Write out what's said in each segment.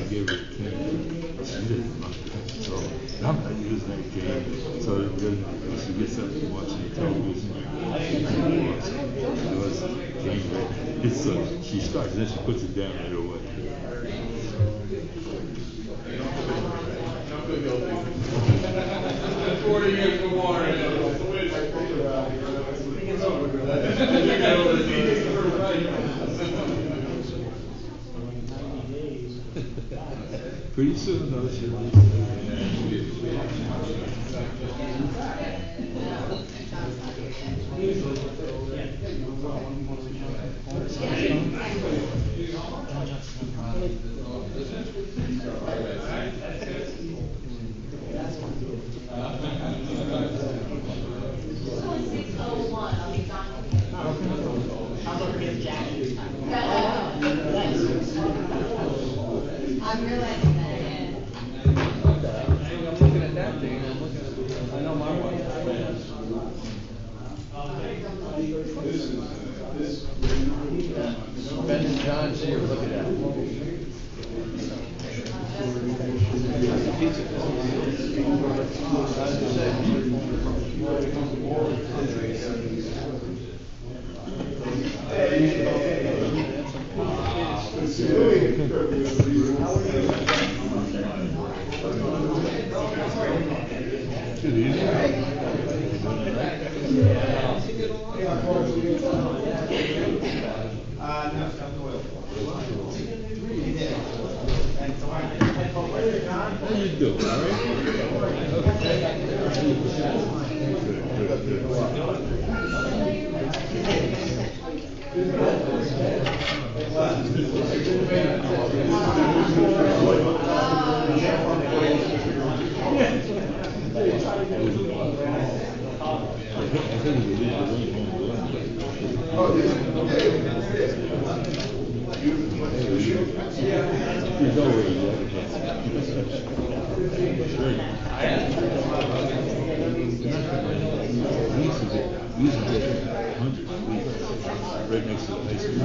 gave her a cane. She didn't like it. So I'm not using that cane. So then she gets up and watching the television. She starts and then she puts it down right away. Pretty soon, though, she'll be. I'm realizing that. I'm looking at that thing. I know my wife is Ben and John, so you're looking at How you doing, all right next to the ice cream.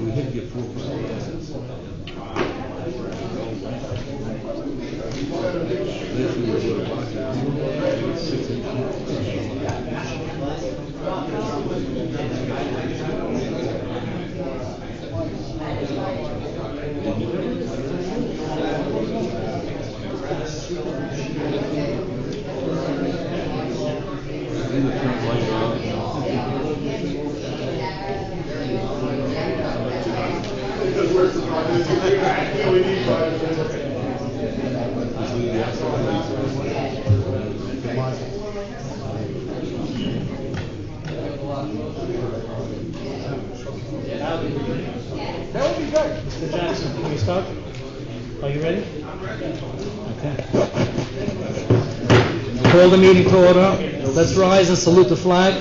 We had to get 4 or 5 glasses. Literally, we were about 6 That would be good. Mr. Jackson, can we start? Are you ready? Okay. Call the meeting to order. Let's rise and salute the flag.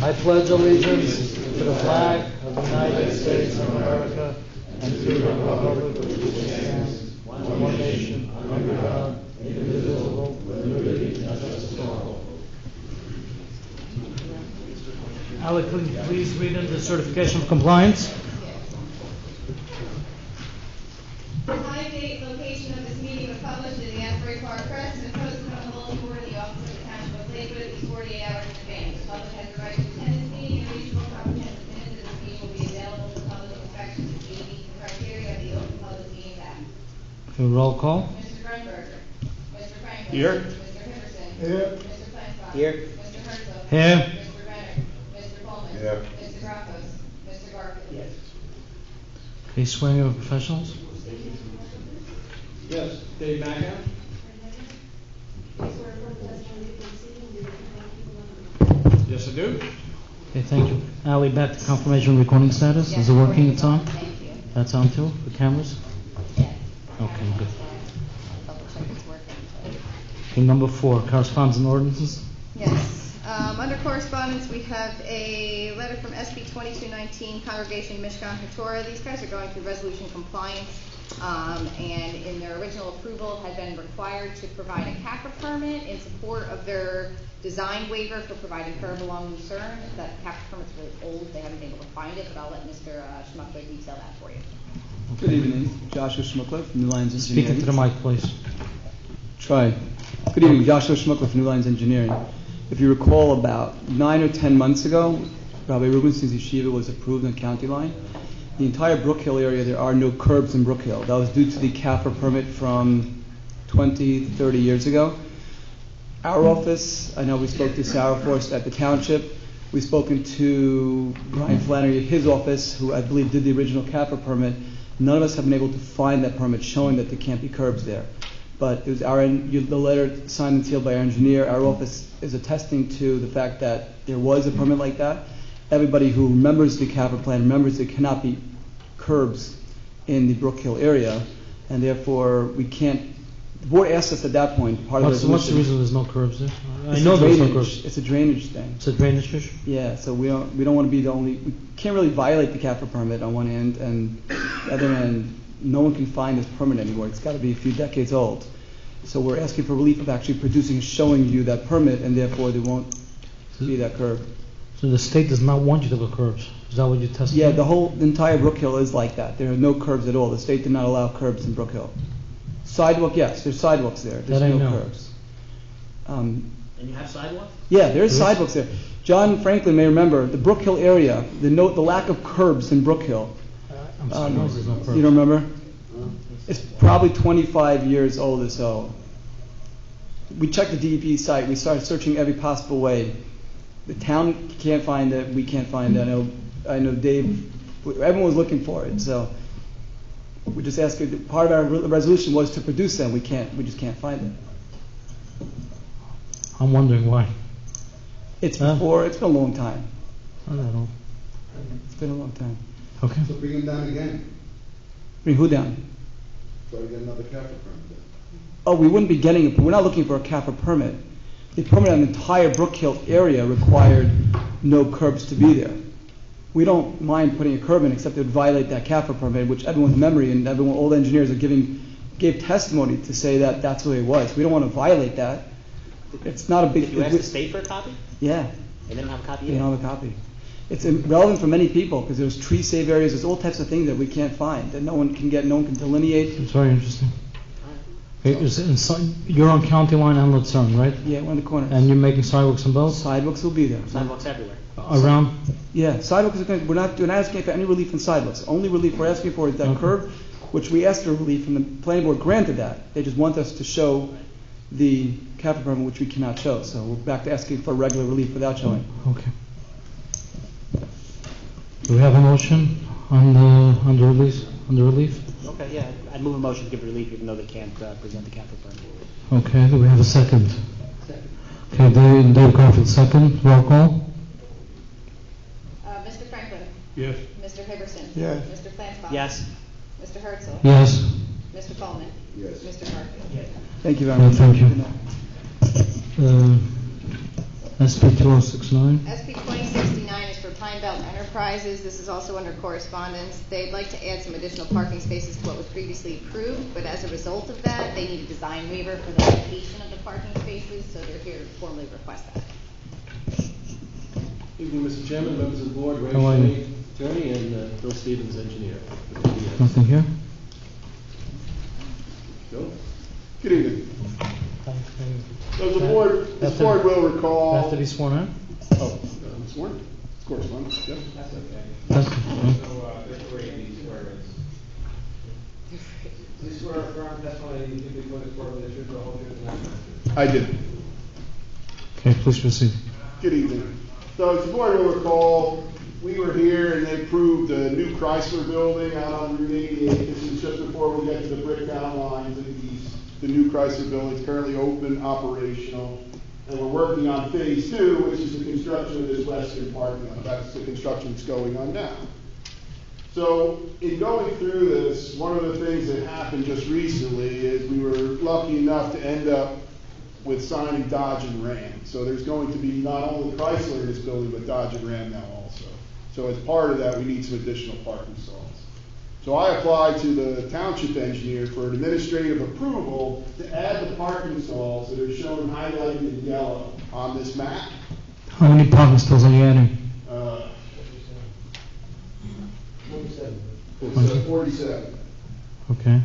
I pledge allegiance to the flag of the United States of America and to the republic for which it stands, one nation, under God, indivisible, with liberty and justice for all. Alec, could you please read in the certification of compliance? The time, date, location of this meeting was published in the Asbury Park Press and posted on the bulletin board in the office of the Township of Lakewood at least 48 hours in advance. The public has the right to attend this meeting, and reasonable comprehensive minutes of this meeting will be available for public inspection to meet the criteria of the Open Public Meetings Act. Roll call. Mr. Grunberger. Mr. Franklin. Here. Mr. Henderson. Here. Mr. Flansbrough. Here. Mr. Herzog. Here. Mr. Renner. Mr. Coleman. Here. Mr. Graffos. Mr. Garfield. Yes. Okay, swearing of professionals. Yes. Dave Mackin. Yes, I do. Okay, thank you. Ali, back to confirmation recording status. Yes, Is it working? It's on? Thank you. That's on too? The cameras? Yes. Okay, good. Double check it's working. Okay, number 4, correspondence and ordinances. Yes. Under correspondence, we have a letter from SB 2219, Congregation Mishkan HaTorah. These guys are going through resolution compliance, and in their original approval had been required to provide a CAFRA permit in support of their design waiver for providing curb along Lucerne. That CAFRA permit's really old. They haven't been able to find it, but I'll let Mr. Schmuckler detail that for you. Good evening, Joshua Schmuckler from New Lines Engineering. Speak into the mic, please. Try. Good evening, Joshua Schmuckler from New Lines Engineering. If you recall, about 9 or 10 months ago, Rabbi Rubinstein's yeshiva was approved on County Line. The entire Brook Hill area, there are no curbs in Brook Hill. That was due to the CAFRA permit from 20, 30 years ago. Our office, I know we spoke to Sarah Forst at the township. We've spoken to Brian Flannery at his office, who I believe did the original CAFRA permit. None of us have been able to find that permit showing that there can't be curbs there. But it was the letter signed and sealed by our engineer. Our office is attesting to the fact that there was a permit like that. Everybody who remembers the CAFRA plan remembers there cannot be curbs in the Brook Hill area, and therefore we can't. The board asked us at that point, part of the resolution. What's the reason there's no curbs there? I know there's no curbs. It's a drainage thing. It's a drainage issue? Yeah, so we don't want to be the only. We can't really violate the CAFRA permit on one hand, and the other end, no one can find this permit anymore. It's got to be a few decades old. So we're asking for relief of actually producing and showing you that permit, and therefore there won't be that curb. So the state does not want you to go curbs. Is that what you tested? Yeah, the entire Brook Hill is like that. There are no curbs at all. The state did not allow curbs in Brook Hill. Sidewalk, yes, there's sidewalks there. There's no curbs. And you have sidewalks? Yeah, there's sidewalks there. John Franklin may remember the Brook Hill area, the lack of curbs in Brook Hill. I'm sorry, there's no curbs. You don't remember? It's probably 25 years old or so. We checked the DEP site. We started searching every possible way. The town can't find it. We can't find it. I know Dave. Everyone was looking for it. So we just asked. Part of our resolution was to produce them. We just can't find it. I'm wondering why. It's before. It's been a long time. I don't know. It's been a long time. Okay. So bring him down again. Bring who down? Try to get another CAFRA permit then. Oh, we wouldn't be getting it. We're not looking for a CAFRA permit. The permit on the entire Brook Hill area required no curbs to be there. We don't mind putting a curb in, except it would violate that CAFRA permit, which everyone's memory and all the engineers gave testimony to say that that's the way it was. We don't want to violate that. It's not a big. Did you ask the state for a copy? Yeah. They didn't have a copy They either? don't have a copy. It's relevant for many people because there's tree save areas. There's all types of things that we can't find that no one can get. No one can delineate. It's very interesting. You're on County Line and Lucerne, right? Yeah, we're in the corner. And you're making sidewalks and both? Sidewalks will be there. Sidewalks everywhere. Around? Yeah, sidewalks are we're not asking for any relief in sidewalks. The only relief we're asking for is that curb, which we asked for relief and the planning board granted that. They just want us to show the CAFRA permit, which we cannot show. So we're back to asking for regular relief without showing. Okay. Do we have a motion on the relief? Okay, yeah. I'd move a motion to give relief even though they can't present the CAFRA permit. Okay, do we have a second? Second. Okay, Dave Garfield, second. Roll call. Mr. Franklin? Yes. Mr. Hibberson? Yes. Mr. Flansbrough? Yes. Mr. Herzl? Yes. Mr. Coleman? Yes. Mr. Garfield? Yes. Thank you very much. Thank you. Good night. SB 2069. SB 2069 is for Pine Belt Enterprises. This is also under correspondence. They'd like to add some additional parking spaces to what was previously approved, but as a result of that, they need a design waiver for the location of the parking spaces, so they're here to formally request that. Evening, Mr. Chairman, members of the board, Ray How are you? Shea, attorney, and Bill Stevens, engineer. Nothing here? Bill? Good evening. So the board, this board will recall. Have to be sworn in? Oh, sworn? Of course, one. Yep. That's okay. That's Please swear affirm testimony that you give before this board with the truth, the whole truth, and nothing but the truth. I did. Okay, please proceed. Good evening. So as the board will recall, we were here and they approved a new Chrysler building out on Route 88. This is just before we get to the brick down lines in the east. The new Chrysler building is currently open, operational, and we're working on phase 2, which is the construction of this western parking lot. That's the construction that's going on now. So in going through this, one of the things that happened just recently is we were lucky enough to end up with signing Dodge and Ram. So there's going to be not only Chrysler in this building, but Dodge and Ram now also. So as part of that, we need some additional parking stalls. So I applied to the township engineer for an administrative approval to add the parking stalls that are shown highlighted in yellow on this map. How many parking stalls are you adding? It's 47. Okay.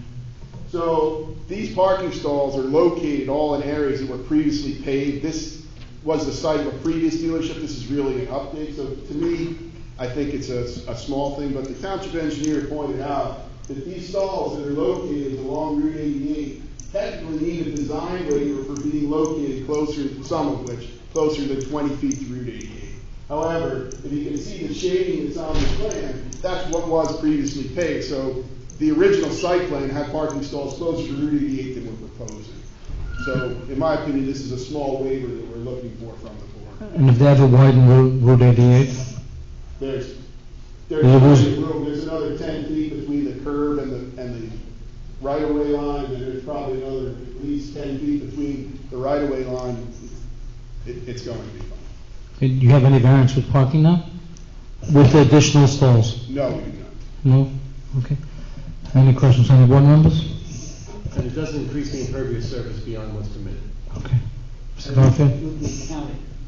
So these parking stalls are located all in areas that were previously paved. This was the site of a previous dealership. This is really an update. So to me, I think it's a small thing, but the township engineer pointed out that these stalls that are located along Route 88 technically need a design waiver for being located closer, some of which, closer than 20 feet to Route 88. However, if you can see the shading that's on the plan, that's what was previously paved. So the original site plan had parking stalls closer to Route 88 than we're proposing. So in my opinion, this is a small waiver that we're looking for from the board. And if they ever widen Route 88? There's there's another 10 feet between the curb and the right-of-way line, and there's probably another at least 10 feet between the right-of-way line. It's going to be fine. Do you have any variance with parking now? With the additional stalls? No, we do not. No? Okay. Any questions from the board members? And it doesn't increase the impervious surface beyond what's permitted. Okay. Mr. Garfield?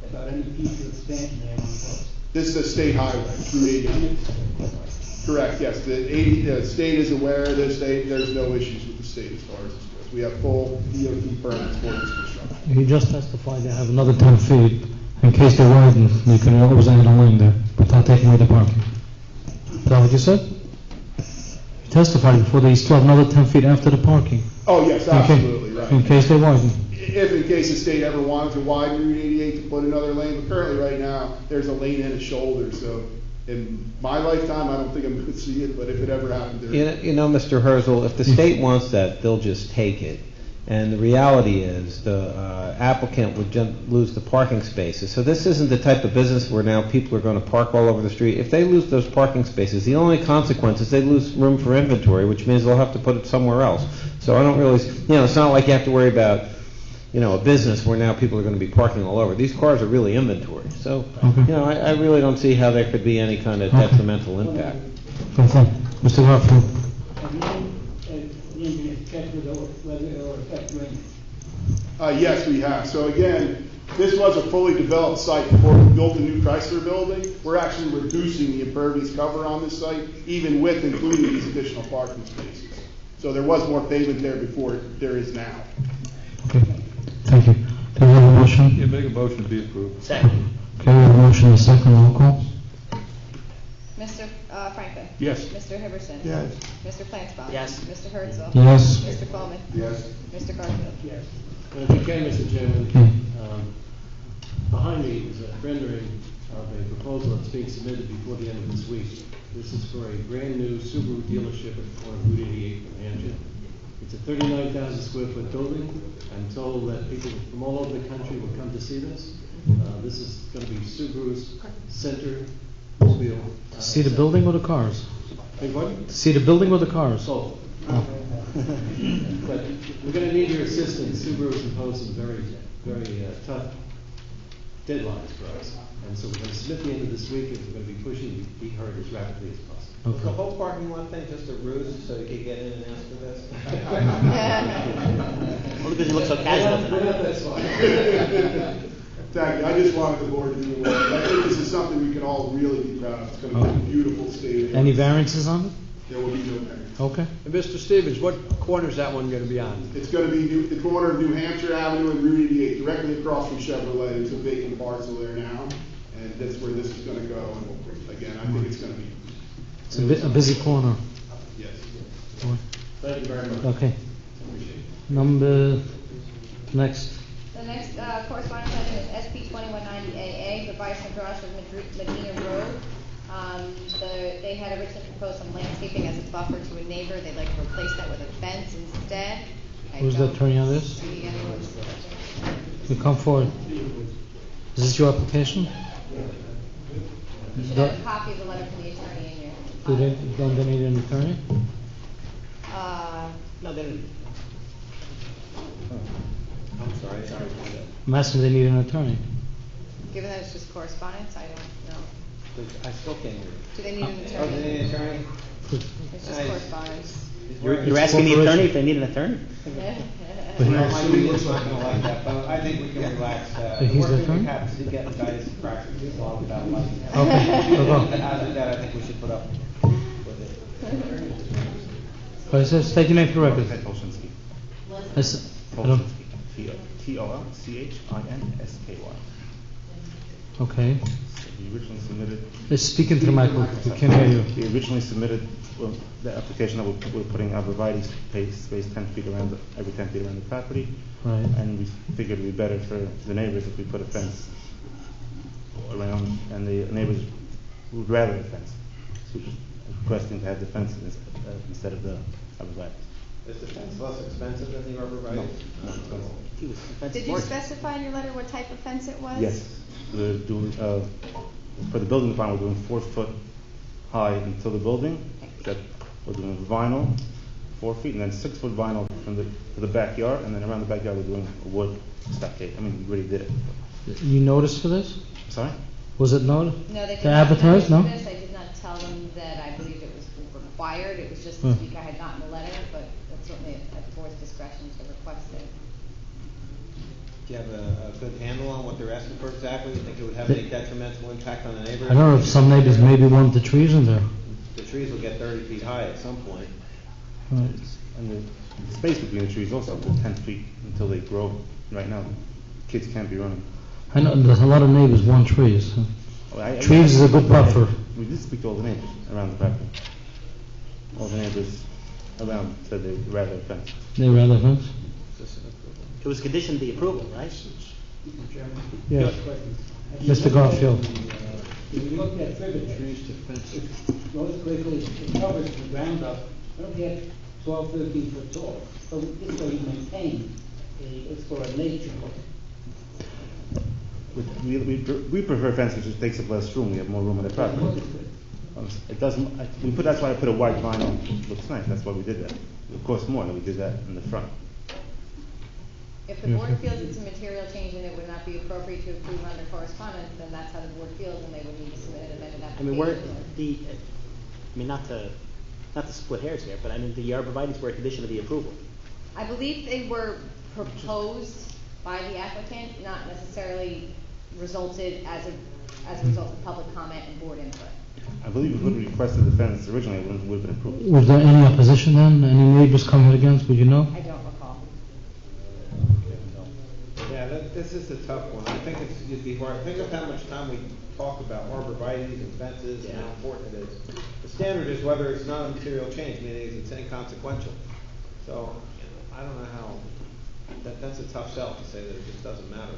About any future expansion they want to close. This is a state highway, Route 88. Correct, yes. The state is aware of this. There's no issues with the state as far as this goes. We have full DOT permits for this construction. You just testified they have another 10 feet. In case they widen, you can always add a lane there without taking away the parking. Is that what you said? You testified before they still have another 10 feet after the parking. Oh, yes, absolutely, right. In case they widen. If in case the state ever wanted to widen Route 88 to put another lane, but currently right now, there's a lane and a shoulder, so in my lifetime, I don't think I'm going to see it, but if it ever happened, You know, Mr. Herzl, if the state wants that, they'll just take it. And the reality is the applicant would lose the parking spaces. So this isn't the type of business where now people are going to park all over the street. If they lose those parking spaces, the only consequence is they lose room for inventory, which means they'll have to put it somewhere else. So I don't really, it's not like you have to worry about, a business where now people are going to be parking all over. These cars are really inventory. So, I really don't see how there could be any kind of detrimental impact. Okay. Mr. Garfield? Yes, we have. So again, this was a fully developed site before we built the new Chrysler building. We're actually reducing the impervious cover on this site, even with including these additional parking spaces. So there was more pavement there before there is now. Okay. Thank you. Do we have a motion? Yeah, make a motion to be approved. Second. Okay, we have a motion and a second. Roll call. Mr. Franklin? Yes. Mr. Hibberson? Yes. Mr. Flansbrough? Yes. Mr. Herzl? Yes. Mr. Coleman? Yes. Mr. Garfield? Yes. If you can, Mr. Chairman, behind me is a rendering of a proposal that's being submitted before the end of this week. This is for a brand new Subaru dealership on Route 88 in Hampshire. It's a 39,000 square foot building. I'm told that people from all over the country will come to see this. This is going to be Subaru's center mobile. See the building or the cars? Beg pardon? See the building or the cars? Both. But we're going to need your assistance. Subaru's imposed some very, very tough deadlines for us. And so we're going to submit the end of this week, and we're going to be pushing to be heard as rapidly as possible. Was the whole parking lot thing just a ruse so you could get in and ask for this? Only because you look so casual tonight. That's fine. Thank you. I just wanted the board to be aware. I think this is something we can all really be proud of. It's going to be a beautiful stadium. Any variances on it? There will be no variance. Okay. And Mr. Stevens, what corner is that one going to be on? It's going to be the corner of New Hampshire Avenue and Route 88, directly across from Chevrolet. There's a vacant parcel there now, and that's where this is going to go. And again, I think it's going to be. It's a busy corner. Yes. Thank you very much. Okay. Appreciate it. Next. The next correspondence item is SP 2190AA, the Bison Cross of Medina Road. They had originally proposed some landscaping as a buffer to a neighbor. They'd like to replace that with a fence instead. Who's the attorney on this? See anyone's- You come forward. Is this your application? You should have a copy of the letter from the attorney in your Don't they need an attorney? No, they didn't. Sorry. I'm asking if they need an attorney. Given that it's just correspondence, I don't know. I still can't hear you. Do they need an Oh, do they attorney? need an attorney? It's just correspondence. You're asking the attorney if they need an attorney? But he- Well, my legal's not gonna like that, but I think we can relax. But he's The the worst thing attorney? we have is to get the guys to practice this law without license. Okay, so go. After that, I think we should put up with it. But it says, state your name for the record. Tolshinsky. I don't, Tolshinsky. okay. We originally submitted. Speak into the microphone, we can't hear you. We originally submitted the application that we're putting arborvitae space 10 feet around, every 10 feet around the property. Right. And we figured it'd be better for the neighbors if we put a fence around, and the neighbors would rather the fence. So we're just requesting to have the fence instead of the arborvitae. Is the fence less expensive than the arborvitae? No. Did you specify in your letter what type of fence it was? Yes, we're doing, for the building department, we're doing 4 foot high until the building. That we're doing vinyl, 4 feet, and then 6 foot vinyl from to the backyard, and then around the backyard we're doing a wood stockade. I mean, we already did it. You noticed for this? Sorry? Was it noted? No, they did To not advertise, no? notice this. I did not tell them that I believed it was required. It was just this week I had gotten the letter, but it's certainly at the board's discretion to request it. Do you have a good handle on what they're asking for exactly? You think it would have any detrimental impact on the neighbors? I don't know if some neighbors maybe want the trees in there. The trees will get 30 feet high at some point. Right. And the space between the trees also, the 10 feet until they grow. Right now, kids can't be running. I know, there's a lot of neighbors want trees. Trees is a good buffer. We did speak to all the neighbors around the property. All the neighbors around said they'd rather a fence. They rather fence? It was a condition of the approval, right? Yes. Mr. Garfield. If you look at further trees to fence, it goes quickly, it covers the ground up, don't get 12, 13 foot tall. So this way you maintain, it's for a nature. We prefer fence, which just takes up less room. We have more room in the property. It doesn't. That's why I put a white vinyl. It looks nice. That's why we did that. It costs more than we did that in the front. If the board feels it's a material change and it would not be appropriate to approve under correspondence, then that's how the board feels, and they would need to submit an amended application. Not to split hairs here, but I mean, the arborvitaes were a condition of the approval. I believe they were proposed by the applicant, not necessarily resulted as a result of public comment and board input. I believe if we would have requested the fence originally, it would have been approved. Was there any opposition then? Any neighbors coming against, would you know? I don't recall. Yeah, this is a tough one. I think it'd be hard. Think of how much time we talk about arborvitaes and fences and how important it is. The standard is whether it's not a material change, meaning it's inconsequential. So, I don't know how, that's a tough sell to say that it just doesn't matter.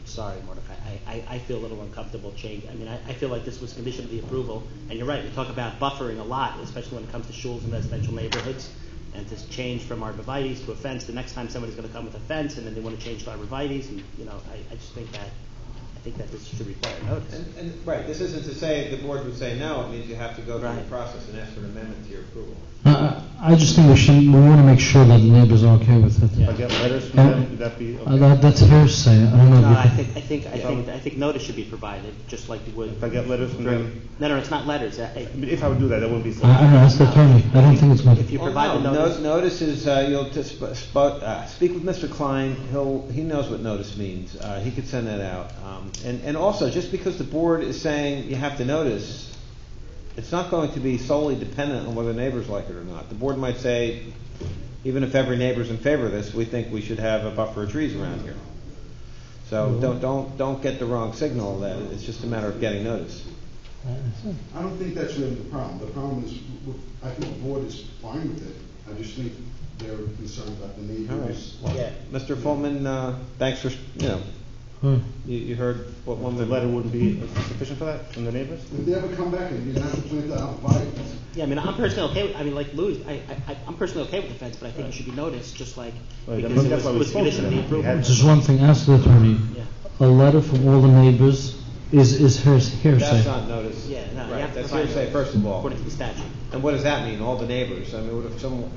Sorry, Mordecai, I feel a little uncomfortable change. I mean, I feel like this was condition of the approval, and you're right, we talk about buffering a lot, especially when it comes to schools and residential neighborhoods, and to change from arborvitaes to a fence, the next time somebody's gonna come with a fence, and then they wanna change to arborvitaes, and, I just think that this should require notice. And right, this isn't to say the board would say no, it means you have to go through the Right. process and ask for an amendment to your approval. I just think we want to make sure that the neighbors are okay with it. If I get letters from them, would that be okay? That's hearsay, I don't know. No, if you I think notice should be provided, just like you would. If I get letters from them, No, it's not letters. if I would do that, that wouldn't be so. I don't know, that's the attorney, I don't think it's good. If you provide the notice. Notice is, you'll just speak with Mr. Klein, he knows what notice means, he could send that out. And also, just because the board is saying you have to notice, it's not going to be solely dependent on whether neighbors like it or not. The board might say, even if every neighbor's in favor of this, we think we should have a buffer of trees around here. So don't get the wrong signal that it's just a matter of getting notice. I don't think that's really the problem. The problem is, I think the board is fine with it. I just think they're concerned about the neighbors. All right. Yeah. Mr. Fullman, thanks for, you heard what one The letter wouldn't be sufficient for that from the neighbors? If they ever come back and you have to plant the arborvitae. Yeah, I mean, I'm personally okay with, like Louis, I'm personally okay with the fence, but I think it should be noticed, just like, Right, because that's why it we was spoke to condition of them. the approval. We had- Just one thing, ask the attorney, Yeah. a letter from all the neighbors is hearsay. That's not notice. Yeah, no, you Right, have to that's provide hearsay, notice, first of all. according to the statute. And what does that mean, all the neighbors? I mean, what if someone,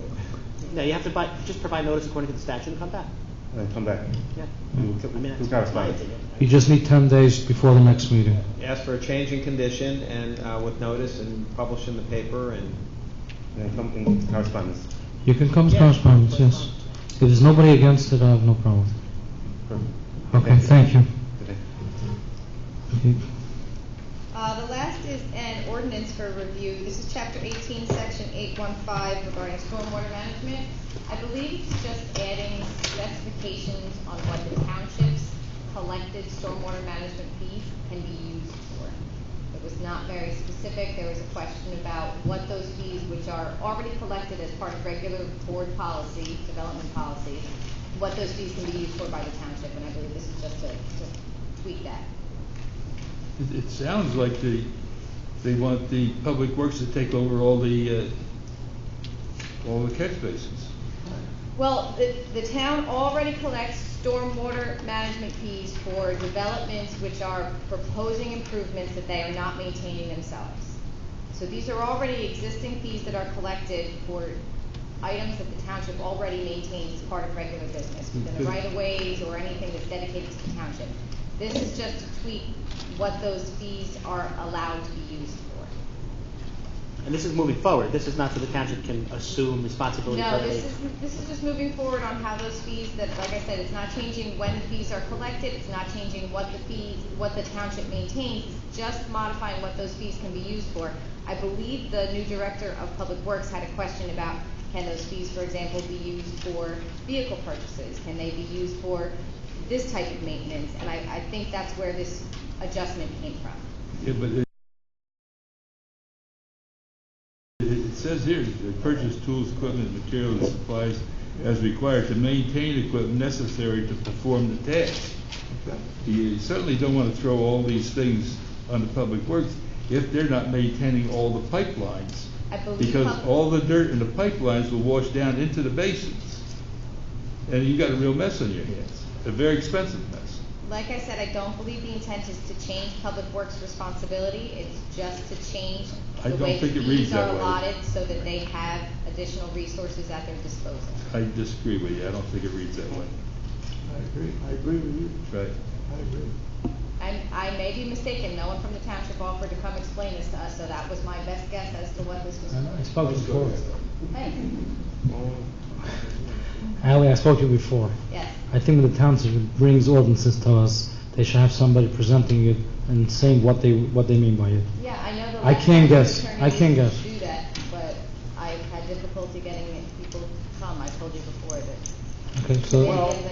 No, you have to just provide notice according to the statute and come back. And then come back. Yeah. We will I mean, do that's my correspondence. opinion. You just need 10 days before the next meeting. Ask for a change in condition and with notice and publish in the paper and. And then come in correspondence. You can come to correspondence, yes. If there's nobody against it, I have no problem. Perfect. Okay, thank you. Okay. Okay. The last is an ordinance for review. This is chapter 18, section 815 regarding stormwater management. I believe it's just adding specifications on what the township's collected stormwater management fees can be used for. It was not very specific. There was a question about what those fees, which are already collected as part of regular board policy, development policy, what those fees can be used for by the township, and I believe this is just to tweak that. It sounds like they want the Public Works to take over all the catch basins. Well, the town already collects stormwater management fees for developments which are proposing improvements that they are not maintaining themselves. So these are already existing fees that are collected for items that the township already maintains as part of regular business, within the right-of-ways or anything that's dedicated to the township. This is just to tweak what those fees are allowed to be used for. And this is moving forward. This is not so the township can assume responsibility for No, it. this is just moving forward on how those fees, that, like I said, it's not changing when the fees are collected, it's not changing what the township maintains, it's just modifying what those fees can be used for. I believe the new director of Public Works had a question about, can those fees, for example, be used for vehicle purchases? Can they be used for this type of maintenance? And I think that's where this adjustment came from. Yeah, but it says here, to purchase tools, equipment, materials, and supplies as required to maintain equipment necessary to perform the task. You certainly don't want to throw all these things on the Public Works if they're not maintaining all the pipelines. Because all the dirt in the pipelines will wash down into the basins. And you got a real mess on your hands, a very expensive mess. Like I said, I don't believe the intent is to change Public Works' responsibility. It's just to change the way the fees are allotted so that they have additional resources at their disposal. I disagree with you. I don't think it reads that way. I agree with you. Right. I agree. And I may be mistaken. No one from the township offered to come explain this to us, so that was my best guess as to what this was for. I spoke before. Thanks. Ali, I spoke to you before. Yes. I think when the township brings ordinances to us, they should have somebody presenting it and saying what they mean by it. Yeah, I know the I can't guess. attorney I can't guess. do that, but I've had difficulty getting people to come. I told you before that. Okay, so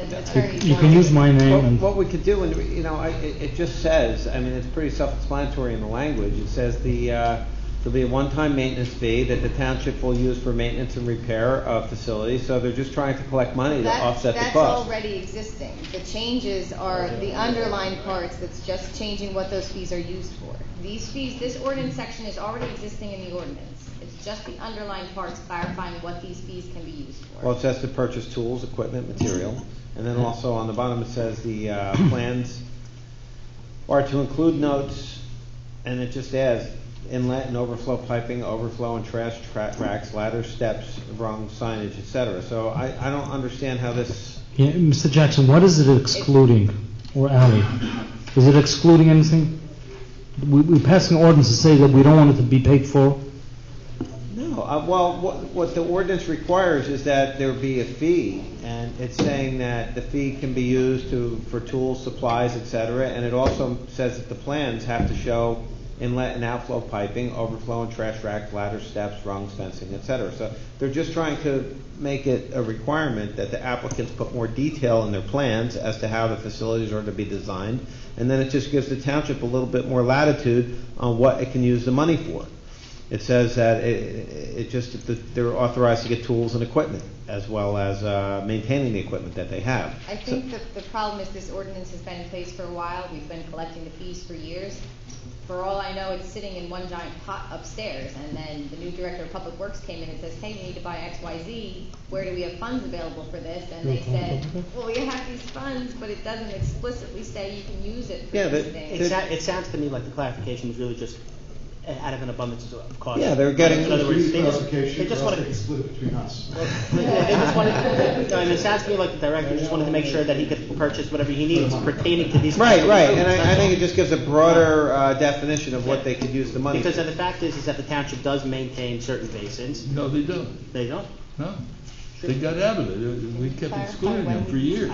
the attorney you can use my name and What we could do, and it just says, I mean, it's pretty self-explanatory in the language. It says there'll be a one-time maintenance fee that the township will use for maintenance and repair of facilities. So they're just trying to collect money to offset the cost. That's already existing. The changes are the underlying parts that's just changing what those fees are used for. These fees, this ordinance section is already existing in the ordinance. It's just the underlying parts clarifying what these fees can be used for. Well, it says to purchase tools, equipment, material. And then also on the bottom it says the plans are to include notes, and it just adds inlet and overflow piping, overflow and trash racks, ladders, steps, rung, signage, etc. So I don't understand how this... Yeah, Mr. Jackson, what is it excluding, or Ali? Is it excluding anything? We're passing an ordinance to say that we don't want it to be paid for. No, well, what the ordinance requires is that there be a fee, and it's saying that the fee can be used for tools, supplies, etc. And it also says that the plans have to show inlet and outflow piping, overflow and trash racks, ladders, steps, rungs, fencing, etc. So they're just trying to make it a requirement that the applicants put more detail in their plans as to how the facilities are to be designed, and then it just gives the township a little bit more latitude on what it can use the money for. It says that they're authorized to get tools and equipment as well as maintaining the equipment that they have. I think the problem is this ordinance has been in place for a while. We've been collecting the fees for years. For all I know, it's sitting in one giant pot upstairs, and then the new director of Public Works came in and says, hey, we need to buy XYZ. Where do we have funds available for this? And they said, well, we have these funds, but it doesn't explicitly say you can use it for these things. It sounds to me like the clarification was really just out of an abundance of caution. Yeah, they're getting- In other words, they just Clarification, want they to. can split it between us. Yeah, they just wanted, no, and it sounds to me like the director just wanted to make sure that he could purchase whatever he needs pertaining to these. Right, right, and That's I think all. it just gives a broader definition of what they could use the money for. Because the fact is that the township does maintain certain basins. No, they don't. They don't? No. They got out of it. We kept excluding them for years.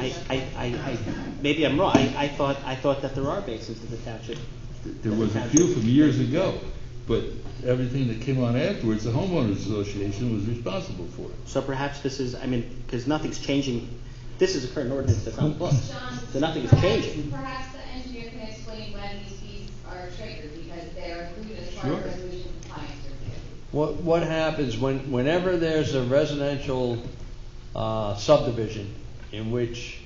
Maybe I'm wrong. I thought that there are basins in the township. There was a few from years ago, but everything that came on afterwards, the homeowners association was responsible for it. So perhaps this is, because nothing's changing. This is a current ordinance that's on the books. John, So nothing is changing. Perhaps the engineer can explain when these fees are triggered, because they're included as part of Sure. resolution compliance review. What happens whenever there's a residential subdivision in which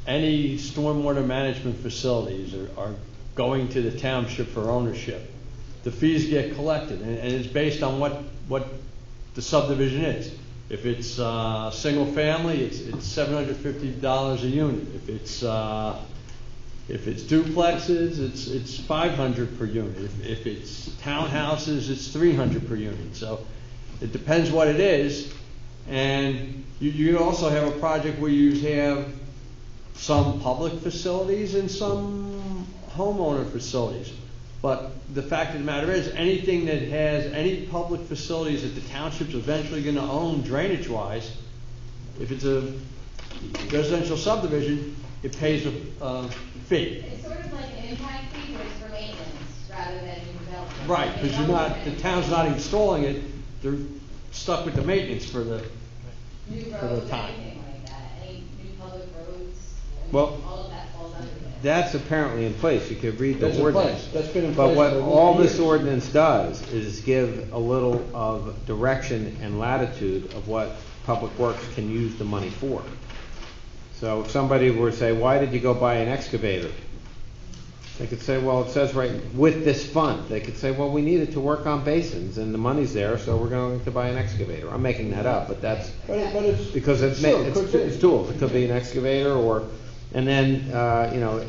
any stormwater management facilities are going to the township for ownership, the fees get collected, and it's based on what the subdivision is. If it's single family, it's $750 a unit. If it's duplexes, it's $500 per unit. If it's townhouses, it's $300 per unit. So it depends what it is. And you also have a project where you have some public facilities and some homeowner facilities. But the fact of the matter is, anything that has any public facilities that the township's eventually going to own drainage-wise, if it's a residential subdivision, it pays a fee. It's sort of like an impact fee, but it's for maintenance rather than development. Right, because the town's not installing it, they're stuck with the maintenance for the New for the roads, time. anything like that, any new public roads, Well, all of that falls under this. That's apparently in place, you could read the That's in ordinance. place. That's been in But place what for all this years. ordinance does is give a little of direction and latitude of what Public Works can use the money for. So if somebody were to say, why did you go buy an excavator? They could say, well, it says right, with this fund. They could say, well, we need it to work on basins, and the money's there, so we're going to buy an excavator. I'm making that up, but that's, But it's because it's tools. It could be an excavator, or, and then,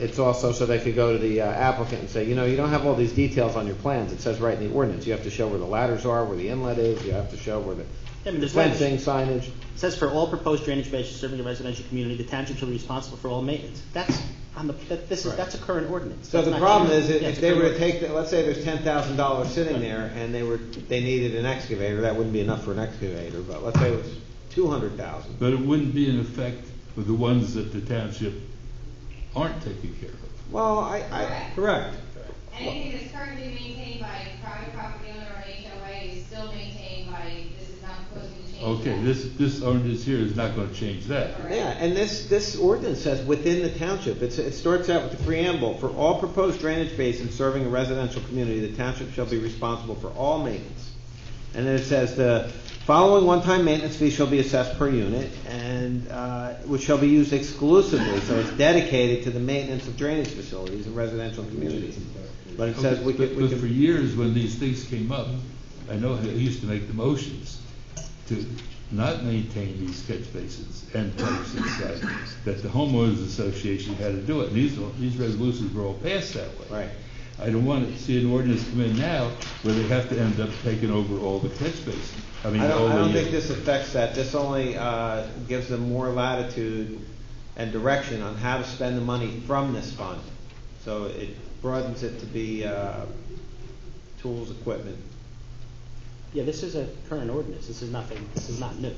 it's also so they could go to the applicant and say, you don't have all these details on your plans. It says right in the ordinance. You have to show where the ladders are, where the inlet is. You have to show where the There's fencing, signage. It says for all proposed drainage basins serving a residential community, the township shall be responsible for all maintenance. That's on that's a current ordinance. So That's the not problem changing. is, Yeah, if it's a they current were to ordinance. take, let's say there's $10,000 sitting there, and they needed an excavator, that wouldn't be enough for an excavator, but let's say it was $200,000. But it wouldn't be in effect for the ones that the township aren't taking care of. Well, correct. Anything that's currently maintained by a private property owner or an HOA is still maintained by, this is not proposing to change Okay, that. this ordinance here is not going to change that. Yeah, and this ordinance says within the township, it starts out with the preamble, for all proposed drainage basins serving a residential community, the township shall be responsible for all maintenance. And then it says the following one-time maintenance fee shall be assessed per unit, and which shall be used exclusively, so it's dedicated to the maintenance of drainage facilities in residential communities. But it says we But could. for years, when these things came up, I know he used to make the motions to not maintain these catch basins and pipes and stuff, that the homeowners association had to do it. And these resolutions were all passed that way. Right. I don't want to see an ordinance come in now where they have to end up taking over all the catch basins. I don't think this affects that. This only gives them more latitude and direction on how to spend the money from this fund. So it broadens it to be tools, equipment. Yeah, this is a current ordinance. This is nothing. This is not new.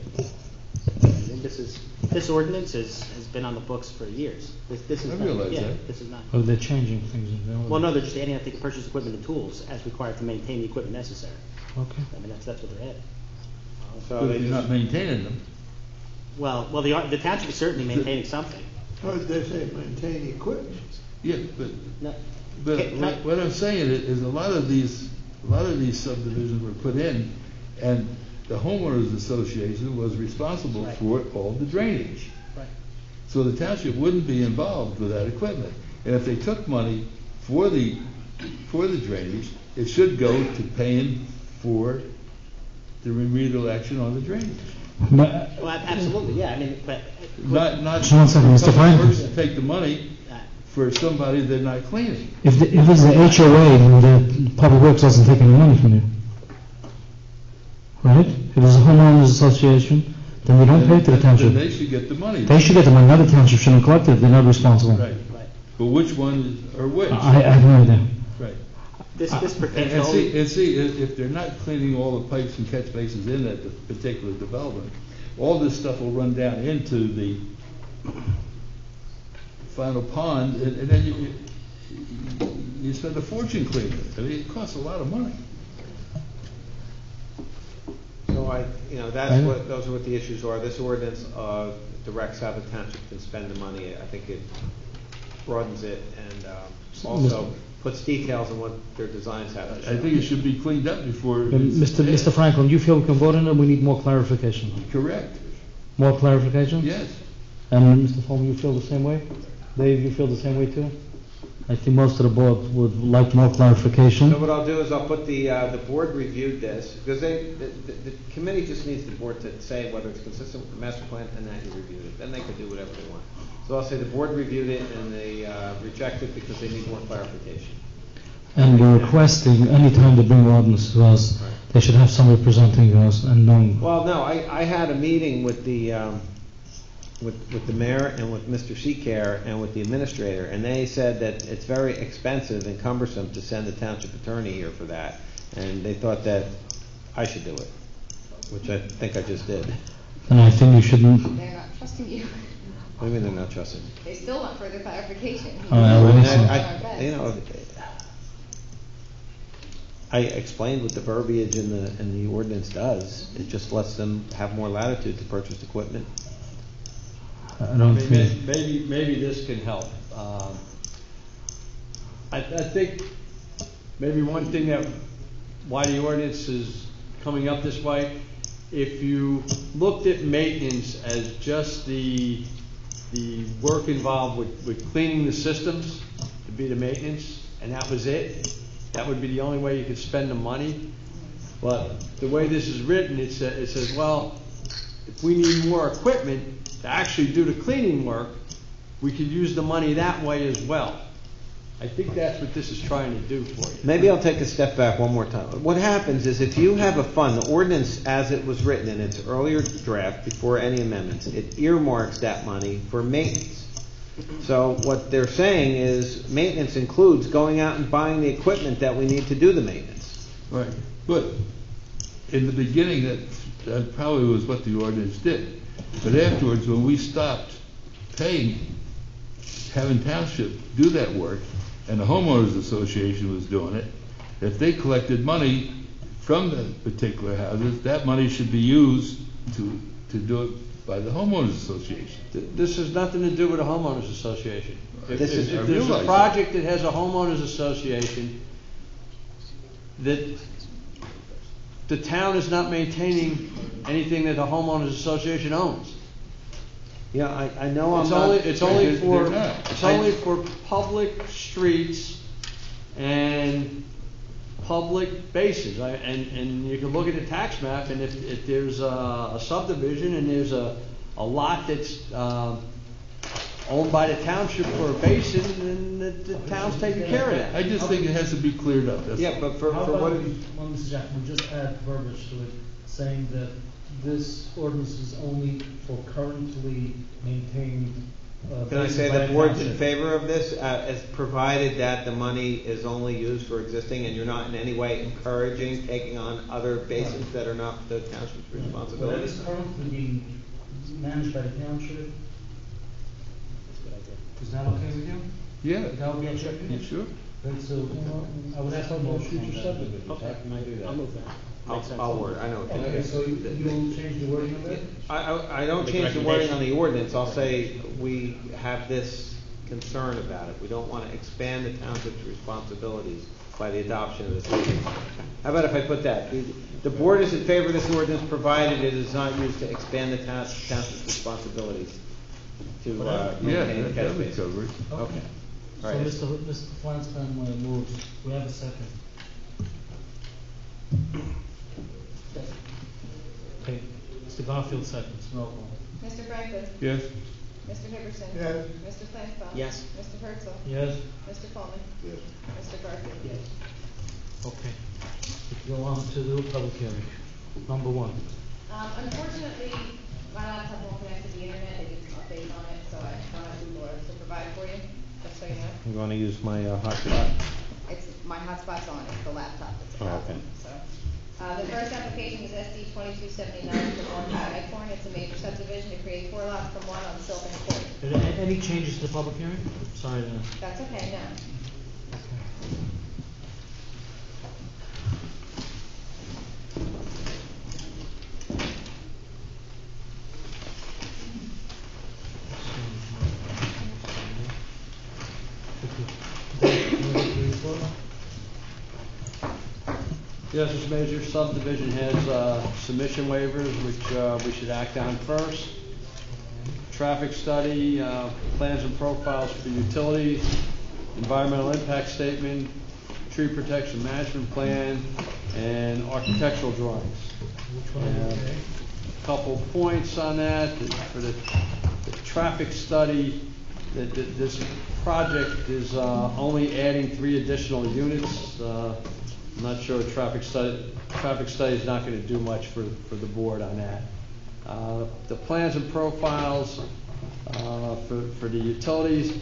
And this ordinance has been on the books for years. This is I not, realize yeah, that. This is not. Oh, they're changing things in the Well, no, they're just adding that they can purchase equipment and tools as required to maintain the equipment necessary. Okay. That's what they're adding. So But they they're not maintaining them. Well, the township is certainly maintaining something. Or they say maintain equipment. Yeah, No. but Can I- what I'm saying is a lot of these subdivisions were put in, and the homeowners association was responsible Right. for all the drainage. Right. So the township wouldn't be involved with that equipment. And if they took money for the drainage, it should go to paying for the remedial action on the drainage. Well, absolutely, yeah. I mean, but Not Just one second, Mr. Public Frank. Works to take the money for somebody they're not cleaning. If it's the HOA, then the Public Works doesn't take any money from you. Right? If it's a homeowners association, then they don't pay to the township. Then they should get the money. They should get the money, not the township shouldn't collect it if they're not responsible. Right. But which one or which? I have no idea. Right. This And pertains see, if they're not cleaning all the pipes and catch basins in that particular development, all this stuff will run down into the final pond, and then you spend a fortune cleaning it. I mean, it costs a lot of money. So those are what the issues are. This ordinance directs how the township can spend the money. I think it broadens it and also puts details on what their designs have to show. I think it should be cleaned up before. Mr. Franklin, you feel we can vote on it, we need more clarification? Correct. More clarification? Yes. And Mr. Fulmer, you feel the same way? Dave, you feel the same way too? I think most of the board would like more clarification. So what I'll do is I'll put the board reviewed this, because the committee just needs the board to say whether it's consistent with the master plan and that you reviewed it. Then they can do whatever they want. So I'll say the board reviewed it and they rejected because they need more clarification. And we're requesting, anytime they bring ordinance to us, they should have somebody presenting us and knowing. Well, no, I had a meeting with the mayor and with Mr. Seacare and with the administrator, and they said that it's very expensive and cumbersome to send the township attorney here for that, and they thought that I should do it, which I think I just did. And I think you shouldn't. They're not trusting you. What do you mean they're not trusting? They still want further clarification. I explained what the verbiage in the ordinance does. It just lets them have more latitude to purchase equipment. Maybe this can help. I think maybe one thing why the ordinance is coming up this way, if you looked at maintenance as just the work involved with cleaning the systems to be the maintenance, and that was it, that would be the only way you could spend the money. But the way this is written, it says, well, if we need more equipment to actually do the cleaning work, we could use the money that way as well. I think that's what this is trying to do for you. Maybe I'll take a step back one more time. What happens is if you have a fund, the ordinance as it was written in its earlier draft before any amendments, it earmarks that money for maintenance. So what they're saying is maintenance includes going out and buying the equipment that we need to do the maintenance. Right. But in the beginning, that probably was what the ordinance did. But afterwards, when we stopped having township do that work, and the homeowners association was doing it, if they collected money from the particular houses, that money should be used to do it by the homeowners association. This has nothing to do with a homeowners association. If I there's realize a project that has a homeowners association, that the town is not maintaining anything that the homeowners association owns. Yeah, I know It's only for public streets and public bases. And you can look at the tax map, and if there's a subdivision and there's a lot that's owned by the township for a basin, then the town's taking care of that. I just think it has to be cleared up. But for what it... Mr. Jackson, just add verbiage to it, saying that this ordinance is only for currently maintained. Can I say the board's in favor of this, as provided that the money is only used for existing and you're not in any way encouraging taking on other basins that are not the township's responsibility? That is currently being managed by the township. Is that okay with you? Yeah. That would be okay with you? Sure. Then so, I would ask for more future subdivisions. Okay, I'll move that. Makes sense. I'll word, I know. Okay, so you will change the wording of it? I don't change the wording on the ordinance, I'll say we have this concern about it. We don't want to expand the township's responsibilities by the adoption of this ordinance. How about if I put that? The board is in favor of this ordinance provided it is not used to expand the township's responsibilities to maintain the catch basin. Okay. So Mr. Flanston moves. We have a second. Okay. Mr. Garfield seconds. Roll call. Mr. Franklin. Yes. Mr. Hipperson? Yes. Mr. Flansbrough? Yes. Mr. Herzl? Yes. Mr. Coleman? Yes. Mr. Garfield? Yes. Okay. Go on to the public hearing. Number one. Unfortunately, my laptop won't connect to the internet, they did some updates on it, so I don't have Google Earth to provide for you, just so you know. You want to use my hotspot? It's, my hotspot's on, it's the laptop that's the Oh, problem, okay. so. The first application is SD 2279 for 1 Lakewood. It's a major subdivision to create 4 lots from 1 on Sylvan Court. Are there any changes to the public hearing? Sorry to. That's okay, no. Yes, this major subdivision has submission waivers, which we should act on first. Traffic study, plans and profiles for utilities, environmental impact statement, tree protection management plan, and architectural drawings. Which one are you okay? Couple points on that. For the traffic study, this project is only adding 3 additional units. I'm not sure traffic study is not going to do much for the board on that. The plans and profiles for the utilities,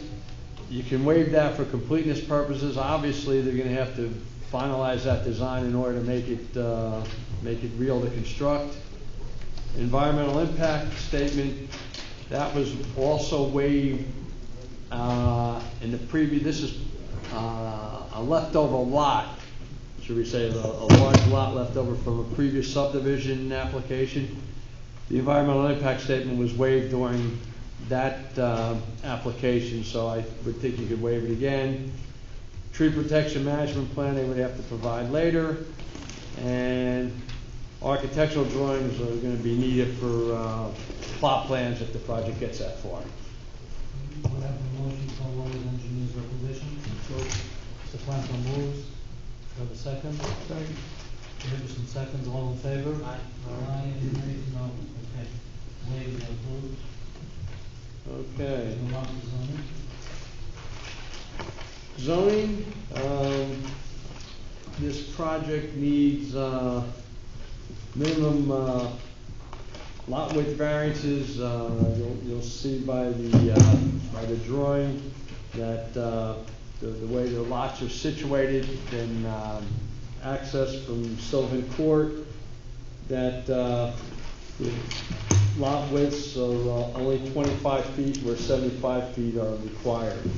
you can waive that for completeness purposes. Obviously, they're going to have to finalize that design in order to make it real to construct. Environmental impact statement, that was also waived in the previous. This is a leftover lot, should we say, a large lot left over from a previous subdivision application. The environmental impact statement was waived during that application, so I would think you could waive it again. Tree protection management plan they would have to provide later, and architectural drawings are going to be needed for plot plans if the project gets that far. We'll have a motion from one of the engineer's recommendations. So, Mr. Franklin moves. Do you have a second? Second. Henderson seconds. All in favor? Aye. Aye. Any nays? No. Okay. Waivers are approved. Okay. Move on to Zoning, zoning. this project needs minimum lot width variances. You'll see by the drawing that the way the lots are situated and access from Sylvan Court, that the lot widths are only 25 feet where 75 feet are required.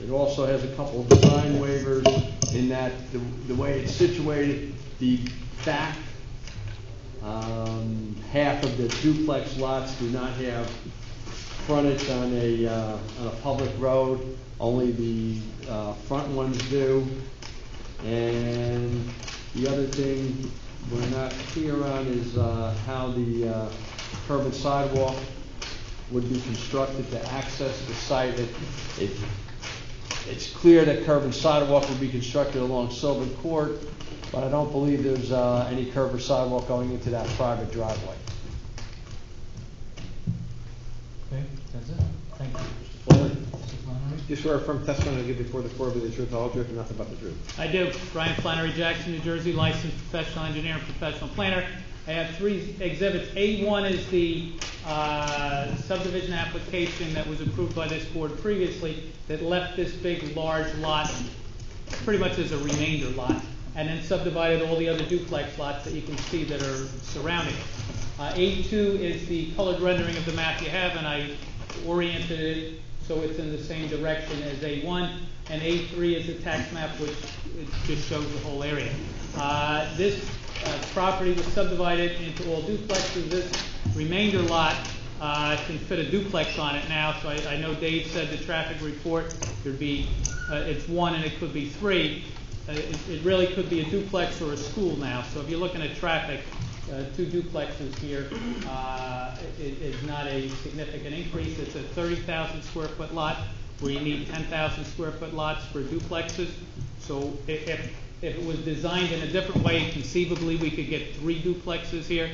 It also has a couple of design waivers in that the way it's situated, the back half of the duplex lots do not have frontage on a public road. Only the front ones do. And the other thing we're not clear on is how the curb and sidewalk would be constructed to access the site. It's clear that curb and sidewalk would be constructed along Sylvan Court, but I don't believe there's any curb or sidewalk going into that private driveway. Okay, that's it. Thank you. Mr. Flannery? Mr. Flannery? You swear a firm testimony I give before the floor be the truth, the whole truth, and nothing but the truth. I do. Brian Flannery, Jackson, New Jersey, licensed professional engineer and professional planner. I have 3 exhibits. A1 is the subdivision application that was approved by this board previously that left this big, large lot pretty much as a remainder lot, and then subdivided all the other duplex lots that you can see that are surrounding it. A2 is the colored rendering of the map you have, and I oriented it so it's in the same direction as A1, and A3 is the tax map, which it just shows the whole area. This property was subdivided into all duplexes. This remainder lot can fit a duplex on it now, so I know Dave said the traffic report, there'd be, it's 1 and it could be 3. It really could be a duplex or a school now, so if you're looking at traffic, 2 duplexes here is not a significant increase. It's a 30,000 square foot lot where you need 10,000 square foot lots for duplexes. So if it was designed in a different way, conceivably we could get 3 duplexes here.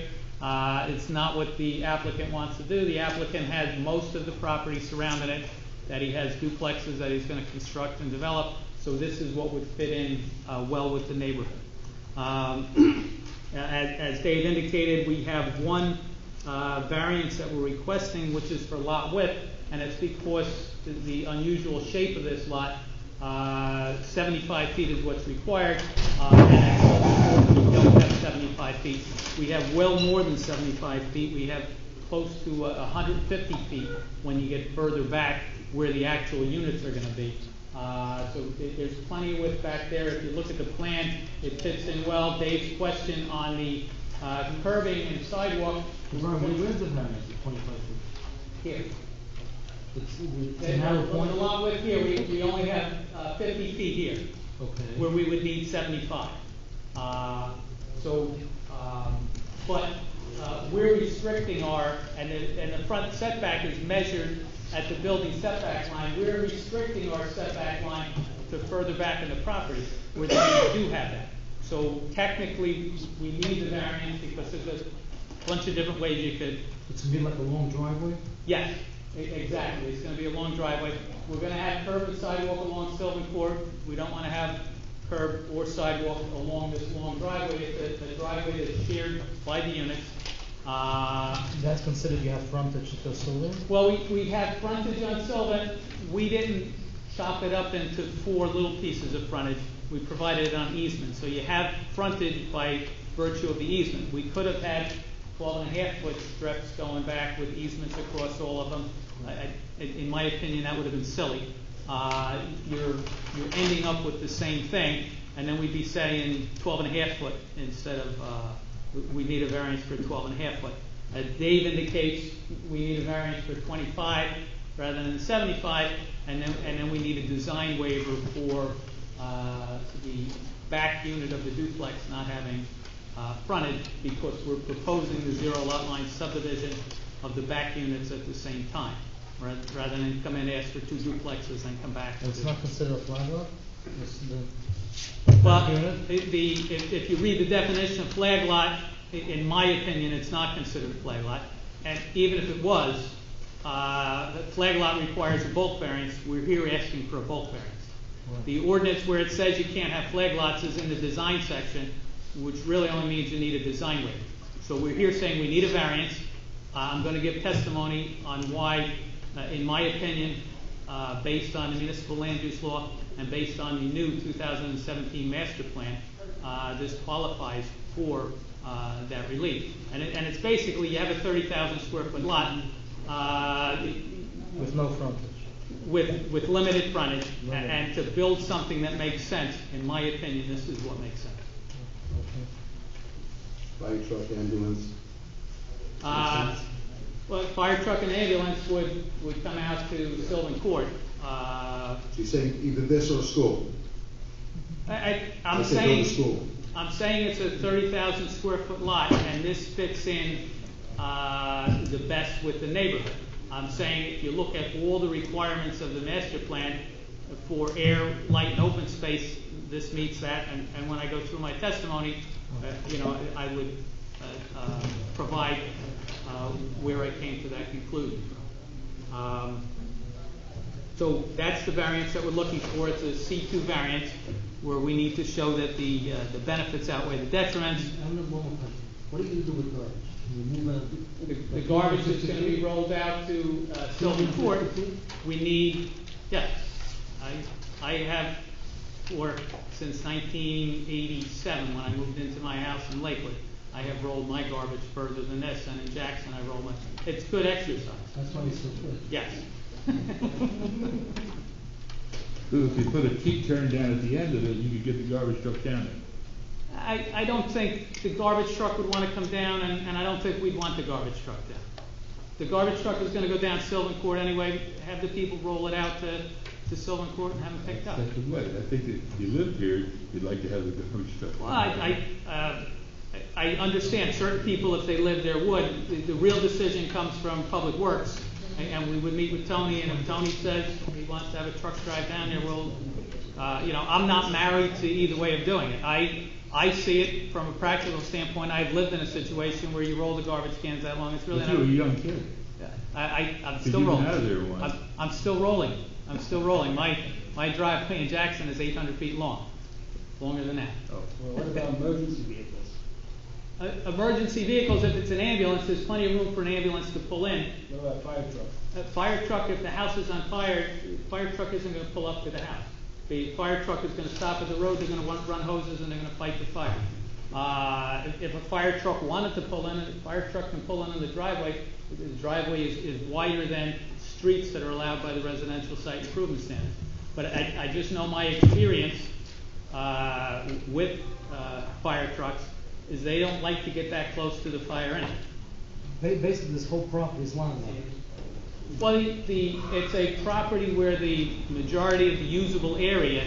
It's not what the applicant wants to do. The applicant has most of the property surrounding it, that he has duplexes that he's going to construct and develop, so this is what would fit in well with the neighborhood. As Dave indicated, we have one variance that we're requesting, which is for lot width, and it's because the unusual shape of this lot. 75 feet is what's required, and we don't have 75 feet. We have well more than 75 feet. We have close to 150 feet when you get further back where the actual units are going to be. So there's plenty of width back there. If you look at the plan, it fits in well. Dave's question on the curbing and sidewalk. Where's the variance of 25 feet? Here. It's a narrow On point. the lot width here, we only have 50 feet here. Okay. Where we would need 75. But we're restricting and the front setback is measured at the building setback line. We're restricting our setback line to further back in the property where we do have that. So technically, we need the variance because there's a bunch of different ways you could. It's going to be like a long driveway? Yes, exactly. It's going to be a long driveway. We're going to have curb and sidewalk along Sylvan Court. We don't want to have curb or sidewalk along this long driveway. It's a driveway that's shared by the units. That's considered you have frontage to Sylvan? Well, we have frontage on Sylvan. We didn't chop it up into 4 little pieces of frontage. We provided it on easement. So you have frontage by virtue of the easement. We could have had 12.5-foot strips going back with easements across all of them. In my opinion, that would have been silly. You're ending up with the same thing, and then we'd be saying 12.5-foot instead of we need a variance for 12.5-foot. As Dave indicates, we need a variance for 25 rather than 75, and then we need a design waiver for the back unit of the duplex not having frontage, because we're proposing the 0 lot line subdivision of the back units at the same time, rather than come in and ask for 2 duplexes and come back. It's not considered a flag lot? Well, if you read the definition of flag lot, in my opinion, it's not considered a flag lot. And even if it was, the flag lot requires a bulk variance. We're here asking for a bulk variance. Right. The ordinance where it says you can't have flag lots is in the design section, which really only means you need a design waiver. So we're here saying we need a variance. I'm going to give testimony on why, in my opinion, based on the municipal land use law and based on the new 2017 master plan, this qualifies for that relief. And it's basically you have a 30,000 square foot lot with no frontage. With limited frontage, and to build something that makes sense, in my opinion, this is what makes sense. Fire truck, ambulance? Well, fire truck and ambulance would come out to Sylvan Court. So you're saying either this or school? I'm saying it's a 30,000 square foot lot, and this fits in the best with the neighborhood. I'm saying if you look at all the requirements of the master plan for air, light, and open space, this meets that. And when I go through my testimony, I would provide where I came to that conclusion. So that's the variance that we're looking for. It's a C2 variance where we need to show that the benefits outweigh the detriments. What are you going to do with garbage? The garbage is going to be rolled out to Sylvan Court. We need, yes, I have since 1987 when I moved into my house in Lakewood. I have rolled my garbage further than this, and in Jackson I roll my. It's good exercise. That's why it's so good. Yes. So if you put a T-turn down at the end of it, you could get the garbage truck down there. I don't think the garbage truck would want to come down, and I don't think we'd want the garbage truck down. The garbage truck is going to go down Sylvan Court anyway. Have the people roll it out to Sylvan Court and have them picked up. That's the way. I think that if you lived here, you'd like to have the garbage truck. Well, I understand certain people, if they live there, would. The real decision comes from Public Works and we would meet with Tony, and if Tony says he wants to have a truck drive down there, we'll, I'm not married to either way of doing it. I see it from a practical standpoint. I've lived in a situation where you roll the garbage cans that long. It's really But you were a young kid. I'm Did still you rolling. get out of there once? I'm still rolling. I'm still rolling. My driveway in Jackson is 800 feet long, longer than that. Well, what about emergency vehicles? Emergency vehicles, if it's an ambulance, there's plenty of room for an ambulance to pull in. What about fire trucks? A fire truck, if the house is on fire, the fire truck isn't going to pull up to the house. The fire truck is going to stop at the road, they're going to run hoses, and they're going to fight the fire. If a fire truck wanted to pull in, a fire truck can pull in the driveway. The driveway is wider than streets that are allowed by the residential site improvement standards. But I just know my experience with fire trucks is they don't like to get that close to the fire engine. Basically, this whole property is landlocked. Well, it's a property where the majority of the usable area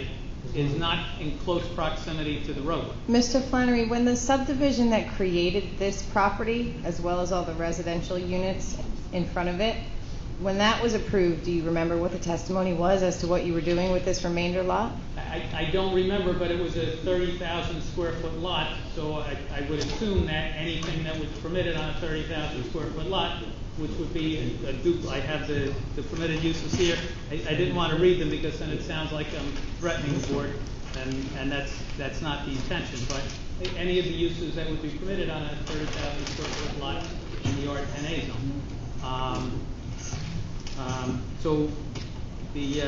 is not in close proximity to the roadway. Mr. Flannery, when the subdivision that created this property, as well as all the residential units in front of it, when that was approved, do you remember what the testimony was as to what you were doing with this remainder lot? I don't remember, but it was a 30,000 square foot lot, so I would assume that anything that was permitted on a 30,000 square foot lot, which would be I have the permitted uses here. I didn't want to read them because then it sounds like I'm threatening the board, and that's not the intention. But any of the uses that would be permitted on a 30,000 square foot lot in the R10A zone. So the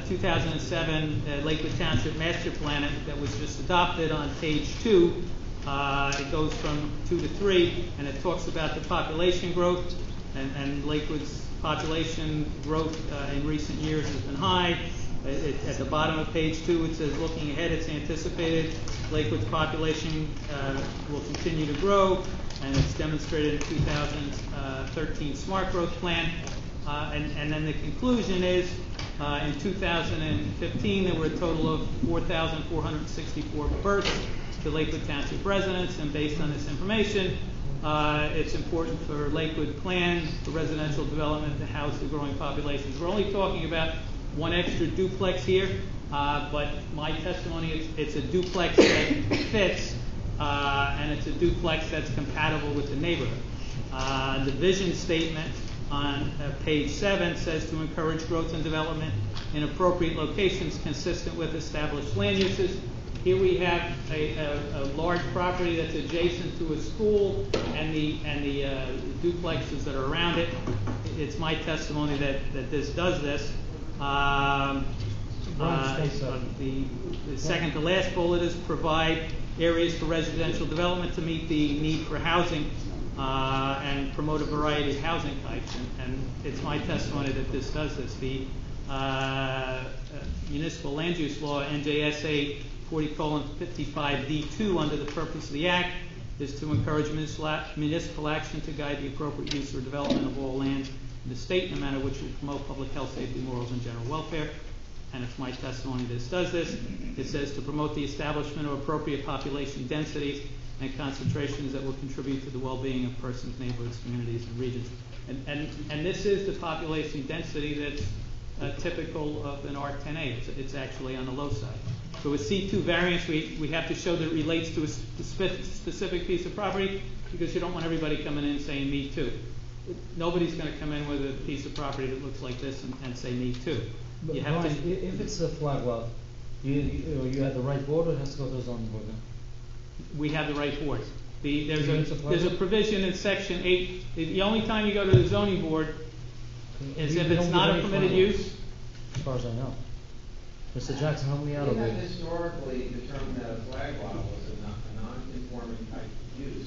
2007 Lakewood Township Master Plan that was just adopted on page 2, it goes from 2 to 3, and it talks about the population growth, and Lakewood's population growth in recent years has been high. At the bottom of page 2, it says, looking ahead, it's anticipated Lakewood's population will continue to grow, and it's demonstrated in 2013 Smart Growth Plan. And then the conclusion is, in 2015, there were a total of 4,464 births to Lakewood Township residents, and based on this information, it's important for Lakewood plan for residential development to house the growing populations. We're only talking about one extra duplex here, but my testimony, it's a duplex that fits, and it's a duplex that's compatible with the neighborhood. The vision statement on page 7 says to encourage growth and development in appropriate locations consistent with established land uses. Here we have a large property that's adjacent to a school and the duplexes that are around it. It's my testimony that this does this. The second to last bullet is provide areas for residential development to meet the need for housing and promote a variety of housing types. And it's my testimony that this does this. The municipal land use law, NJSA 40:55D2, under the purpose of the Act, is to encourage municipal action to guide the appropriate use or development of all land in the state in a manner which will promote public health, safety, morals, and general welfare. And it's my testimony this does this. It says to promote the establishment of appropriate population densities and concentrations that will contribute to the well-being of persons, neighborhoods, communities, and regions. And this is the population density that's typical of an R10A. It's actually on the low side. So with C2 variance, we have to show that it relates to a specific piece of property, because you don't want everybody coming in saying me too. Nobody's going to come in with a piece of property that looks like this and say me too. But You have Brian, to, if it's a flag lot, you have the right board, or it has to go to the zoning board? we have the right board. There's It's a a provision in section 8. The only time you go to the zoning board is if it's not a permitted use. As far as I know. Mr. Jackson, help me out a We have bit. historically determined that a flag lot was a non-conforming type of use.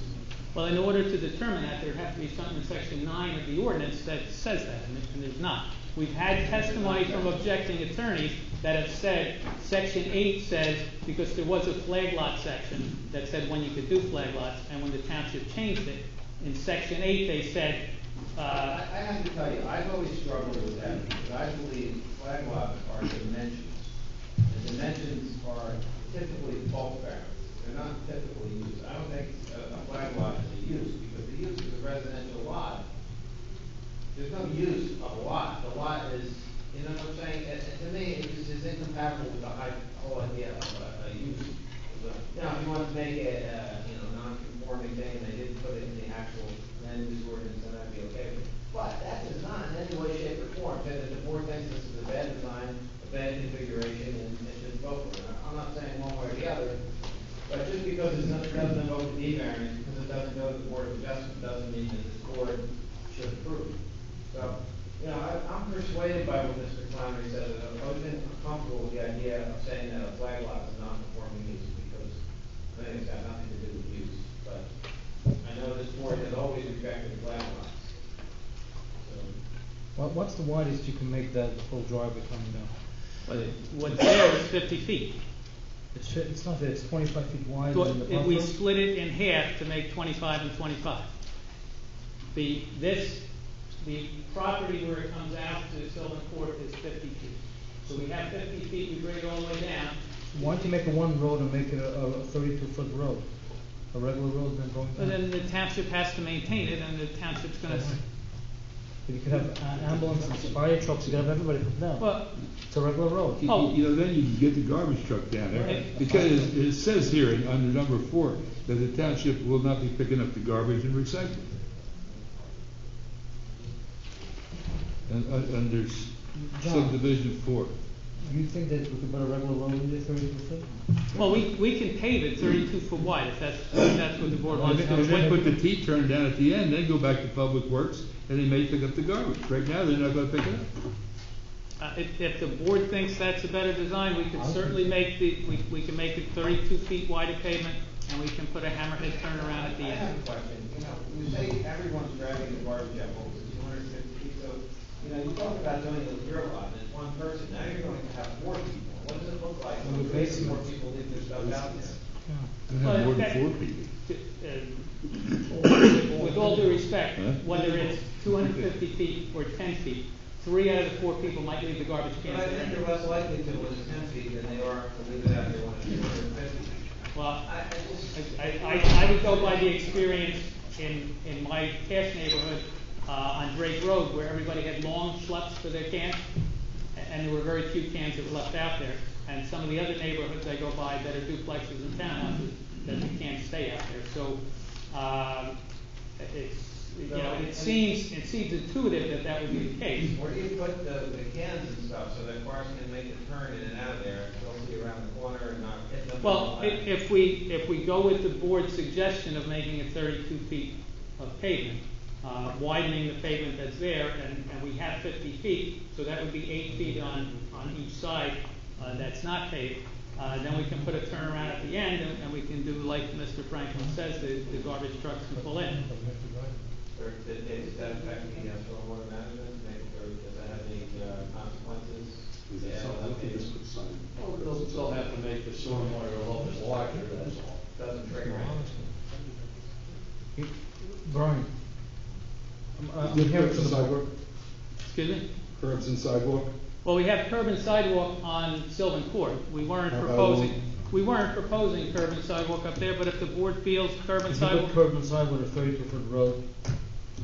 Well, in order to determine that, there has to be something in section 9 of the ordinance that says that, and there's not. We've had testimony from objecting attorneys that have said, section 8 says, because there was a flag lot section that said when you could do flag lots, and when the township changed it, in section 8 they said, I have to tell you, I've always struggled with that, because I believe flag lots are dimensions. The dimensions are typically bulk barrels. They're not typically used. I don't think a flag lot is a use, because the use of a residential lot incompatible with the whole idea of a use. Now, if you want to make it, non-conforming thing, and they didn't put it in the actual land use ordinance, then I'd be okay with it. But that does not in any way, shape, or form say that the board thinks this is a bad design, a bad configuration, and it shouldn't vote for it. I'm not saying one way or the other, but just because it doesn't invoke the D variance, because it doesn't go to the Board of Adjustment, doesn't mean that this board should approve. So, I'm persuaded by what Mr. Flannery said, that I've always been comfortable with the idea of saying that a flag lot is non-conforming use, because I think it's got nothing to do with use. But I know this board has always rejected flag lots. What's the widest you can make that full driveway coming down? What's there is 50 feet. It's not there, it's 25 feet wide. So and the if we buffer- split it in half to make 25 and 25. The property where it comes out to Sylvan Court is 50 feet. So we have 50 feet, we bring it all the way down. Why don't you make it one road and make it a 32-foot road? A regular road then going But down? then the township has to maintain it, and the township's gonna, But you could have ambulance and fire trucks, you could have everybody come down. well, It's a regular road. Oh. Then you can get the garbage truck down there. Because it says here under number 4 that the township will not be picking up the garbage and recycling. And under subdivision 4. You think that we could put a regular road in there 32 feet? well, we can pave it 32 foot wide if that's what the board And wants to do. then put the T-turn down at the end, then go back to Public Works, and they may pick up the garbage. Right now, they're not gonna pick it up. If the board thinks that's a better design, we can certainly make we can make it 32 feet wide of pavement, and we can put a hammerhead turnaround at the I have end. a question. You say everyone's dragging the garbage out, what was it, 250 feet? So, you talk about doing it with your lot, and it's one person. Now you're going to have 4 people. What does it look like when 4 people leave their stuff out there? Have more than 4 people. With all due respect, whether it's 250 feet or 10 feet, 3 out of the 4 people might leave the garbage But cans I there. think they're less likely to when it's 10 feet than they are to leave it out there when it's 250. Well, I I would go by the experience in my past neighborhood, on Drake Road, where everybody had long schleps for their cans, and there were very few cans that were left out there. And some of the other neighborhoods I go by that are duplexes and townhouses, that the cans stay out there. So, it seems intuitive that would be the case. Where do you put the cans and stuff so that cars can make a turn in and out of there and still see around the corner and not hit them? Well, if we go with the board's suggestion of making it 32 feet of pavement, widening the pavement that's there, and we have 50 feet, so that would be 8 feet on each side that's not paved. Then we can put a turnaround at the end, and we can do like Mr. Franklin says, the garbage trucks can pull in. Does that affect the stormwater management? Does that have any consequences? Well, they'll still have to make the stormwater a little bit larger, that's all. Doesn't trigger anything. Brian, I'm here for the sidewalk. Excuse me? Curbs and sidewalk? Well, we have curb and sidewalk on Sylvan Court. We weren't proposing curb and sidewalk up there, but if the board feels curb and If you sidewalk. put curb and sidewalk with a 32-foot road,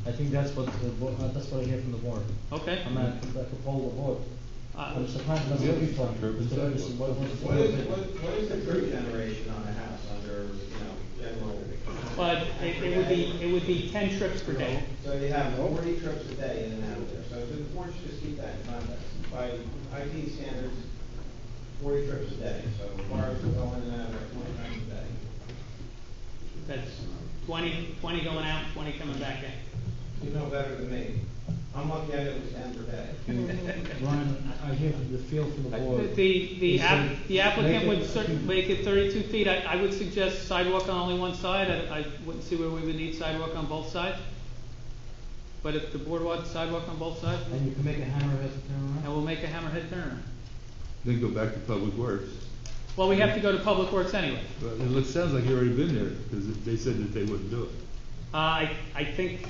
I think that's what I hear from the board. Okay. I'm at the proposal board. But Mr. Franklin, that's what you thought. Mr. Ferguson, what What is the curb generation on a house under, general? But it would be 10 trips per day. So you have 40 trips a day in and out of there. So the board should just keep that in context. By IT standards, 40 trips a day. So cars will go in and out of there 20 times a day. That's 20 going out, 20 coming back in. You know better than me. I'm lucky I know it was 10 per day. Brian, I hear the feel from the board. The applicant would certainly make it 32 feet. I would suggest sidewalk on only one side. I wouldn't see where we would need sidewalk on both sides. But if the board wants sidewalk on both sides, And you can make a hammerhead turnaround? and we'll make a hammerhead turnaround. Then go back to Public Works. Well, we have to go to Public Works anyway. But it sounds like you've already been there, because they said that they wouldn't do it. I think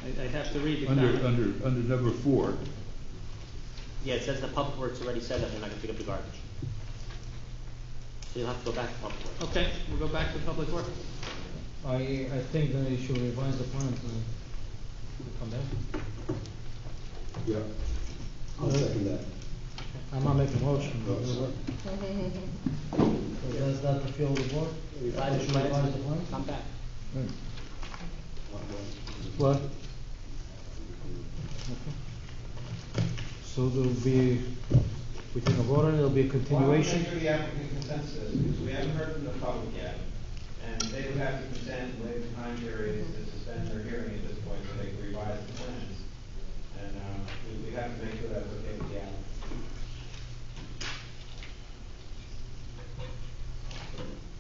I'd have to read the Under comment. number 4. Yeah, it says the Public Works already said that they're not gonna pick up the garbage. So you'll have to go back to Public Works. Okay, we'll go back to Public Works. I think that you should revise the plans and come back. Yeah. I'll second that. I'm not making a motion. So does that fulfill the board? Revise the Revise plans. the plans? Come back. What? So there'll be, we take a vote on it, there'll be a continuation? Well, I want to make sure the applicant consents to this, because we haven't heard from the public yet. And they would have to consent, waive the time period to suspend their hearing at this point, so they can revise the plans. And, we have to make sure that's okay with the applicant.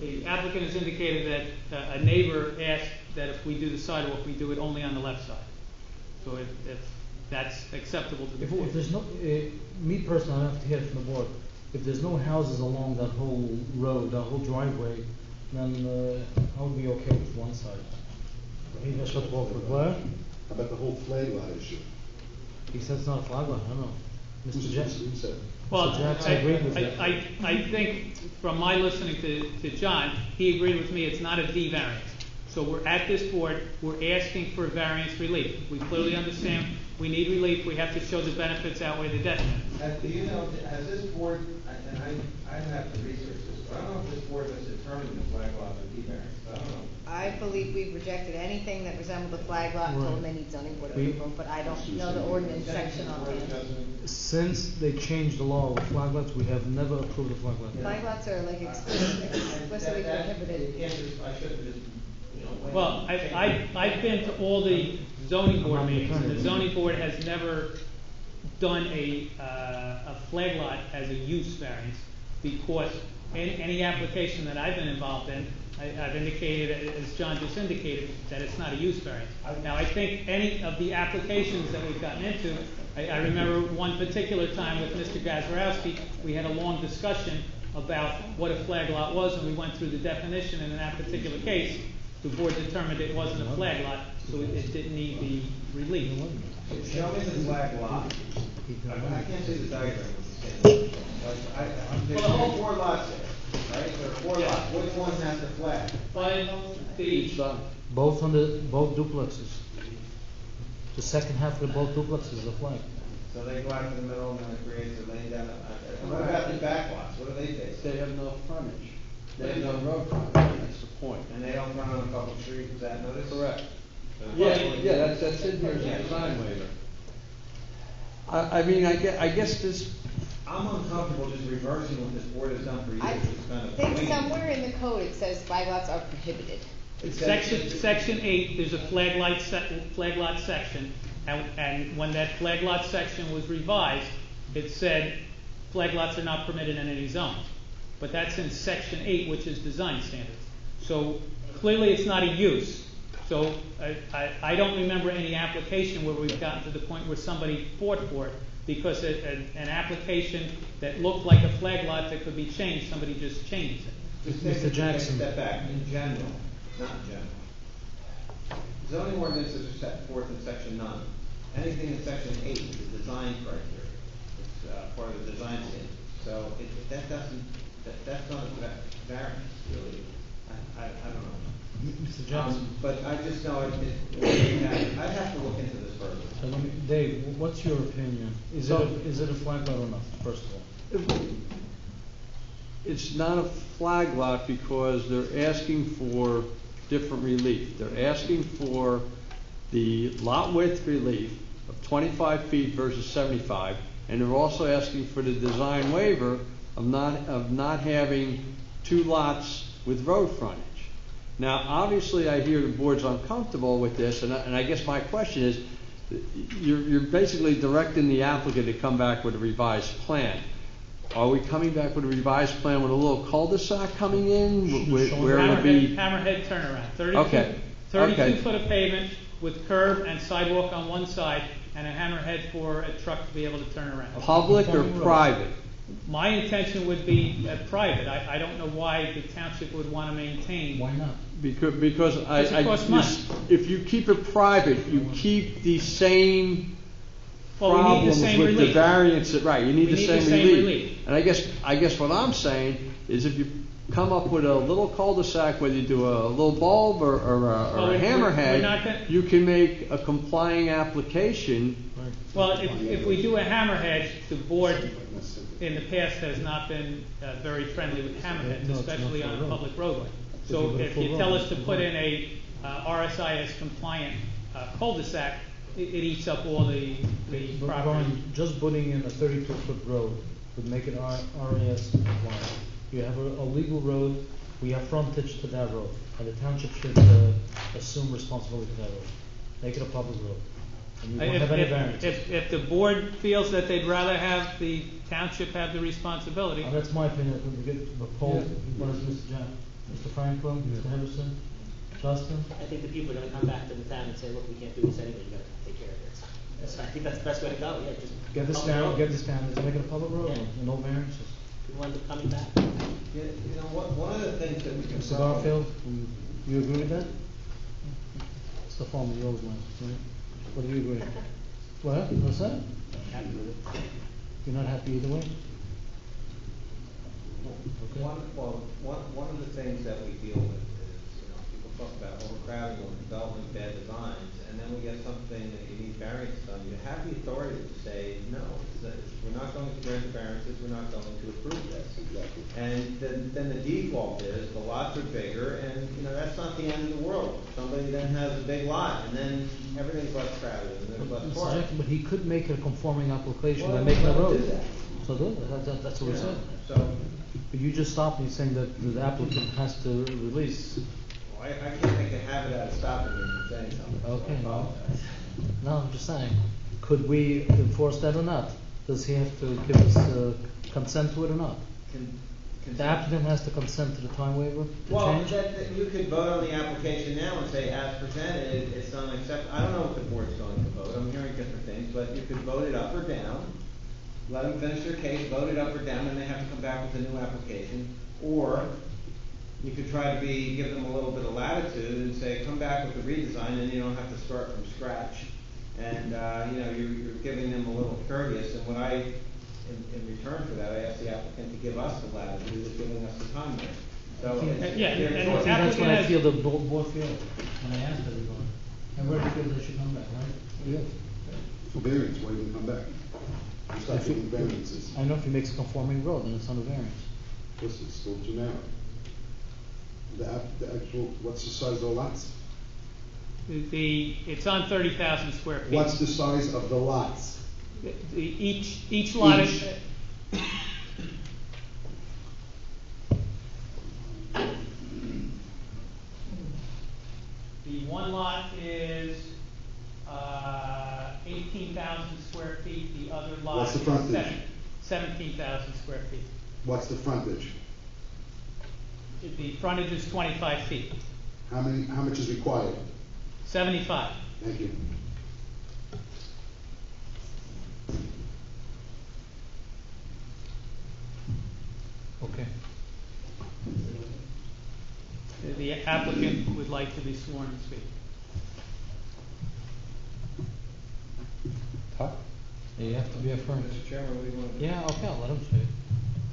The applicant has indicated that a neighbor asked that if we do the sidewalk, we do it only on the left side. So if that's acceptable to the board. If there's no, me personally, I have to hear it from the board. If there's no houses along that whole road, that whole driveway, then I would be okay with one side. He just got to walk with where? How about the whole flag lot issue? He said it's not a flag lot, I don't know. Mr. Jackson? He said. Well, Mr. Jackson agreed with that. I think from my listening to John, he agreed with me, it's not a D variance. So we're at this board, we're asking for variance relief. We clearly understand we need relief, we have to show the benefits outweigh the detriments. Do you know, has this board, and I have to research this, but I don't know if this board has determined the flag lot or D variance, I don't know. I believe we've rejected anything that resembled a flag lot and told them they need zoning board approval, but I don't know the ordinance section on it. Since they changed the law with flag lots, we have never approved a flag lot. Flag lots are like explicitly prohibited. I shouldn't just, Well, I've been to all the zoning board meetings, and the zoning board has never done a flag lot as a use variance, because any application that I've been involved in, I've indicated, as John just indicated, that it's not a use variance. Now, I think any of the applications that we've gotten into, I remember one particular time with Mr. Gazarovski, we had a long discussion about what a flag lot was, and we went through the definition, and in that particular case, the board determined it wasn't a flag lot, so it didn't need the relief. Show me the flag lot. I can't see the diagram. There's all four lots there, right? There are four lots. Which one has the flag? Both duplexes. The second half of both duplexes is a flag. So they go out to the middle and then it creates a lane down. What about the back lots? What do they face? They have no frontage. They have no road frontage, that's the point. And they don't run on a public street, is that noticed? Correct. Yeah, that's in here as a design waiver. I mean, I guess this. I'm uncomfortable just reversing what this board has done for years. I It's kind of think winging. somewhere in the code it says flag lots are prohibited. Section 8, there's a flag lot section, and when that flag lot section was revised, it said flag lots are not permitted in any zone. But that's in Section 8, which is design standards. So clearly it's not a use. So I don't remember any application where we've gotten to the point where somebody fought for it, because an application that looked like a flag lot that could be changed, somebody just changed it. Mr. Jackson. Step back, in general, not in general. Zoning ordinances are set forth in Section 9. Anything in Section 8 is a design criteria. It's part of the design standards. So that's not a variance, really. I don't know. Mr. Johnson. But I just know I'd have to look into this further. Dave, what's your opinion? Is it a flag lot or not, first of all? It's not a flag lot because they're asking for different relief. They're asking for the lot width relief of 25 feet versus 75, and they're also asking for the design waiver of not having two lots with road frontage. Now, obviously, I hear the board's uncomfortable with this, and I guess my question is, you're basically directing the applicant to come back with a revised plan. Are we coming back with a revised plan with a little cul-de-sac coming in, where it'll be Hammerhead turnaround, 32 foot of pavement with curb and sidewalk on one side, and a hammerhead for a truck to be able to turn around. Public or private? My intention would be private. I don't know why the township would want to maintain. Why not? Because it costs money. If you keep it private, you keep the same Well, we need the problems same with relief. the variance. Right, you need We the need same the same relief. relief. And I guess what I'm saying is, if you come up with a little cul-de-sac, whether you do a little bulb or a we're not hammerhead, gonna- you can make a complying application Well, if we do a hammerhead, the board in the past has not been very friendly with hammerheads, No, it's especially not on for a a road. public roadway. If So you put a if full you road, tell it's us to full put road. in a RSIS compliant cul-de-sac, it eats up all the But property. Brian, just putting in a 32-foot road would make it RAS compliant. You have a legal road, we have frontage to that road, and the township should assume responsibility for that road. Make it a public road. And you won't have any variances. If the board feels that they'd rather have the township have the responsibility. That's my opinion. We get the poll. Yeah. What is Mr. Mr. Franklin, Mr. Henderson, Justin? I think the people are gonna come back to the town and say, look, we can't do this anyway, you gotta take care of it. So I think that's the best way to go, yeah, just. Get this public down, road. get this down, let's make it a public road, Yeah. and no variances. People end up coming back. You know, one of the things that we can. Mr. Garfield, you agree with that? It's the form of yours, man, right? What do you agree? What, what's that? Happy with it. You're not happy either way? One of the things that we deal with is, people talk about overcrowding or developing bad designs, and then we get something that you need variances on. You have the authority to say, no, we're not going to grant the variances, we're not going to approve this. Exactly. And then the default is, the lots are bigger, and, that's not the end of the world. Somebody then has a big lot, and then everything's less crowded, and there's less Mr. parking. Jackson, but he could make a conforming application Well, by making a let him road. do that. So do it. That's what we said. So, But you just stopped me saying that the applicant has to release. I can't make a habit out of stopping you from saying something. so I Okay. apologize. No, I'm just saying, could we enforce that or not? Does he have to give us consent to it or not? The applicant has to consent to the time waiver to Well, change? you could vote on the application now and say, as presented, it's unacceptable. I don't know what the board's going to vote, I'm hearing different things, but you could vote it up or down. Let them finish their case, vote it up or down, and they have to come back with a new application. Or you could try to give them a little bit of latitude and say, come back with a redesign, and you don't have to start from scratch. And, you're giving them a little courteous, and in return for that, I asked the applicant to give us the latitude of giving us the time there. So, Yeah, and See, that's what I has- feel the board feels when I asked everybody. Everybody feels they should come back, right? Yeah. For variance, why even come back? You start giving variances. I know if he makes a conforming road, then it's under variance. This is still too narrow. The actual, what's the size of the lots? It's on 30,000 square feet. What's the size of the lots? Each lot is. The one lot is 18,000 square feet, the other lot What's the is frontage? 17,000 square feet. What's the frontage? The frontage is 25 feet, How much is required? 75. Thank you. Okay. The applicant would like to be sworn to speak. You have to be affirmed. Mr. Chairman, what do you want to do? Yeah, okay, I'll let him speak.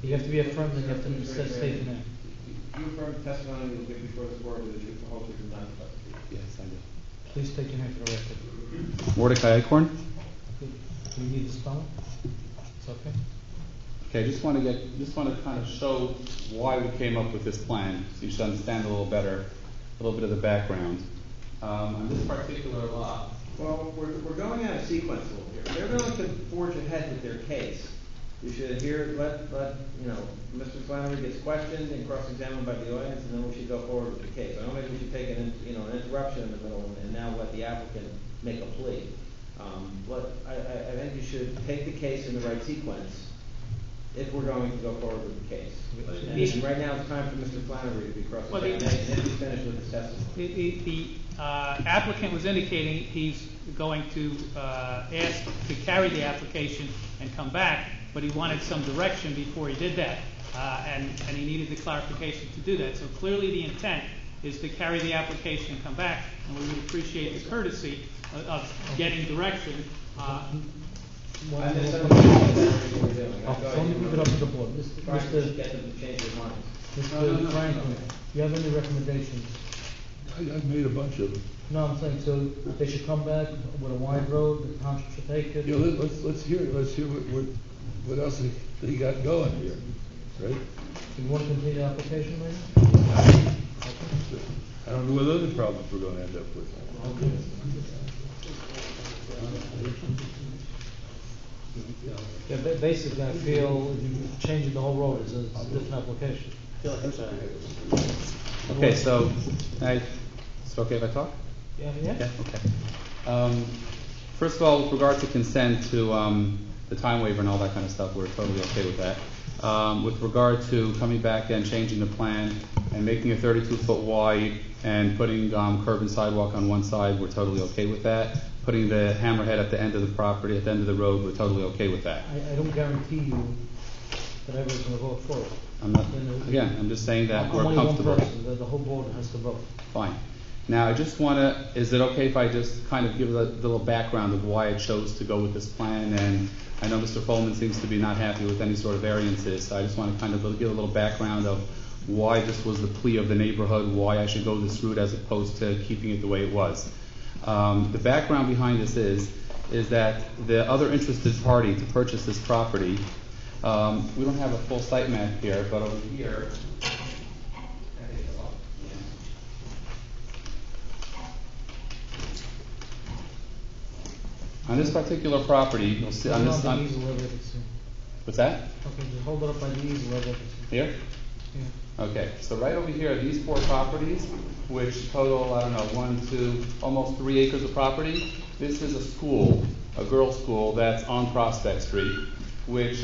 You have to be affirmed and you have to state your name. You affirm the testimony you will give before this board that you hold to the non-testimony. Yes, I do. Please state your name for the record. Mordecai Acorn. Do you need the spelling? It's okay. Okay, just want to kind of show why we came up with this plan, so you should understand a little better, a little bit of the background. On this particular lot. Well, we're going out of sequence a little here. They're going to forge ahead with their case. We should let Mr. Flannery gets questioned and cross-examined by the audience, and then we should go forward with the case. I don't think we should take an interruption in the middle and now let the applicant make a plea. I think you should take the case in the right sequence if we're going to go forward with the case. And right now, it's time for Mr. Flannery to be cross-examined, and then he's finished with his testimony. The applicant was indicating he's going to ask to carry the application and come back, but he wanted some direction before he did that, and he needed the clarification to do that. So clearly the intent is to carry the application and come back, and we would appreciate the courtesy of getting direction. I misunderstood what you were doing. Let me move it up to the board. Trying to get them to change their minds. Mr. Franklin, do you have any recommendations? I've made a bunch of them. No, I'm saying, so they should come back with a wide road, the township should take it. Yeah, let's hear what else they got going here, right? Do you want to continue the application, maybe? I don't know what other problems we're gonna end up with. Okay. Yeah, basically, I feel changing the whole road is a different application. Okay, so, is it okay if I talk? Yeah. Yeah, okay. First of all, with regard to consent to the time waiver and all that kind of stuff, we're totally okay with that. With regard to coming back and changing the plan and making it 32-foot wide and putting curb and sidewalk on one side, we're totally okay with that. Putting the hammerhead at the end of the property, at the end of the road, we're totally okay with that. I don't guarantee you that everyone's going to vote for it. I'm just saying that I'm we're only comfortable. one person, the whole board has to vote. Fine. Now, I just want to, is it okay if I just kind of give a little background of why I chose to go with this plan? And I know Mr. Folman seems to be not happy with any sort of variances, so I just want to kind of give a little background of why this was the plea of the neighborhood, why I should go this route as opposed to keeping it the way it was. The background behind this is that the other interested party to purchase this property, we don't have a full site map here, but over here, on this particular property, you'll see on this. What's that? Okay, just hold it up by the easel. Here? Yeah. Okay, so right over here, these 4 properties, which total, I don't know, 1, 2, almost 3 acres of property. This is a school, a girls' school that's on Prospect Street, which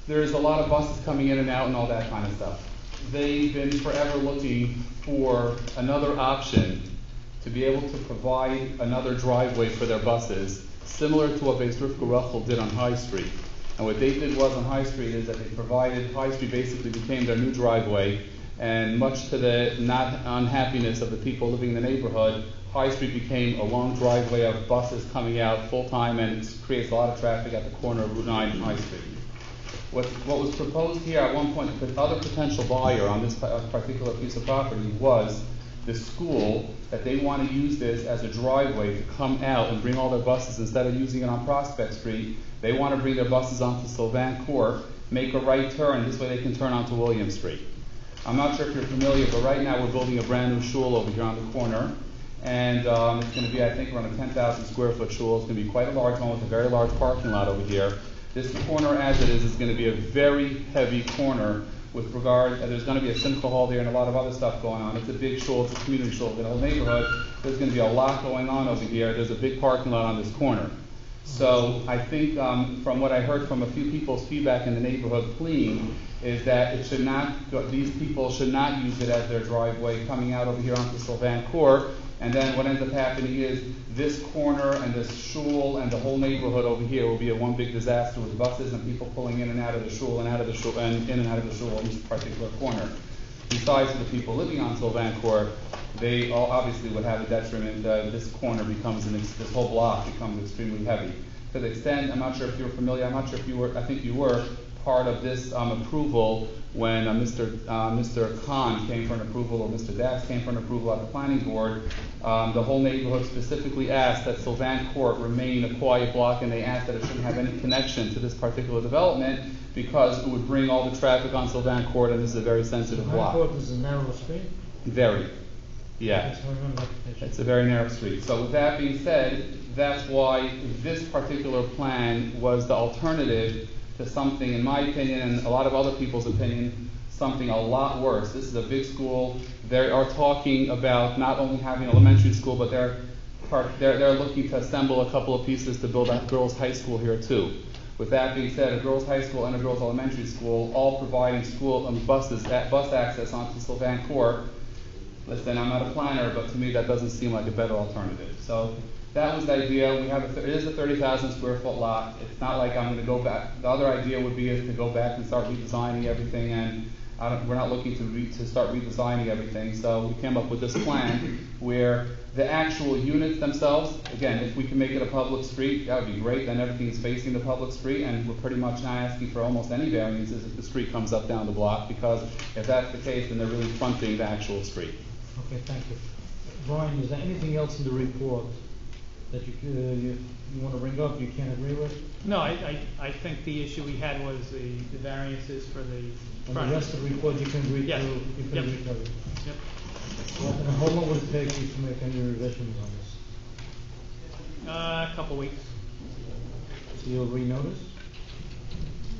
there's a lot of buses coming in and out and all that kind of stuff. They've been forever looking for another option to be able to provide another driveway for their buses, similar to what Beis Rivka Russell did on High Street. And what they did was on High Street is that they provided, High Street basically became their new driveway, and much to the not unhappiness of the people living in the neighborhood, High Street became a long driveway of buses coming out full time, and it creates a lot of traffic at the corner of Route 9 and High Street. What was proposed here at one point, the other potential buyer on this particular piece of property was the school, that they want to use this as a driveway to come out and bring all their buses. Instead of using it on Prospect Street, they want to bring their buses onto Sylvan Court, make a right turn, this way they can turn onto William Street. I'm not sure if you're familiar, but right now we're building a brand new shul over here on the corner, and it's going to be, I think, around a 10,000 square foot shul. It's going to be quite a large one with a very large parking lot over here. This corner as it is going to be a very heavy corner with regard, there's going to be a simcha hall there and a lot of other stuff going on. It's a big shul, it's a community shul, in the whole neighborhood. There's going to be a lot going on over here. There's a big parking lot on this corner. So I think from what I heard from a few people's feedback in the neighborhood pleading is that it should not, these people should not use it as their driveway coming out over here onto Sylvan Court. And then what ends up happening is this corner and this shul and the whole neighborhood over here will be a one big disaster with buses and people pulling in and out of the shul and out of the shul and in and out of the shul in this particular corner. Besides the people living on Sylvan Court, they all obviously would have a detriment. This corner becomes, this whole block becomes extremely heavy. To the extent, I'm not sure if you're familiar, I'm not sure if you were, I think you were part of this approval when Mr. Khan came for an approval, or Mr. Dax came for an approval at the planning board. The whole neighborhood specifically asked that Sylvan Court remain a quiet block, and they asked that it shouldn't have any connection to this particular development because it would bring all the traffic on Sylvan Court, and this is a very sensitive block. Sylvan Court is a narrow street? Very. Yeah. It's a very narrow street. So with that being said, that's why this particular plan was the alternative to something, in my opinion, and a lot of other people's opinion, something a lot worse. This is a big school. They are talking about not only having an elementary school, but they're looking to assemble a couple of pieces to build a girls' high school here too. With that being said, a girls' high school and a girls' elementary school, all providing school and bus access onto Sylvan Court. Listen, I'm not a planner, but to me that doesn't seem like a better alternative. So that was the idea. It is a 30,000 square foot lot. It's not like I'm going to go back. The other idea would be is to go back and start redesigning everything, and we're not looking to start redesigning everything. So we came up with this plan where the actual units themselves, again, if we can make it a public street, that would be great. Then everything is facing the public street, and we're pretty much not asking for almost any variances if the street comes up down the block, because if that's the case, then they're really fronting the actual street. Okay, thank you. Brian, is there anything else in the report that you want to bring up, you can't agree with? No, I think the issue we had was the variances for the And front. the rest of the report you can agree to? Yes. You can Yep. agree to it? Yep. And how long would it take you to make any revisions on this? A couple weeks. So you'll renotice?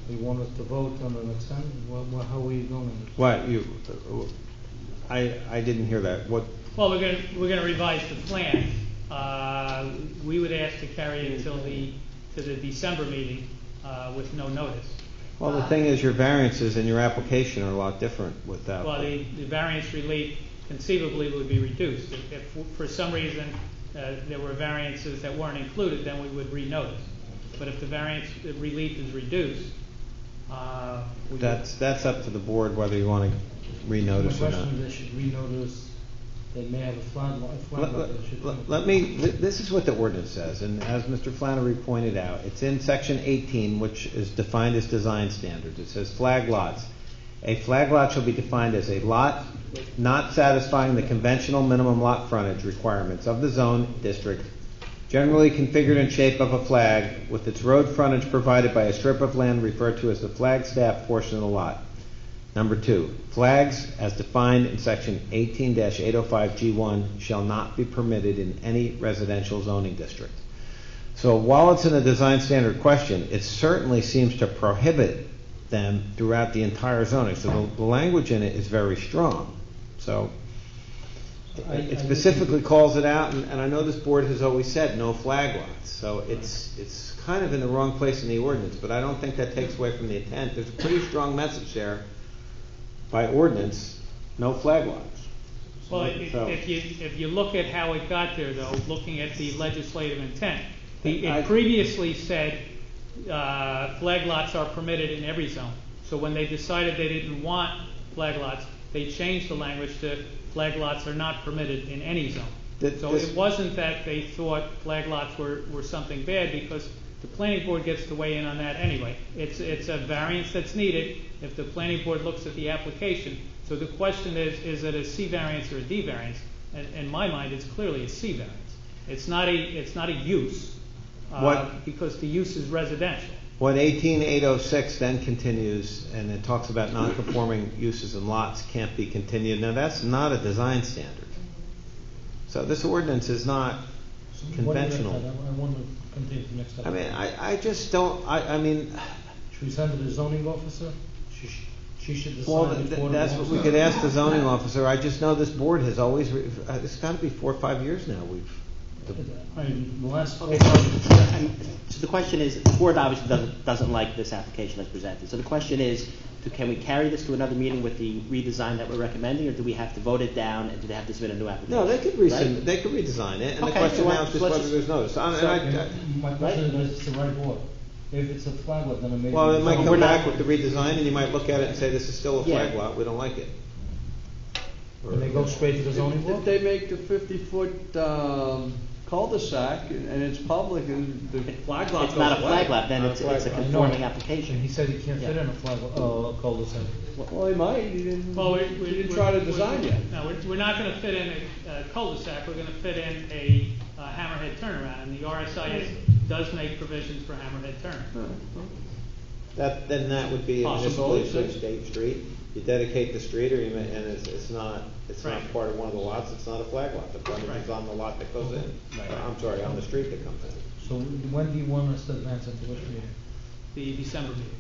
You want us to vote on the next time? How are we going? What, I didn't hear that. What, Well, we're gonna revise the plan. We would ask to carry it to the December meeting, with no notice. well, the thing is, your variances in your application are a lot different without. Well, the variance relief conceivably would be reduced. If for some reason there were variances that weren't included, then we would renotice. But if the variance relief is reduced, we would. That's up to the board whether you want to renotice My or not. question is, they should renotice, they may have a flag lot, they should. Let me, this is what the ordinance says, and as Mr. Flannery pointed out, it's in section 18, which is defined as design standards. It says flag lots. A flag lot shall be defined as a lot not satisfying the conventional minimum lot frontage requirements of the zone district, generally configured in shape of a flag, with its road frontage provided by a strip of land referred to as the flag staff portion of the lot. Number 2, flags as defined in section 18-805G1 shall not be permitted in any residential zoning district. So while it's in a design standard question, it certainly seems to prohibit them throughout the entire zoning. So the language in it is very strong. So it specifically calls it out, and I know this board has always said no flag lots. So it's kind of in the wrong place in the ordinance, but I don't think that takes away from the intent. There's a pretty strong message there. By ordinance, no flag lots. Well, if you look at how it got there, though, looking at the legislative intent, it previously said flag lots are permitted in every zone. So when they decided they didn't want flag lots, they changed the language to flag lots are not permitted in any zone. So it wasn't that they thought flag lots were something bad, because the planning board gets to weigh in on that anyway. It's a variance that's needed if the planning board looks at the application. So the question is it a C variance or a D variance? And in my mind, it's clearly a C variance. It's not a use, because the use is residential. What 18806 then continues, and it talks about non-conforming uses and lots can't be continued. Now that's not a design standard. So this ordinance is not conventional. I want to continue to the next step. I mean, I just don't, I mean. Should we send it to the zoning officer? She should decide. Well, that's what we could ask the zoning officer. I just know this board has always, it's got to be 4 or 5 years now. The last. So the question is, the board obviously doesn't like this application that's presented. So the question is, can we carry this to another meeting with the redesign that we're recommending, or do we have to vote it down, and do they have to submit a new application? No, they could redesign it, and the question now is just whether there's notice. My question is, it's the right board. If it's a flag lot, then it may. Well, it might come back with the redesign, and you might look at it and say, this is still a flag lot, we don't like it. And they go straight to the zoning board? If they make the 50-foot cul-de-sac and it's public, and the flag lot It's goes not a away. flag lot, then it's a conforming application. He said he can't fit in a flag lot, cul-de-sac. Well, he might. He didn't. Well, he didn't try to design yet. No, we're not going to fit in a cul-de-sac. We're going to fit in a hammerhead turnaround, and the RSIS does make provisions for hammerhead turn. Then that would be a municipal Possible, state street. You dedicate the street, and it's not Right. part of one of the lots. It's not a flag lot. The frontage is on the lot that goes in. I'm sorry, on the street that comes in. So when do you want us to advance it to which meeting? The December meeting.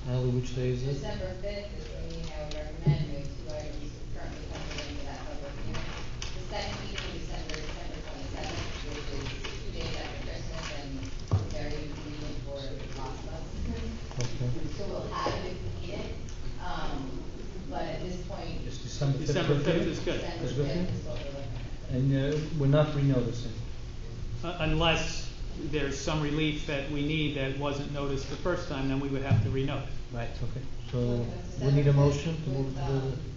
Ally, which day is it? December 5th is the meeting I would recommend. We have 2 items currently coming into that public hearing. The second meeting, December 27th, which is 2 days after Christmas and very convenient for lots of us. So we'll have it if we need it. But at this point, December 5th is good. December 5th is what we're looking at. And we're not renoticing. Unless there's some relief that we need that wasn't noticed the first time, then we would have to renotice. Right. Okay, so we need a motion to move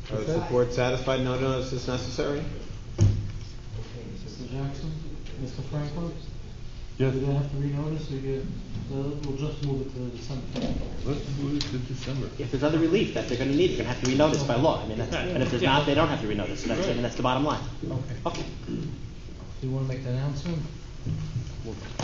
to Is the board satisfied no notice is necessary? Mr. Jackson, Mr. Franklin? Yes. Do they have to renotice, or we'll just move it to December? Let's move it to December. If there's other relief that they're gonna need, they're gonna have to renotice by law. I mean, that's, and if there's not, they don't have to renotice. So that's, I mean, that's the bottom line. Okay. Do you wanna make the announcement?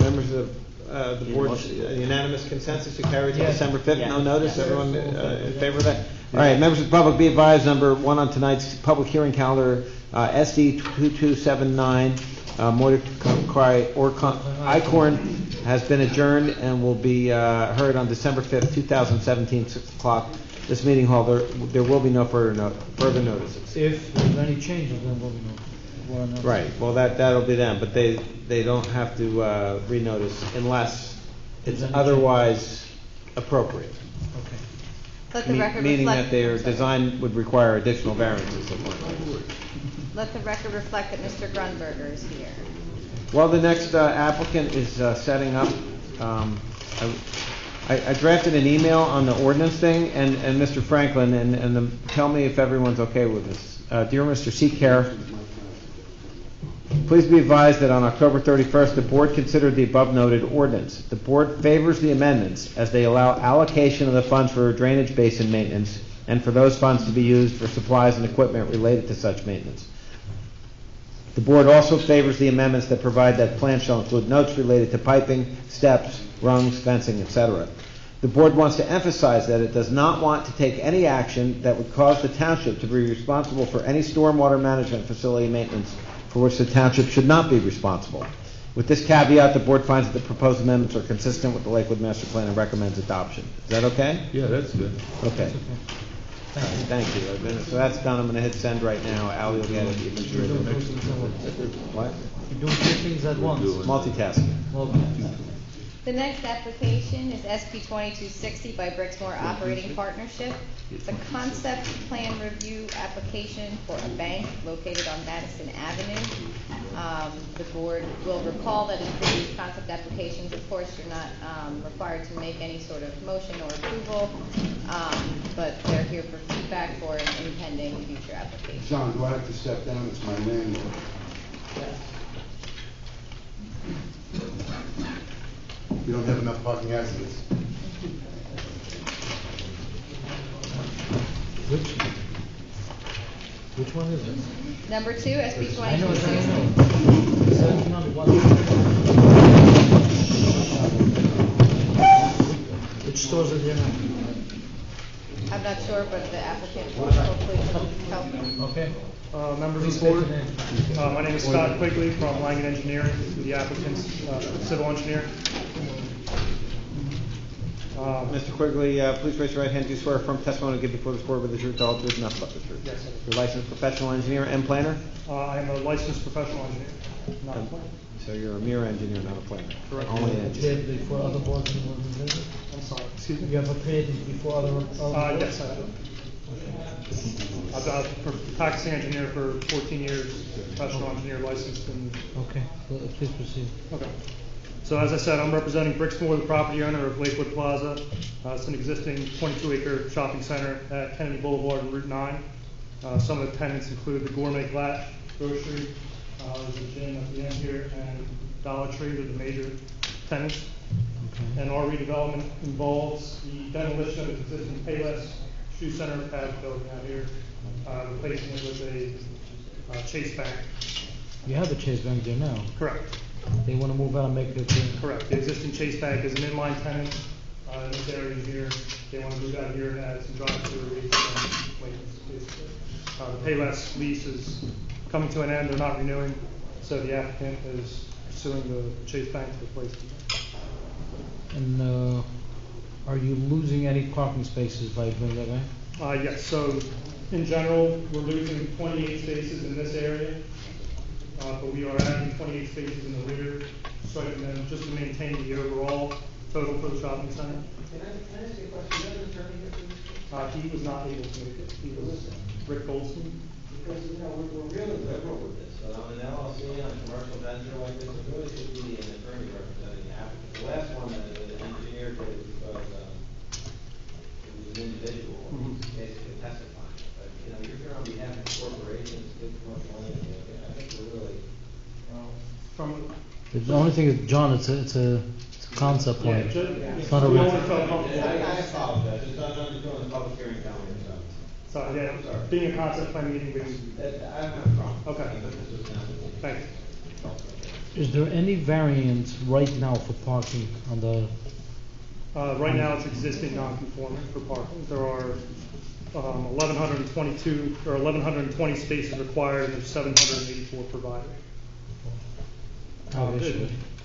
Members of the board, unanimous consensus to carry to Yes. December 5th, no Yes. notice, everyone in favor of that? All right, members of the public, be advised, number one on tonight's public hearing calendar, SD 2279, Mordecai Icorn has been adjourned and will be heard on December 5th, 2017, 6 o'clock. This meeting hall, there will be no further notices. If there's any changes, then we'll be notified. Right, well, that'll be them, but they don't have to renotice unless it's otherwise appropriate. Okay. Let the record Meaning that reflect, their design would require additional variances. let the record reflect that Mr. Grunberger is here. Well, the next applicant is setting up, I drafted an email on the ordinance thing, and Mr. Franklin, and tell me if everyone's okay with this. Dear Mr. Seacare, please be advised that on October 31st, the board considered the above noted ordinance. The board favors the amendments as they allow allocation of the funds for drainage basin maintenance and for those funds to be used for supplies and equipment related to such maintenance. The board also favors the amendments that provide that plans shall include notes related to piping, steps, rungs, fencing, etc. The board wants to emphasize that it does not want to take any action that would cause the township to be responsible for any stormwater management facility maintenance for which the township should not be responsible. With this caveat, the board finds that the proposed amendments are consistent with the Lakewood Master Plan and recommends adoption. Is that okay? Yeah, that's good. Okay. Thank you. So that's done. I'm going to hit send right now. Ally will get it. What? You're doing two things at once. Multitasking. The next application is SP 2260 by Brixmore Operating Partnership. It's a concept plan review application for a bank located on Madison Avenue. The board will recall that in previous concept applications, of course, you're not required to make any sort of motion or approval, but they're here for feedback for an impending future application. John, do I have to step down? It's my landlord. We don't have enough parking accidents. Which one is it? Number 2, SP I know, 2260. 17 on the one. Which stores are there now? I'm not sure, but the applicant will hopefully help. Okay. Members of the board, my name is Scott Quigley from Langen Engineering, the applicant's civil engineer. Mr. Quigley, please raise your right hand. Do you swear a firm testimony to give before this board with the truth, the whole truth, and nothing but the truth? Yes, sir. You're a licensed professional engineer and planner? I am a licensed professional engineer, not a planner. So you're a mere engineer, not a planner? Correct. Only an engineer. Appeared before other boards and organizations? I'm sorry, excuse me? You have appeared before other boards? Yes, I have. I've been a practicing engineer for 14 years, professional engineer licensed in. Okay, please proceed. Okay. So as I said, I'm representing Brixmore, the property owner of Lakewood Plaza. It's an existing 22-acre shopping center at Kennedy Boulevard and Route 9. Some of the tenants include the Gourmet Glatt Grocery, there's a gym at the end here, and Dollar Tree are the major tenants. Okay. And our redevelopment involves the demolition of the existing Payless Shoe Center pad building out here, replacing it with a Chase Bank. You have the Chase Bank there now. Correct. They want to move out and make it. Correct. The existing Chase Bank is an inline tenant in this area here. They want to move out here and add some drive-through retail and maintenance, basically. The Payless lease is coming to an end. They're not renewing, so the applicant is pursuing the Chase Bank to replace them. And are you losing any parking spaces by doing that, right? Yes. So in general, we're losing 28 spaces in this area. But we are adding 28 spaces in the rear, striking them just to maintain the overall total for the shopping center. Can I ask you a question? You have an attorney here, please? He was not able to make it. He was Rick Goldstein. Because, we're really liberal with this. So on an LLC, on a commercial venture like this, it really should be an attorney representing the applicant. The last one, the engineer did it because it was an individual who was basically testifying. But, you're here on behalf of corporations, big commercial entities. I think we're really, From The only thing is, John, it's a concept plan. It's not a We real. only felt comfortable. I apologize, just not doing the public hearing calendar, so. Sorry, yeah, being a concept plan meeting, we, I don't have a problem. okay, thanks. Is there any variance right now for parking on the? Right now, it's existing non-conforming for parking. There are 1,122, or 1,120 spaces required, and there's 784 provided. I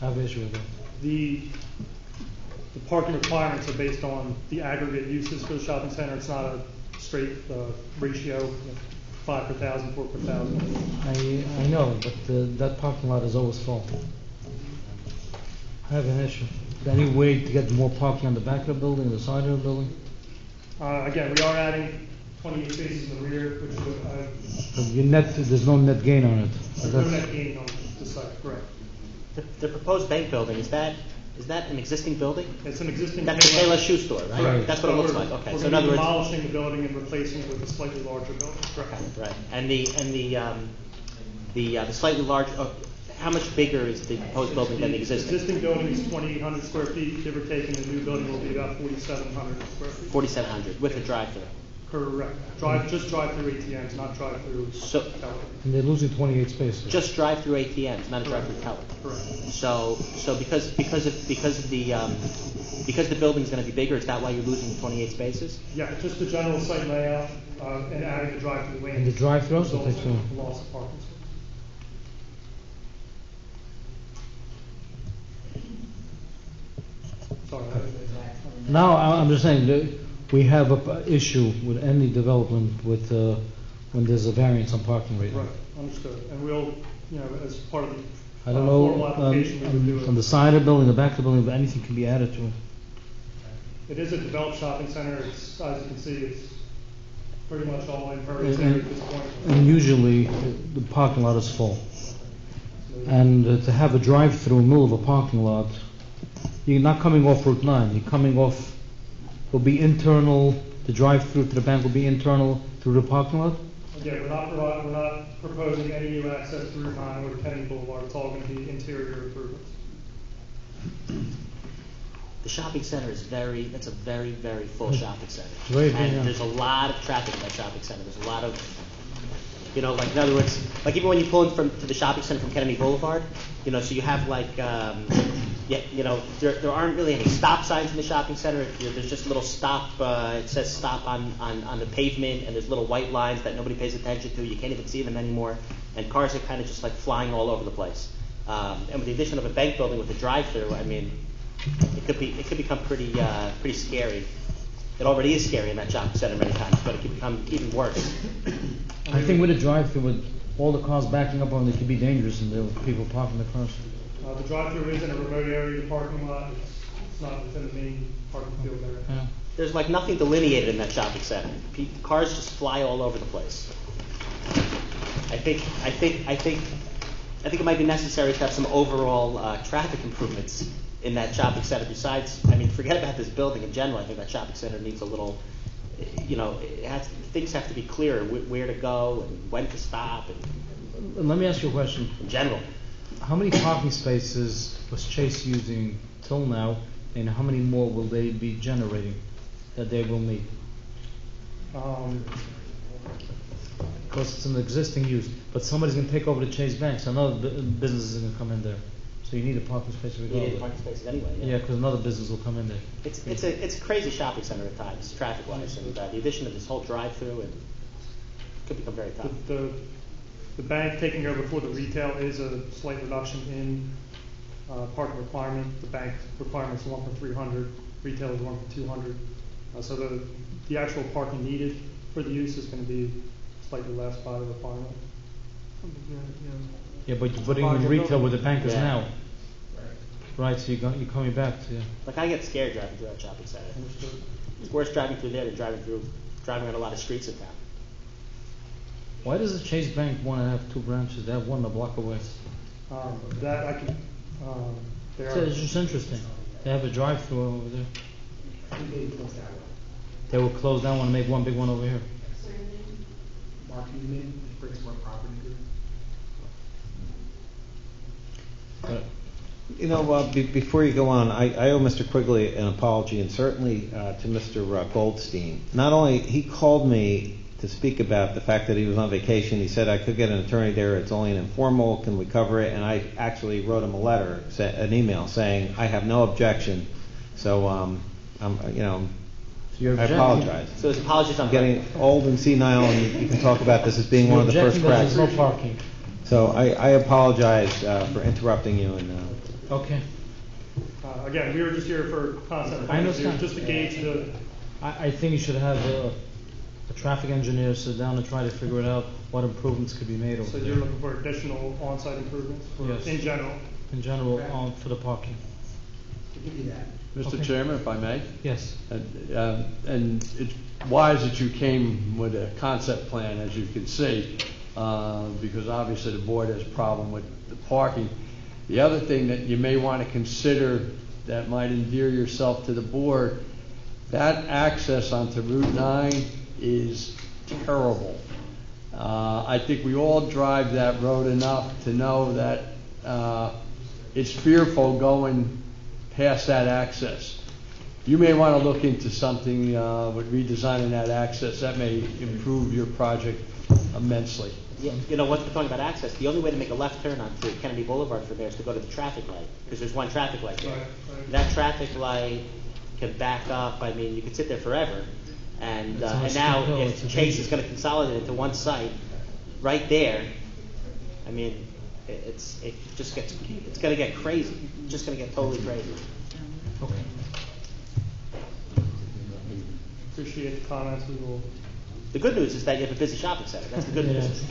have issue with it. The parking requirements are based on the aggregate uses for the shopping center. It's not a straight ratio, 5 per thousand, 4 per thousand. I know, but that parking lot is always full. I have an issue. Is there any way to get more parking on the back of the building, the side of the building? Again, we are adding 28 spaces in the rear, which would, There's no net gain on it. there's no net gain on the site, correct. The proposed bank building, is that an existing building? It's an existing. That's the Payless shoe store, right? Correct. That's what it looks We're- like, okay. We're So in gonna other be words, demolishing the building and replacing it with a slightly larger building, correct. right. And the slightly large, how much bigger is the proposed building than the existing? Existing building is 2,800 square feet, give or take, and the new building will be about 4,700 square feet. 4,700 with a drive-through. Correct. Just drive-through ATMs, not drive-through. So- And they're losing 28 spaces. Just drive-through ATMs, not a drive-through teller. Correct. So because the building's going to be bigger, is that why you're losing 28 spaces? Yeah, just the general site layout, and adding the drive-through lane. And the drive-through also results takes in room. loss of parking space. Sorry. Now, I'm just saying that we have a issue with any development with, when there's a variance on parking rate. Right, understood. And we'll, as part of the I don't formal know, application, we would do it. on the side of the building, the back of the building, but anything can be added to it. It is a developed shopping center. It's, as you can see, it's pretty much all impervious area at this point. And usually, the parking lot is full. And to have a drive-through in the middle of a parking lot, you're not coming off Route 9, you're coming off, will be internal, the drive-through to the bank will be internal through the parking lot? Again, we're not proposing any new access to Route 9 or to Kennedy Boulevard. It's all going to be interior improvements. The shopping center is that's a very, very full shopping center. Very big, And yeah. there's a lot of traffic in that shopping center. There's a lot of, like in other words, like even when you pull in to the shopping center from Kennedy Boulevard, so you have like, there aren't really any stop signs in the shopping center. There's just a little stop, it says stop on the pavement, and there's little white lines that nobody pays attention to. You can't even see them anymore. And cars are kind of just like flying all over the place. And with the addition of a bank building with a drive-through, I mean, it could become pretty scary. It already is scary in that shopping center many times, but it could become even worse. I think with a drive-through, with all the cars backing up on it, could be dangerous and there were people parking their cars. The drive-through is in a remote area of the parking lot. It's not within the main parking field there. Yeah. There's like nothing delineated in that shopping center. Cars just fly all over the place. I think it might be necessary to have some overall traffic improvements in that shopping center. Besides, forget about this building in general. I think that shopping center needs a little, things have to be clear, where to go and when to stop. And let me ask you a question. In general. How many parking spaces was Chase using till now, and how many more will they be generating that they will need? Because it's an existing use, but somebody's going to take over the Chase Bank, so another business is going to come in there. So you need a parking space regardless. You need parking spaces anyway. Yeah, because another business will come in there. It's a crazy shopping center at times, traffic-wise, and the addition of this whole drive-through and could become very tough. The bank taking over for the retail is a slight reduction in parking requirement. The bank requirement is 1 per 300, retail is 1 per 200. So the actual parking needed for the use is going to be slightly less by the requirement. Yeah, but you're putting in retail where the bank is now. Right, so you're coming back to... Like I get scared driving through that shopping center. It's worse driving through there than driving on a lot of streets in town. Why does the Chase Bank want to have two branches? They have one a block away. That I can. It's just interesting. They have a drive-through over there. They will close that one and make one big one over here. Marketing name, Brixmore Property Group. You know, before you go on, I owe Mr. Quigley an apology, and certainly to Mr. Goldstein. Not only, he called me to speak about the fact that he was on vacation. He said I could get an attorney there. It's only an informal. Can we cover it? And I actually wrote him a letter, an email, saying I have no objection. So, I apologize. So his apologies on I'm getting old and senile, and you can talk about this as being one of the first cracks. There's no parking. So I apologize for interrupting you. And Okay. Again, we were just here for concept. I understand. Just to gauge the. I think you should have a traffic engineer sit down and try to figure it out what improvements could be made over So there. you're looking for additional on-site improvements Yes. in general? In general, for the parking. Mr. Okay. Chairman, if I may? Yes. And it's wise that you came with a concept plan, as you can see, because obviously the board has a problem with the parking. The other thing that you may want to consider that might endear yourself to the board, that access onto Route 9 is terrible. I think we all drive that road enough to know that it's fearful going past that access. You may want to look into something with redesigning that access. That may improve your project immensely. Yeah, you know, once we're talking about access, the only way to make a left turn onto Kennedy Boulevard from there is to go to the traffic light, because there's one traffic light there. Right. That traffic light can back up. I mean, you could sit there forever. And It's on a and now, steep hill, if it's a Chase danger. is going to consolidate into one site, right there, I mean, it's going to get crazy. It's just going to get totally crazy. Okay. Appreciate the comments. We will. The good news is that you have a busy shopping center. That's the good news.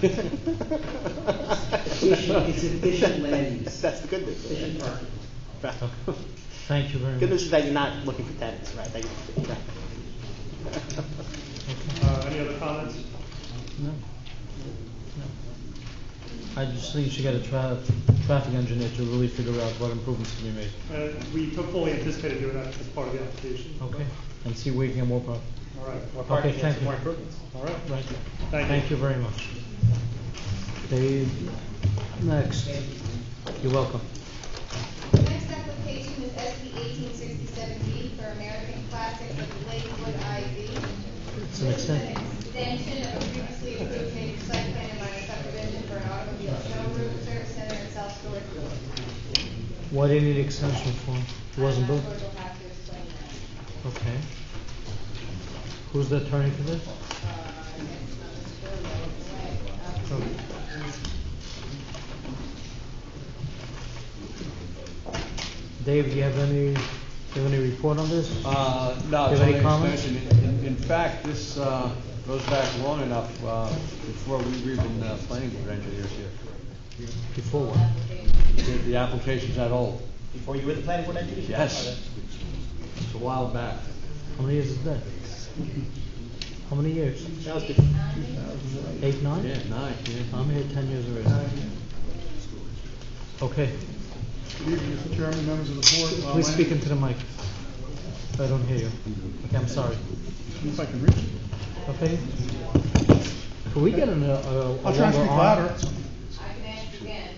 It's efficient land use. That's the good news. Efficient parking. Right. Thank you very much. Good news is that you're not looking for tenants, right? Any other comments? No. I just think you should get a traffic engineer to really figure out what improvements can be made. We fully anticipated doing that as part of the application. Okay. And see where you can get more profit. All right. Okay, thank you. More improvements. All right. Right. Thank you. you very much. Dave, next. You're welcome. The next application is SB 1867B for American Classics of Lakewood IV. It's an extension. Extension of a previously approved major site plan and minor subdivision for an automobile showroom, service center, and self-storage building. What do you need extension for? It wasn't built? We'll have to explain that. Okay. Who's the attorney for this? Okay. Dave, do you have any report on this? No, Do you have it's any only comments? extension. In fact, this goes back long enough before we were even planning board engineers here. Before what? The application's that old. Before you were the planning board engineer? Yes. It's a while back. How many years is that? How many years? That was before. 8, 9? Yeah, 9, yeah. I'm here 10 years already. Okay. Good evening, Mr. Chairman, members of the board. Please speak into the mic. I don't hear you. Okay, I'm sorry. If I can reach it. Okay. Could we get a I'll try and speak louder. I can ask again.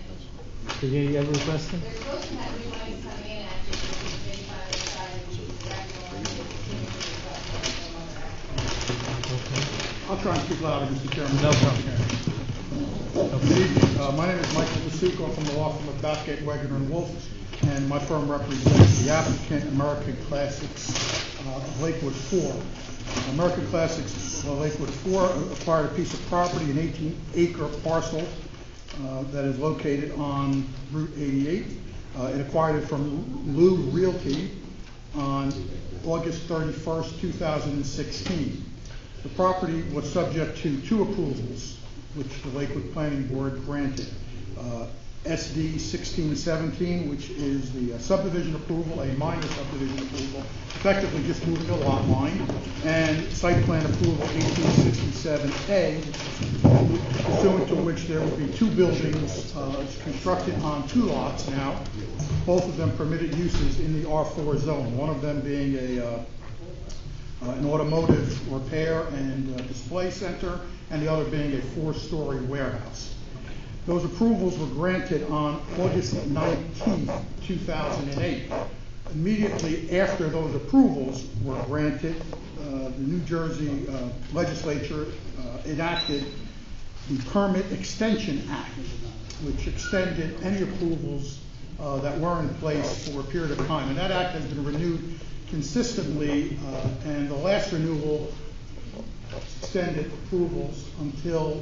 Did you ever request it? They're supposed to have new ones coming in after they finally decided to use the direct one and continue to request. I'll try and speak louder, Mr. Chairman. No problem. Good evening. My name is Michael Vasuco from the law firm of Bathgate, Wagner and Wolf, and my firm represents the applicant, American Classics of Lakewood 4. American Classics of Lakewood 4 acquired a piece of property, an 18-acre parcel that is located on Route 88. It acquired it from Lou Realty on August 31st, 2016. The property was subject to 2 approvals, which the Lakewood Planning Board granted. SD 1617, which is the subdivision approval, a minor subdivision approval, effectively just moving a lot line, and site plan approval 1867A, pursuant to which there will be 2 buildings constructed on 2 lots now, both of them permitted uses in the R4 zone, one of them being an automotive repair and display center, and the other being a 4-story warehouse. Those approvals were granted on August 19, 2008. Immediately after those approvals were granted, the New Jersey legislature enacted the Permit Extension Act, which extended any approvals that were in place for a period of time. And that act has been renewed consistently, and the last renewal extended approvals until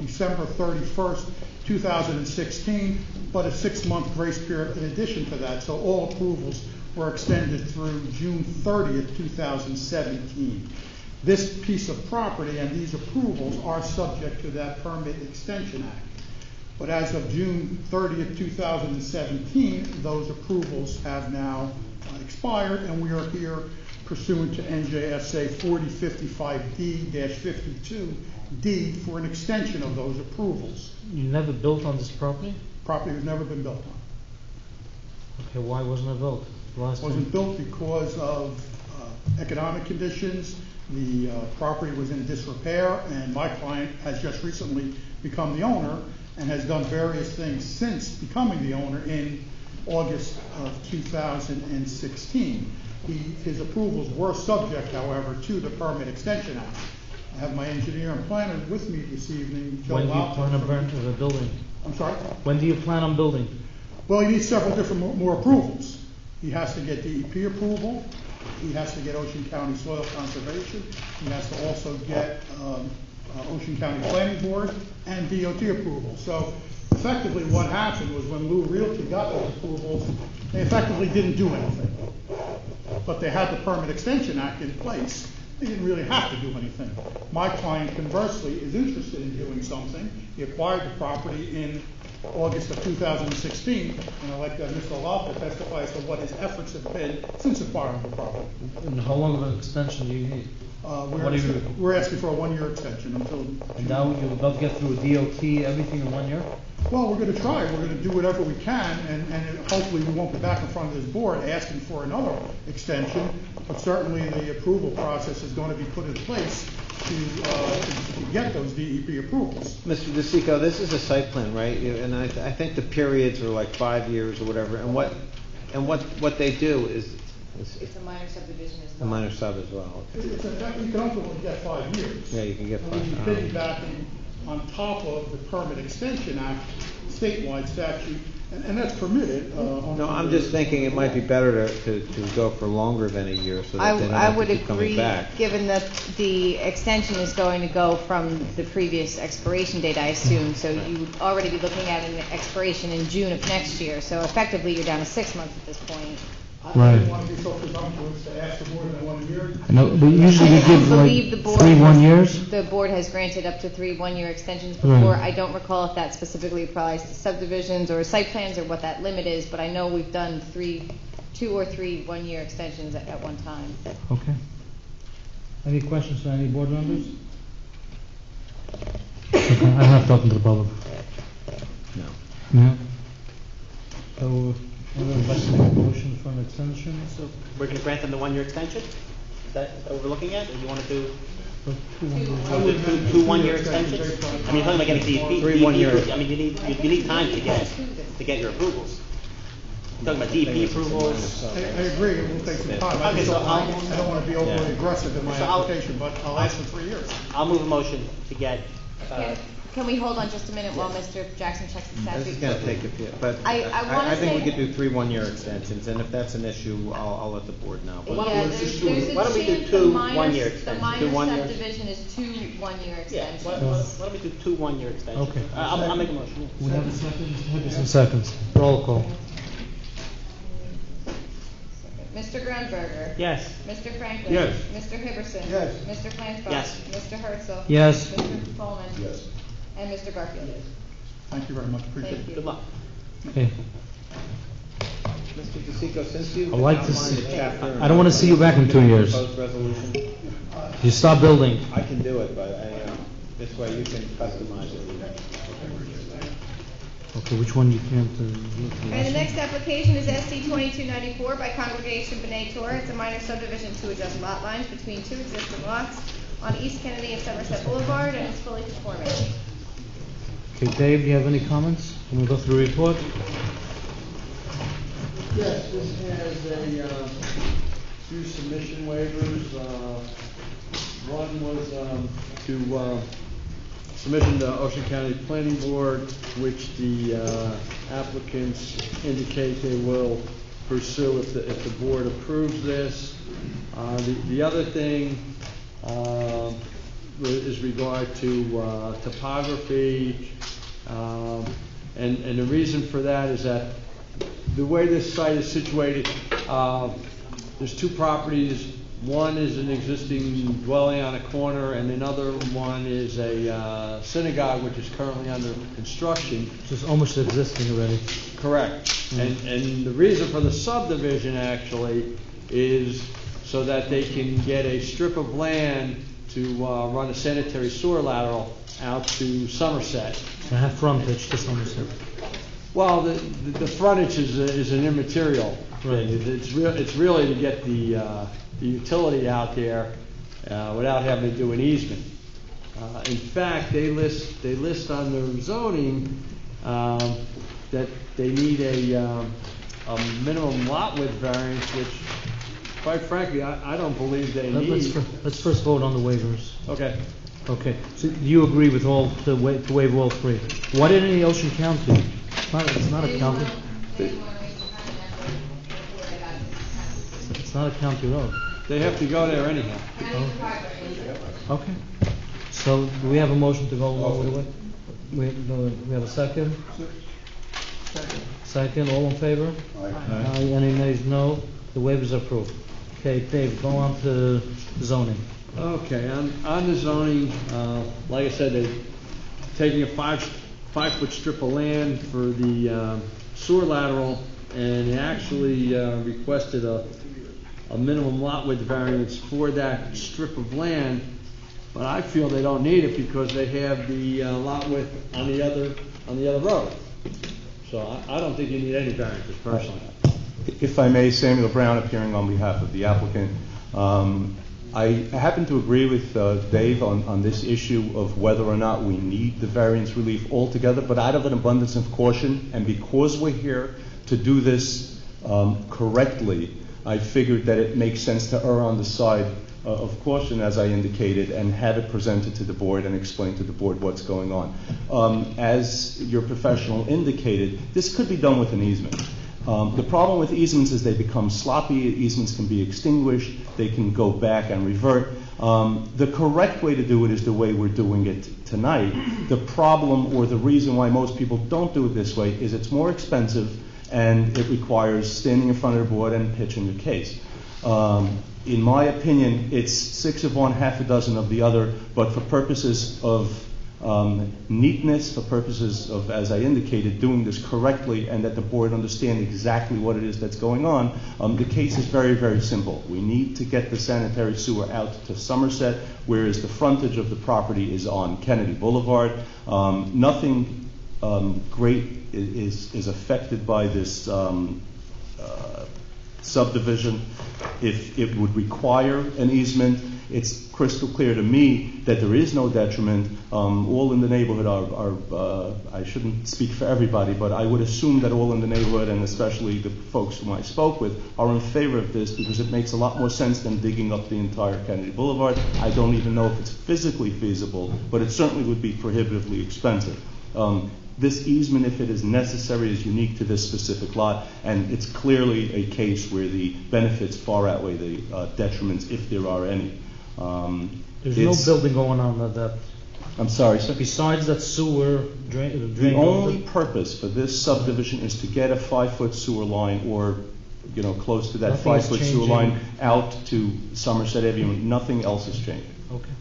December 31st, 2016, but a 6-month grace period in addition to that. So all approvals were extended through June 30th, 2017. This piece of property and these approvals are subject to that Permit Extension Act. But as of June 30th, 2017, those approvals have now expired, and we are here pursuant to NJSA 4055D-52D for an extension of those approvals. You never built on this property? Property has never been built on. Okay, why wasn't it built? It wasn't built because of economic conditions. The property was in disrepair, and my client has just recently become the owner and has done various things since becoming the owner in August of 2016. His approvals were subject, however, to the Permit Extension Act. I have my engineer and planner with me this evening. When do you plan on building? I'm sorry? When do you plan on building? Well, he needs several different more approvals. He has to get DEP approval. He has to get Ocean County Soil Conservation. He has to also get Ocean County Planning Board and DOT approval. So effectively what happened was when Lou Realty got those approvals, they effectively didn't do anything. But they had the Permit Extension Act in place. They didn't really have to do anything. My client, conversely, is interested in doing something. He acquired the property in August of 2016, and I'd like Mr. Aloff to testify as to what his efforts have been since acquiring the property. And how long of an extension do you need? We're asking for a 1-year extension until... And now you'll not get through a DOT, everything in 1 year? Well, we're going to try. We're going to do whatever we can, and hopefully we won't be back in front of this board asking for another extension, but certainly the approval process is going to be put in place to get those DEP approvals. Mr. DeSico, this is a site plan, right? And I think the periods are like 5 years or whatever, and what they do is... It's a minor subdivision as well. A minor sub as well. You can ultimately get 5 years. Yeah, you can get 5 years. You're piggybacking on top of the Permit Extension Act, statewide statute, and that's permitted. No, I'm just thinking it might be better to go for longer than a year so that they don't have to keep coming back. Given that the extension is going to go from the previous expiration date, I assume, so you would already be looking at an expiration in June of next year, so effectively you're down to 6 months at this point. I don't want to be so presumptuous to ask for more than 1 year. No, but usually we give like 3 1 years. The board has granted up to 3 1-year extensions before. Right. I don't recall if that specifically applies to subdivisions or site plans or what that limit is, but I know we've done 2 or 3 1-year extensions at one time. Okay. Any questions from any board members? Okay, I'm not talking to the public. No. No? So, I'd like to make a motion for an extension. So we're going to grant them the 1-year extension? Is that what we're looking at? Or you want to do two 1-year extensions? I mean, you're talking about getting DEP. 3 1-year. I mean, you need time to get your approvals. You're talking about DEP approvals. I agree, it will take some time. I don't want to be overly aggressive in my application, but I'll ask for 3 years. I'll move a motion to get... Can we hold on just a minute while Mr. Jackson checks the statute? This is going to take a few, but I think we could do 3 1-year extensions, and if that's an issue, I'll let the board know. But Why don't we do 2 1-year extensions? The minor subdivision is 2 1-year extensions. Why don't we do 2 1-year extensions? Okay. I'll make a motion. We have a second? Some seconds. Roll call. Mr. Grunberger. Yes. Mr. Franklin. Yes. Mr. Hibberson. Yes. Mr. Flansbrough. Yes. Mr. Herzl. Yes. Mr. Coleman. Yes. And Mr. Garfield. Thank you very much, appreciate Thank it. you. Good luck. Okay. Mr. DeSico, since you I'd like to outlined see- the chapter... I don't want to see you back in 2 years. Proposed resolution, You stop building. I can do it, but this way you can customize it. Okay, which one you can't? And the next application is SC 2294 by Congregation B'nai Torah. It's a minor subdivision to adjust lot lines between 2 existing lots on East Kennedy and Somerset Boulevard, and it's fully conforming. Okay, Dave, do you have any comments? Can we go through the report? Yes, this has a few submission waivers. One was to submission to Ocean County Planning Board, which the applicants indicate they will pursue if the board approves this. The other thing is regard to topography, and the reason for that is that the way this site is situated, there's two properties. One is an existing dwelling on a corner, and another one is a synagogue, which is currently under construction. Just almost existing already. Correct. And the reason for the subdivision actually is so that they can get a strip of land to run a sanitary sewer lateral out to Somerset. To have frontage to Somerset. Well, the frontage is an immaterial thing. It's really to get the utility out there without having to do an easement. In fact, they list on their zoning that they need a minimum lot width variance, which, quite frankly, I don't believe they need. Let's first vote on the waivers. Okay. Okay. So you agree with all to waive all three? What in the Ocean County? It's not a county. It's not a county road. They have to go there anyhow. Oh. Okay. So do we have a motion to go along with it? We have a second? Second, all in favor? Aye. Any nays? No. The waivers are approved. Okay, Dave, go on to zoning. Okay, on the zoning, like I said, they're taking a five-foot strip of land for the sewer lateral, and they actually requested a minimum lot width variance for that strip of land, but I feel they don't need it because they have the lot width on the other road. So I don't think you need any variances personally. If I may, Samuel Brown, appearing on behalf of the applicant. I happen to agree with Dave on this issue of whether or not we need the variance relief altogether, but out of an abundance of caution, and because we're here to do this correctly, I figured that it makes sense to err on the side of caution, as I indicated, and have it presented to the board and explain to the board what's going on. As your professional indicated, this could be done with an easement. The problem with easements is they become sloppy. Easements can be extinguished. They can go back and revert. The correct way to do it is the way we're doing it tonight. The problem, or the reason why most people don't do it this way, is it's more expensive and it requires standing in front of the board and pitching your case. In my opinion, it's 6 of one, half a dozen of the other, but for purposes of neatness, for purposes of, as I indicated, doing this correctly and that the board understand exactly what it is that's going on, the case is very, very simple. We need to get the sanitary sewer out to Somerset, whereas the frontage of the property is on Kennedy Boulevard. Nothing great is affected by this subdivision. If it would require an easement, it's crystal clear to me that there is no detriment. All in the neighborhood are I shouldn't speak for everybody, but I would assume that all in the neighborhood, and especially the folks whom I spoke with, are in favor of this because it makes a lot more sense than digging up the entire Kennedy Boulevard. I don't even know if it's physically feasible, but it certainly would be prohibitively expensive. This easement, if it is necessary, is unique to this specific lot, and it's clearly a case where the benefits far outweigh the detriments, if there are any. There's no building going on at that. I'm sorry, sir? Besides that sewer drain. The only purpose for this subdivision is to get a 5-foot sewer line, or close to that 5-foot sewer line out to Somerset Avenue. Nothing else is changing. Okay.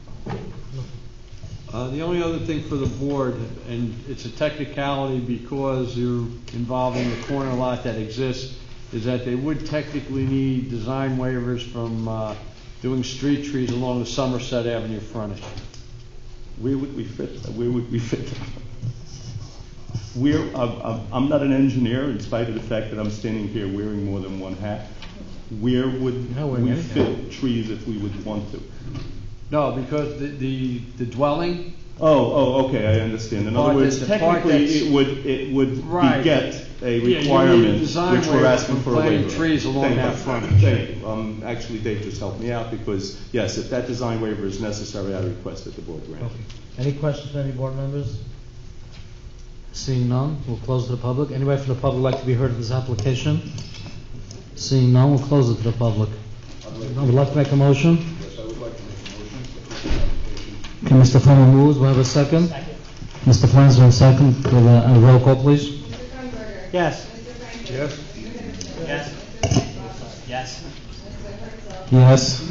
The only other thing for the board, and it's a technicality because you're involving the corner lot that exists, is that they would technically need design waivers from doing street trees along the Somerset Avenue frontage. Where would we fit? I'm not an engineer, in spite of the fact that I'm standing here wearing more than one hat. Where would we fit trees if we would want to? No, because the dwelling. Oh, okay, I understand. In other Part words, that's- the part technically, that's- it would Right. beget a Yeah, you need a requirement, design which we're waiver asking for for a planting waiver. trees along Thank that you. frontage. Thank you. Actually, Dave just helped me out, because, yes, if that design waiver is necessary, I request that the board grant. Okay. Any questions from any board members? Seeing none, we'll close to the public. Anybody from the public like to be heard of this application? Seeing none, we'll close it to the public. Would like to make a motion? Yes, I would like to make a motion to approve the application. Okay, Mr. Fleming moves, we have a second? Second. Mr. Flansman, second, with a roll call, please. Yes. Yes. Yes. Yes. Yes. Yes.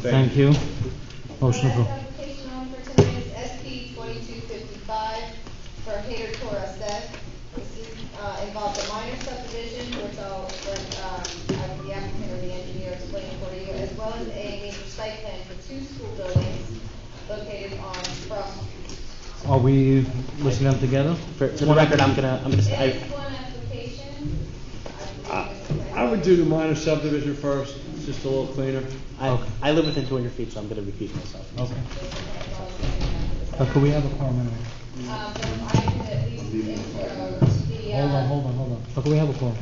Thank you. Motion approved. Application on for tonight is SP 2255 for Hader Torres. This is, involves a minor subdivision, which I'll let, either the applicant or the engineer explain for you, as well as a major site plan for 2 school buildings located on Cross Street. Are we listing them together? For the record, I'm gonna, It is one application. I would do the minor subdivision first, it's just a little cleaner. I live within 200 feet, so I'm gonna repeat myself. Okay. Could we have a quorum anyway? I can at least intro the, Hold on. Could we have a quorum?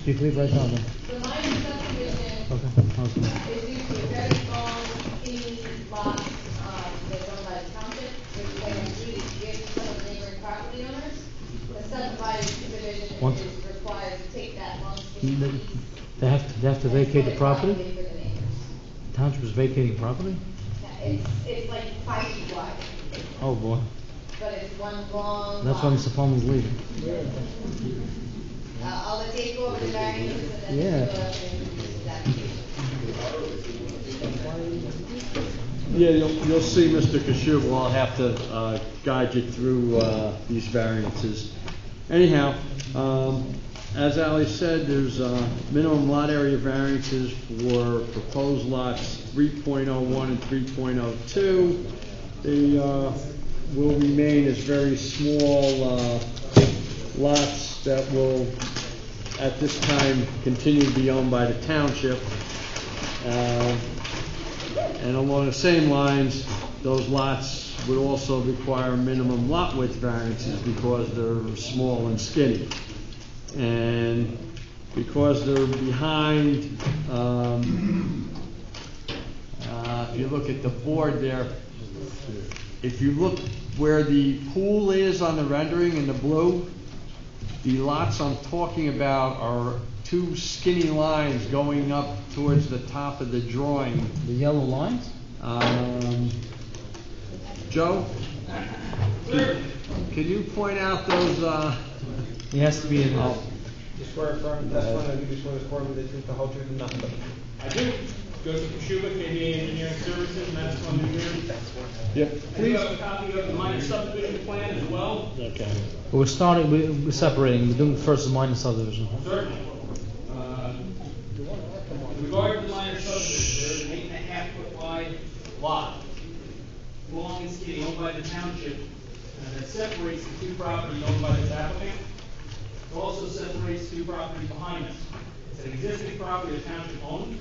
You please write down then. the minor subdivision Okay. is due to a very long, skinny lot, that's owned by the township, which they agreed to give to some of the neighboring property owners. The subdivided subdivision Once- is required to take that long, skinny piece. They have to vacate the property? For the neighbors. Township is vacating property? It's like 5 feet wide, Oh, boy. but it's one long That's lot. why Mr. Fleming's leaving. I'll let Dave go over the variances and then Yeah. we'll go up and introduce that application. Yeah, you'll see Mr. Kashuba will have to guide you through these variances. Anyhow, as Ali said, there's minimum lot area variances for proposed lots 3.01 and 3.02. They will remain as very small lots that will, at this time, continue to be owned by the township. And along the same lines, those lots would also require minimum lot width variances because they're small and skinny. And because they're behind, if you look at the board there, if you look where the pool is on the rendering in the blue, the lots I'm talking about are 2 skinny lines going up towards the top of the drawing. The yellow lines? Joe? Can you point out those, He has to be in. You swear affirm, testify, you swear to affirm the truth, the whole truth, and nothing but the truth. I do. Joseph Kashuba, KBA Engineering Services, Madison, New Jersey. Yep. I do have a copy of the minor subdivision plan as well. Okay. We're separating, we're doing first the minor subdivision. Certainly. With regard to the minor subdivision, there is an 8.5-foot wide lot, long and skinny, owned by the township, that separates the 2 properties owned by this applicant. It also separates 2 properties behind us. It's an existing property the township owns.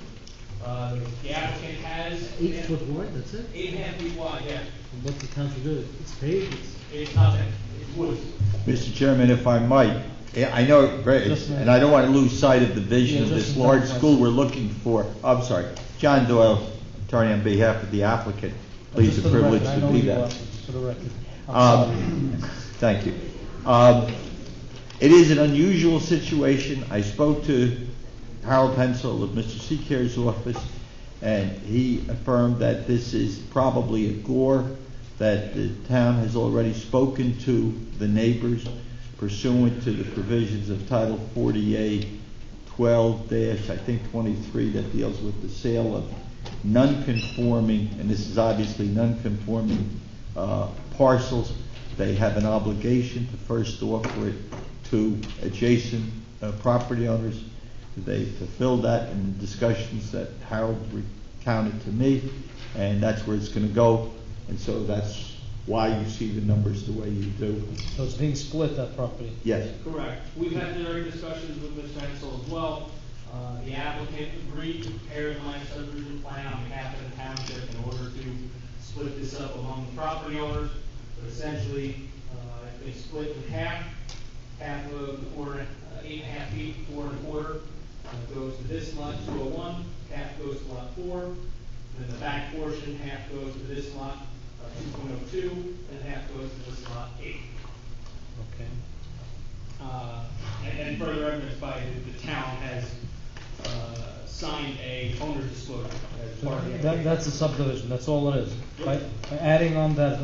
The applicant has 8 foot wide, that's it? 8.5 feet wide, yeah. What's the township do? It's paved? It's nothing. It's wood. Mr. Chairman, if I might, I know, and I don't want to lose sight of the vision of this large school we're looking for. I'm sorry, John Doyle, attorney on behalf of the applicant. Please, a privilege to be that. For the record. Thank you. It is an unusual situation. I spoke to Harold Pencil of Mr. Seacare's office, and he affirmed that this is probably a gore, that the town has already spoken to the neighbors pursuant to the provisions of Title 48 12-23 that deals with the sale of non-conforming, and this is obviously non-conforming parcels. They have an obligation to first offer it to adjacent property owners. They fulfilled that in discussions that Harold recounted to me, and that's where it's going to go. And so that's why you see the numbers the way you do. So it's being split, that property? Yes. Correct. We've had direct discussions with Ms. Mansell as well. The applicant agreed to prepare the land subdivision plan on behalf of the township in order to split this up among the property owners. But essentially, they split in half of the 8.5 feet, 4 1/4, goes to this lot 201, half goes to lot 4, and then the back portion, half goes to this lot 2.02, and half goes to this lot 8. Okay. And further evidence by the town has signed a owner's disclosure as part of the application. That's a subdivision, that's all it is. By adding on that,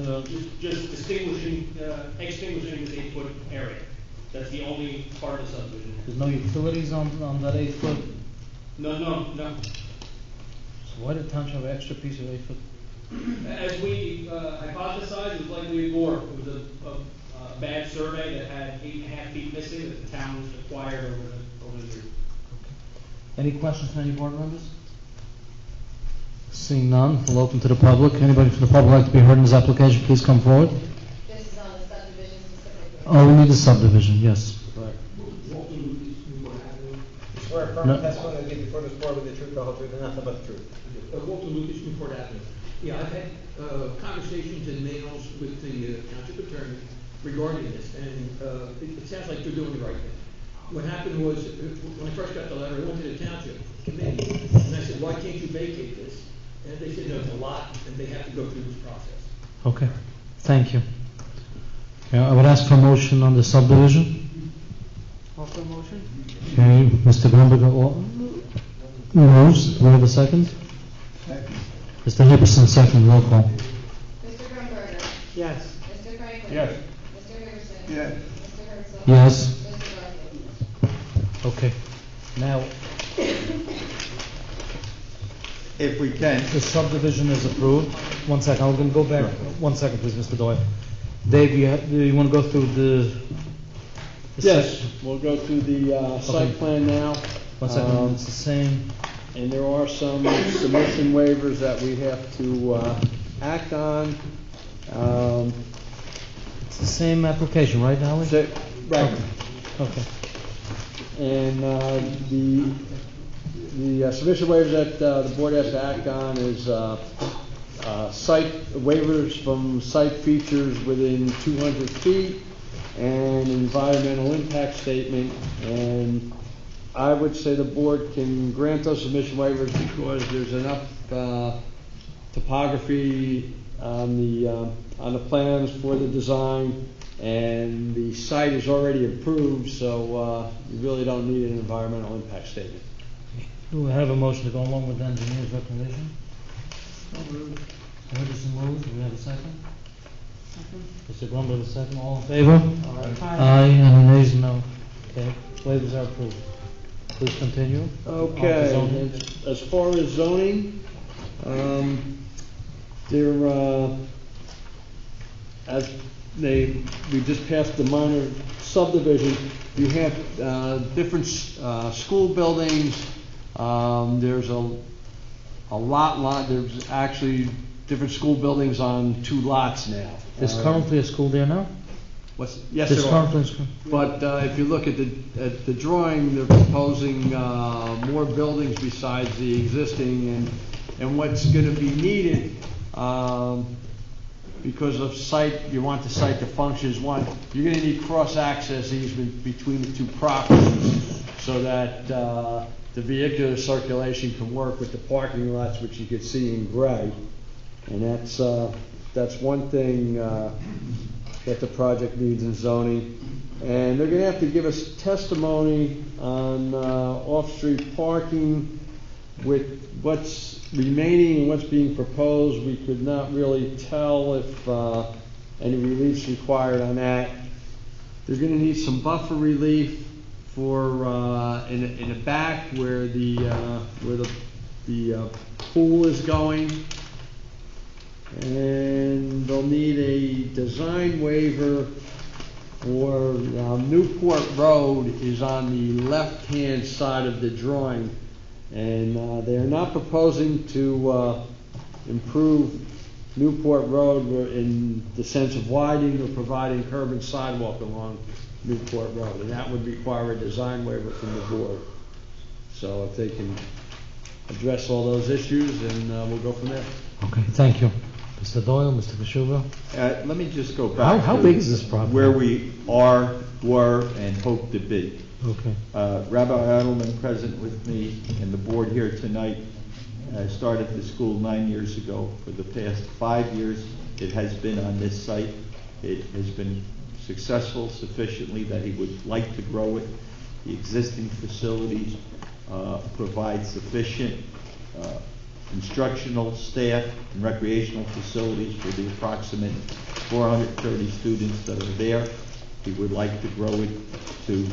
Just extinguishing this 8-foot area. That's the only part of the subdivision. there's no utilities on that 8 foot? No. So why did the township have an extra piece of 8 foot? As we hypothesized, it was likely a bore. It was a bad survey that had 8.5 feet missing that the town acquired over the years. Any questions from any board members? Seeing none, we'll open to the public. Anybody from the public like to be heard in this application, please come forward. This is on the subdivision specifically. Oh, we need a subdivision, yes. Swear affirm No. the testimony I give before this board with the truth, the whole truth, and nothing but the truth. Walter Lucas, Newport Avenue. Yeah, I've had conversations and mails with the township attorney regarding this, and it sounds like they're doing the right thing. What happened was, when I first got the letter, I went to the township committee, and I said, why can't you vacate this? And they said, no, it's a lot, and they have to go through this process. Okay, thank you. I would ask for a motion on the subdivision. Also motion? Okay, Mr. Grumberg moves. Do we have a second? Second. Mr. Hipperson, second. Roll call. Mr. Grunberger. Yes. Mr. Franklin. Yes. Mr. Hipperson. Yes. Mr. Herzl. Yes. Mr. Garfield. Okay. Now, If we can. the subdivision is approved. 1 second, I'm going to go back. 1 second, please, Mr. Doyle. Dave, do you want to go through the Yes, we'll go through the site plan now. 1 second, it's the same. And there are some submission waivers that we have to act on. It's the same application, right, Howard? Right. Okay. And the submission waivers that the board has to act on is site waivers from site features within 200 feet and an environmental impact statement. And I would say the board can grant those submission waivers because there's enough topography on the plans for the design, and the site is already approved, so you really don't need an environmental impact statement. Do we have a motion to go along with the engineer's recommendation? Henderson moves. Do we have a second? Mr. Grumberg, a second. All in favor? Aye. Any nays? No. Okay. Waivers are approved. Please continue. Okay. Zoning. As far as zoning, we just passed the minor subdivision. You have different school buildings. There's a lot. There's actually different school buildings on 2 lots now. There's currently a school there now? Yes, There's there are. currently a school. But if you look at the drawing, they're proposing more buildings besides the existing, and what's going to be needed because of site, you want the site to function as one. You're going to need cross-access easement between the 2 properties so that the vehicular circulation can work with the parking lots, which you can see in gray. And that's one thing that the project needs in zoning. And they're going to have to give us testimony on off-street parking with what's remaining and what's being proposed. We could not really tell if any relief's required on that. They're going to need some buffer relief for in the back where the pool is going. And they'll need a design waiver for Newport Road is on the left-hand side of the drawing, and they are not proposing to improve Newport Road in the sense of widening or providing curb and sidewalk along Newport Road, and that would require a design waiver from the board. So if they can address all those issues, and we'll go from there. Okay, thank you. Mr. Doyle, Mr. Kashuba? Let me just go back How to big is this property? where we were, and hope to be. Okay. Rabbi Edelman, present with me and the board here tonight, started the school 9 years ago. For the past 5 years, it has been on this site. It has been successful sufficiently that he would like to grow it. The existing facilities provide sufficient instructional staff and recreational facilities for the approximate 430 students that are there. He would like to grow it to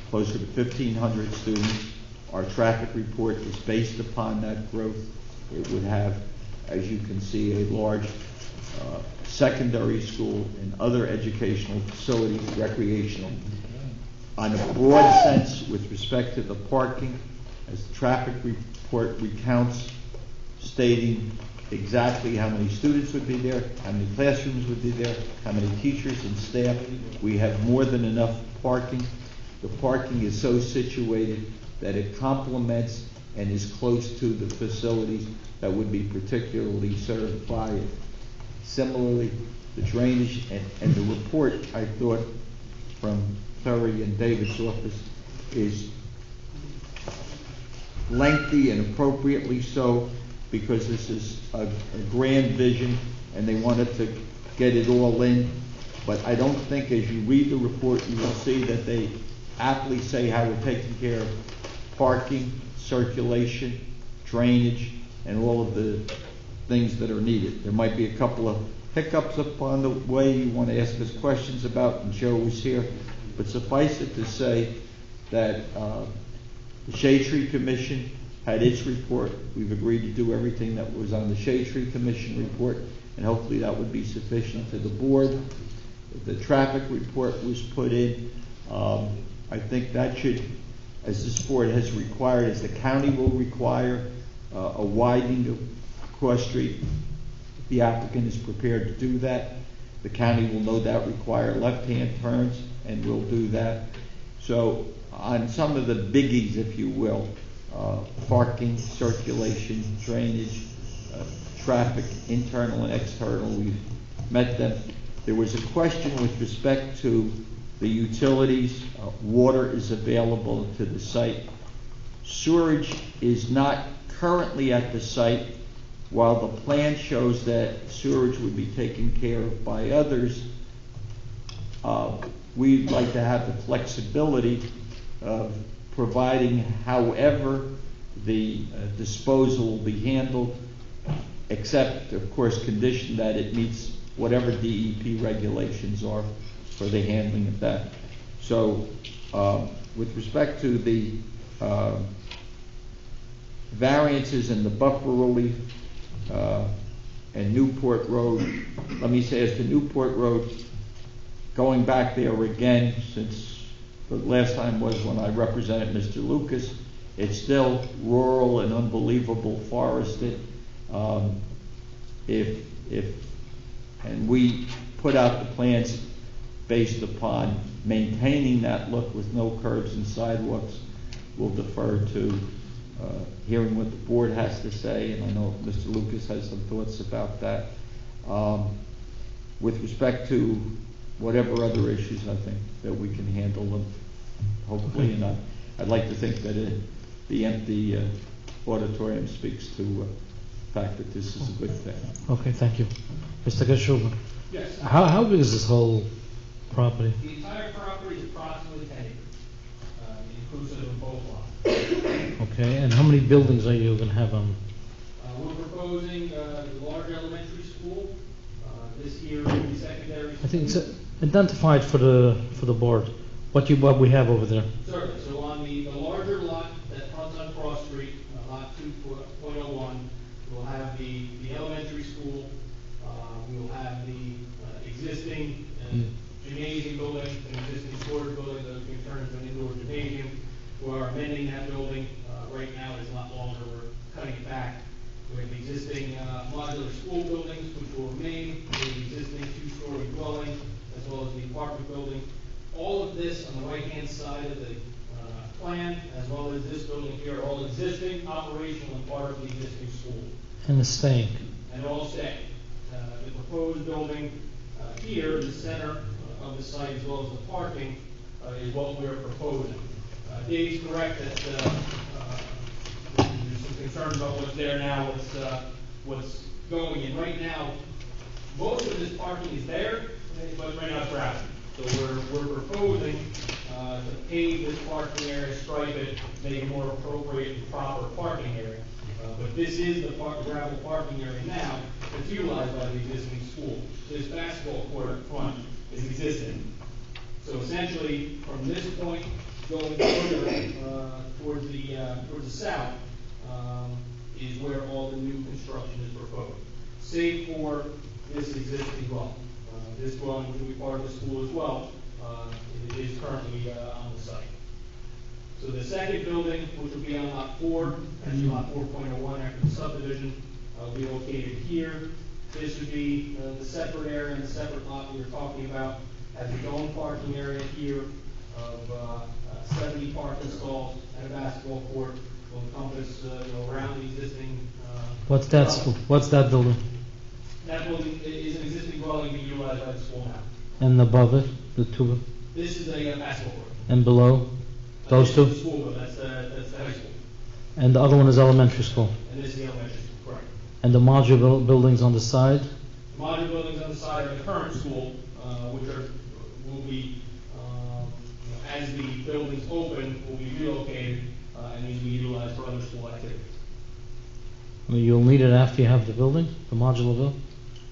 closer to 1,500 students. Our traffic report is based upon that growth. It would have, as you can see, a large secondary school and other educational facilities, recreational. On a broad sense, with respect to the parking, as the traffic report recounts, stating exactly how many students would be there, how many classrooms would be there, how many teachers and staff. We have more than enough parking. The parking is so situated that it complements and is close to the facilities that would be particularly served by it. Similarly, the drainage and the report, I thought, from Terry and David's office is lengthy and appropriately so, because this is a grand vision and they wanted to get it all in. But I don't think as you read the report you will see that they aptly say how we're taking care of parking, circulation, drainage, and all of the things that are needed. There might be a couple of hiccups upon the way you want to ask us questions about, and Joe was here, but suffice it to say that the Shade Tree Commission had its report. We've agreed to do everything that was on the Shade Tree Commission report, and hopefully that would be sufficient to the board. The traffic report was put in. I think that should, as this board has required, as the county will require, a widening of Cross Street. The applicant is prepared to do that. The county will no doubt require left-hand turns, and will do that. So on some of the biggies, if you will, parking, circulation, drainage, traffic, internal and external, we've met them. There was a question with respect to the utilities. Water is available to the site. Sewerage is not currently at the site. While the plan shows that sewerage would be taken care of by others, we'd like to have the flexibility of providing however the disposal will be handled, except, of course, condition that it meets whatever DEP regulations are for the handling of that. So with respect to the variances and the buffer relief and Newport Road, let me say as to Newport Road, going back there again, since the last time was when I represented Mr. Lucas, it's still rural and unbelievable forested. And we put out the plans based upon maintaining that look with no curbs and sidewalks. We'll defer to hearing what the board has to say, and I know Mr. Lucas has some thoughts about that. With respect to whatever other issues, I think that we can handle them, hopefully, and I'd like to think that the empty auditorium speaks to the fact that this is a good thing. Okay, thank you. Mr. Gashuba? Yes. How big is this whole property? The entire property is approximately 10 acres, inclusive of both lots. Okay, and how many buildings are you going to have on? We're proposing the large elementary school. This year will be secondary school. I think it's identified for the board. What we have over there? Certainly. So on the larger lot that fronts on Cross Street, lot 2.01, we'll have the elementary school. We will have the existing gymnasium building, an existing storage building that we can turn into an indoor gymnasium. We are amending that building. Right now it is not longer. We're cutting it back. We have the existing modular school buildings, which will remain. We have the existing two-story dwelling, as well as the apartment building. All of this on the right-hand side of the plan, as well as this building, building here are all existing, operational, and part of the existing school. And it's staying. And all stay. The proposed building here, in the center of the site, as well as the parking, is what we're proposing. Dave's correct that there's some concern about what's there now, what's going in. Right now, most of this parking is there, but right now it's gravel. So we're proposing to pave this parking area, stripe it, make a more appropriate and proper parking area. But this is the gravel parking area now that's utilized by the existing school. This basketball court up front is existing. So essentially, from this point going further towards the south is where all the new construction is proposed, save for this existing dwelling. This dwelling, which will be part of the school as well, it is currently on the site. So the second building, which will be on lot 4, actually lot 4.01 after the subdivision, will be located here. This would be the separate area and the separate lot we were talking about. Has its own parking area here of 70 parking stalls and a basketball court. Will encompass around the existing. What's that school? What's that building? That building is an existing dwelling being utilized by the school now. And above it, the two. This is a basketball court. And below, those two. This is the school, that's the high school. And the other one is elementary school. And this is the elementary school, correct. And the modular buildings on the side. The modular buildings on the side are the current school, which will be as the buildings open, will be relocated and these will be utilized for other school activities. Well, you'll need it after you have the building, the modular building.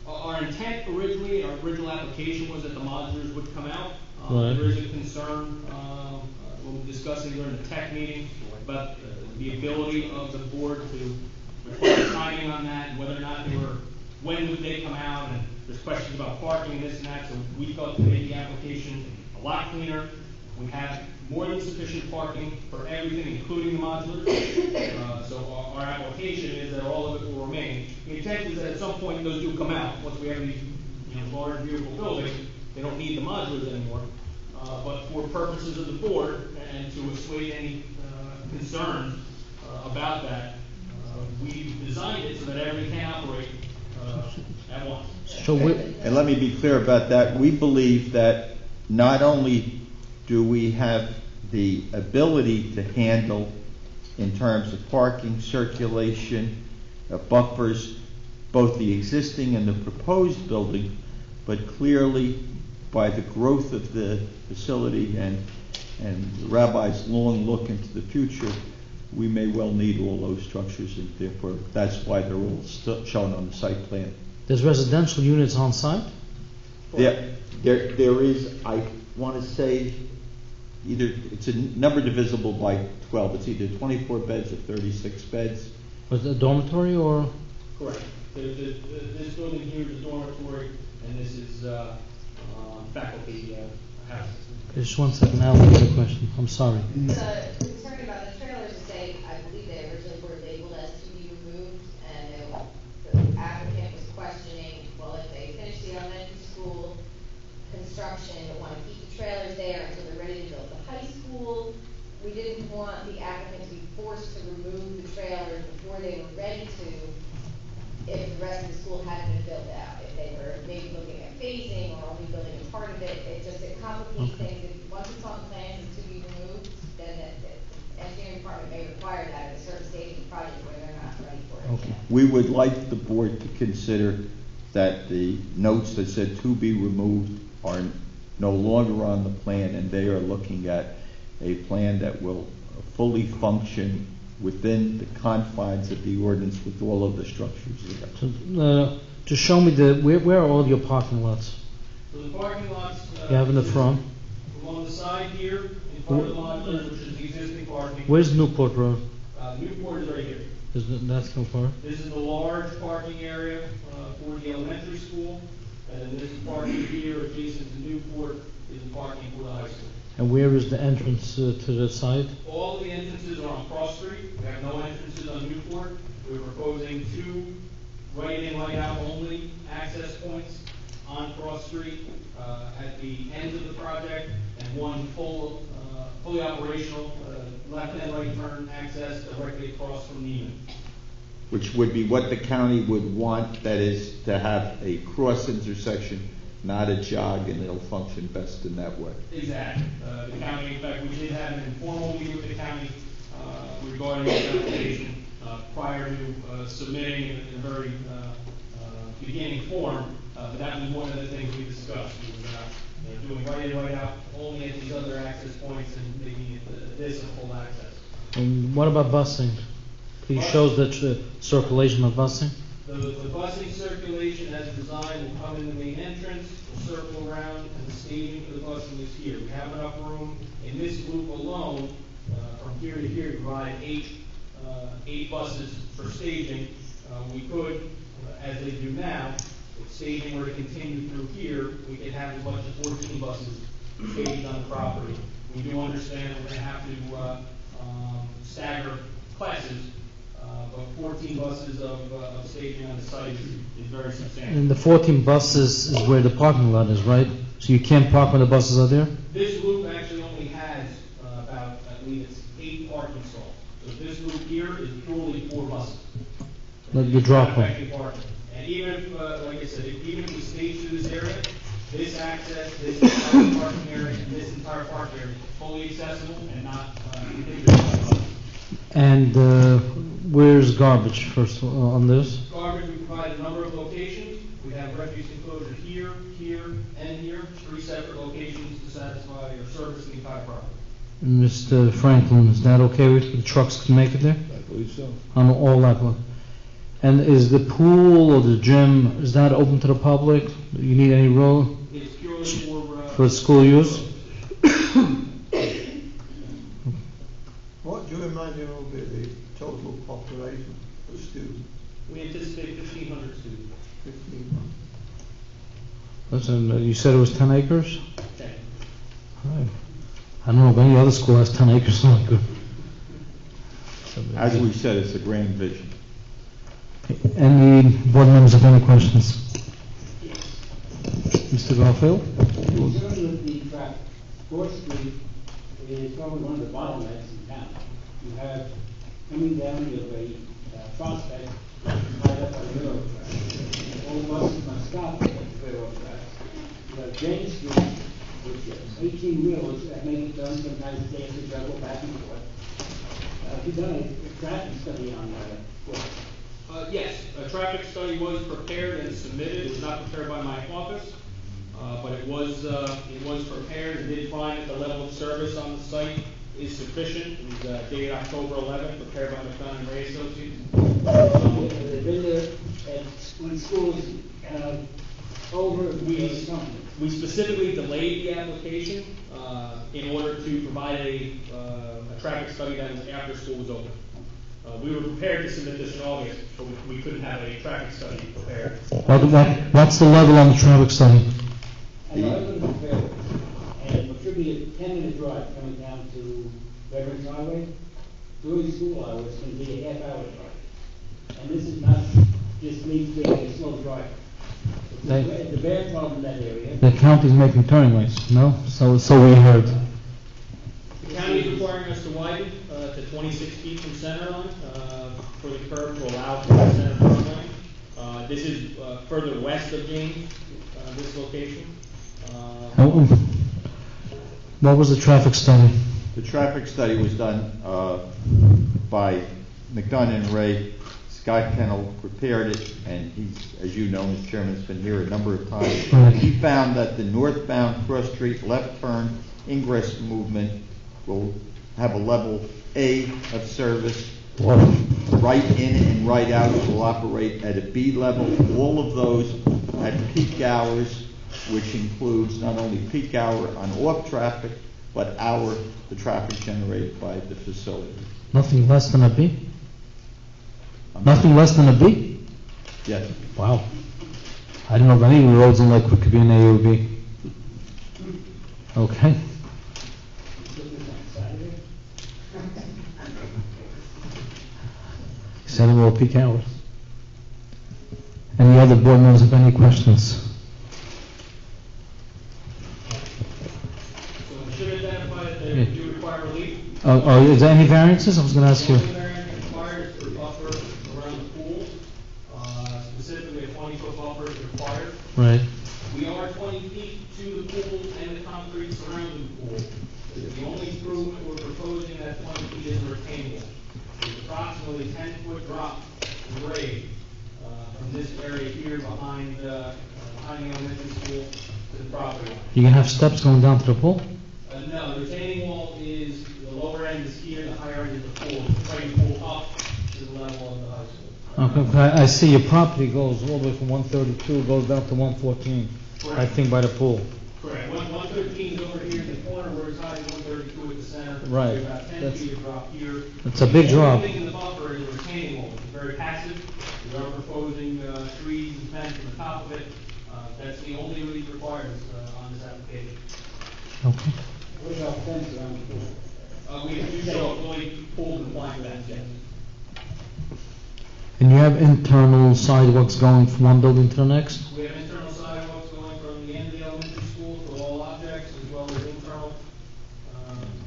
Our intent originally, our original application was that the modulars would come out. Right. There is a concern when we're discussing during the tech meeting about the ability of the board to require timing on that and whether or not when would they come out, and there's questions about parking and this and that, so we felt to make the application a lot cleaner. We have more than sufficient parking for everything, including the modulars. So our application is that all of it will remain. The intent is that at some point those do come out. Once we have these large, beautiful buildings, they don't need the modulars anymore. But for purposes of the board and to assuage any concerns about that, we designed it so that everything can operate at once. And let me be clear about that. We believe that not only do we have the ability to handle in terms of parking, circulation, buffers, both the existing and the proposed building, but clearly by the growth of the facility and the rabbi's long look into the future, we may well need all those structures, and therefore that's why they're all shown on the site plan. There's residential units on site? There is, I want to say, it's a number divisible by 12. It's either 24 beds or 36 beds. Was it a dormitory or? Correct. This building here is a dormitory, and this is faculty house. Just 1 second, I'll answer the question. I'm sorry. The concern about the trailers is I believe they originally were labeled as to be removed, and the applicant was questioning, well, if they finish the elementary school construction, but want to keep the trailers there until they're ready to build the high school. We didn't want the applicant to be forced to remove the trailers before they were ready to, if the rest of the school hadn't been built out. If they were maybe looking at phasing or only building a part of it, it complicates things. If once it's on plans and to be removed, then the engineering department may require that at a certain stage of the project where they're not ready for it. Okay. We would like the board to consider that the notes that said to be removed are no longer on the plan, and they are looking at a plan that will fully function within the confines of the ordinance with all of the structures there. To show me where are all your parking lots? So the parking lots You have in the front? Along the side here, in front of the modulars, which is the existing parking. Where's Newport Road? Newport is right here. That's Newport? This is the large parking area for the elementary school, and then this parking here adjacent to Newport is the parking for the high school. And where is the entrance to the site? All of the entrances are on Cross Street. We have no entrances on Newport. We're proposing 2 right-in, right-out only access points on Cross Street at the end of the project, and 1 fully operational left-hand right turn access directly across from Neiman. Which would be what the county would want, that is, to have a cross intersection, not a jog, and it'll function best in that way. Exactly. The county, in fact, we did have an informal meeting with the county regarding this application prior to submitting in a very beginning form, but that was one of the things we discussed. Was, doing right in, right out, only at these other access points and making this a full access. And what about busing? He shows the circulation of busing. The busing circulation as designed will come in the main entrance, will circle around, and the staging for the busing is here. We have enough room in this loop alone, from here to here, to provide eight buses for staging. We could, as they do now, if staging were to continue through here, we could have as much as 14 buses staged on the property. We do understand we're going to have to stagger classes, but 14 buses of staging on the site is very substantial. And the 14 buses is where the parking lot is, right? So you can't park when the buses are there? This loop actually only has about, I believe it's 8 parking stalls. So this loop here is purely 4 buses. The drop off. And even if, like I said, even if we stage through this area, this access, this entire parking area, and this entire parking area is fully accessible and not inhibited by buses. And where's garbage first on this? Garbage, we provide a number of locations. We have refuse enclosure here, here, and here, 3 separate locations to satisfy or service the entire property. Mr. Franklin, is that okay with you? The trucks can make it there? I believe so. On all that one. And is the pool or the gym, is that open to the public? Do you need any role? It's purely for school use? What do you imagine will be the total population of students? We anticipate 1,500 students. 1,500. Listen, you said it was 10 acres? 10. Right. I don't know if any other school has 10 acres. As we said, it's a grand vision. Any board members have any questions? Mr. Garfield? In terms of the traffic, 4th Street is probably one of the bottlenecks in town. You have, coming down, you have a prospect tied up on the railroad tracks. All buses must stop at the railroad tracks. You have James Street, which is 18 wheelers that make it done, sometimes they have to travel back and forth. Have you done a traffic study on that? Yes, a traffic study was prepared and submitted. It was not prepared by my office, but it was prepared and did find that the level of service on the site is sufficient. It was dated October 11th, prepared by McDonough and Ray Associates. They've been there when schools over. We specifically delayed the application in order to provide a traffic study that was after school was open. We were prepared to submit this in August, but we couldn't have a traffic study prepared. What's the level on the traffic study? I know it was prepared, and it should be a 10-minute drive coming down to Veterans Highway. During school hours, it's going to be a half-hour drive. And this is not just me being a slow driver. It's a bad problem in that area. The county's making turning lanes, no? So we heard. The county is requiring us to widen to 26 feet from center line for the curb to allow for the center turn lane. This is further west of James, this location. What was the traffic study? The traffic study was done by McDonough and Ray. Scott Kennel prepared it, and he's, as you know, Mr. Chairman, has been here a number of times. Right. He found that the northbound cross street left turn ingress movement will have a level A of service. What? Right in and right out will operate at a B level. All of those at peak hours, which includes not only peak hour on off traffic, but the traffic generated by the facility. Nothing less than a B? Nothing less than a B? Yes. Wow. I don't know of any roads in Lakewood could be an A or B. Okay. Setting all peak hours. Any other board members have any questions? So should identify that they do require relief. Is there any variances? I was gonna ask you. The only variance required is for buffer around the pool, specifically a 20-foot buffer is required. Right. We are 20 feet to the pool and the concrete surrounding the pool. The only improvement we're proposing at 20 feet is a retaining wall. It's approximately 10-foot drop in grade from this area here behind the elementary school to the property line. You gonna have steps going down to the pool? No, the retaining wall is, the lower end is here, the higher end is the pool. It's bringing the pool up to the level of the high school. Okay, I see your property goes all the way from 132, goes down to 114, I think by the pool. Correct. 113 is over here in the corner, where it's high, 132 at the center. Right. So about 10 That's- feet of drop here. It's a big drop. The only thing in the buffer is a retaining wall, which is very passive. We are proposing trees and fence on the top of it. That's the only relief required on this application. Okay. What about fence around the pool? We do show a fully pool compliant fence, yes. And you have internal sidewalks going from one building to the next? We have internal sidewalks going from the end of the elementary school to all objects, as well as internal.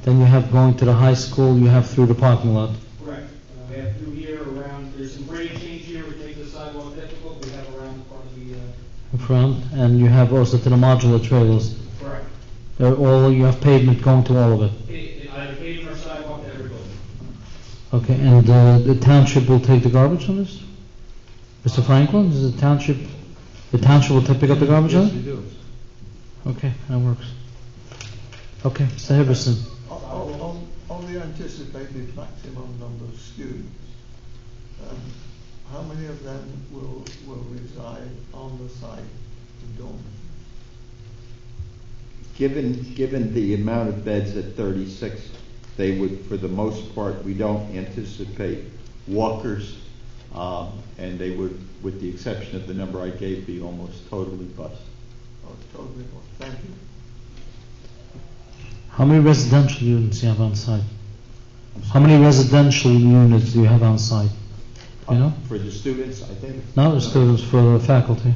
Then you have going to the high school, you have through the parking lot. Correct. We have through here, around, there's some grade change here, which makes the sidewalk difficult. We have around the front of the, In front, and you have also to the modular trailers. correct. They're all, you have pavement going to all of it. Either pavement or sidewalk to every building. Okay, and the township will take the garbage on this? Mr. Franklin, is the township will pick up the garbage on Yes, it? we do. Okay, that works. Okay, Mr. Henderson. On the anticipated maximum number of students, how many of them will reside on the site in dormitories? Given the amount of beds at 36, they would, for the most part, we don't anticipate walkers, and they would, with the exception of the number I gave, be almost totally bused. Oh, totally, thank you. How many residential units do you have on site? How many residential units do you have on site? You know? For the students, I think. Not the students, for the faculty.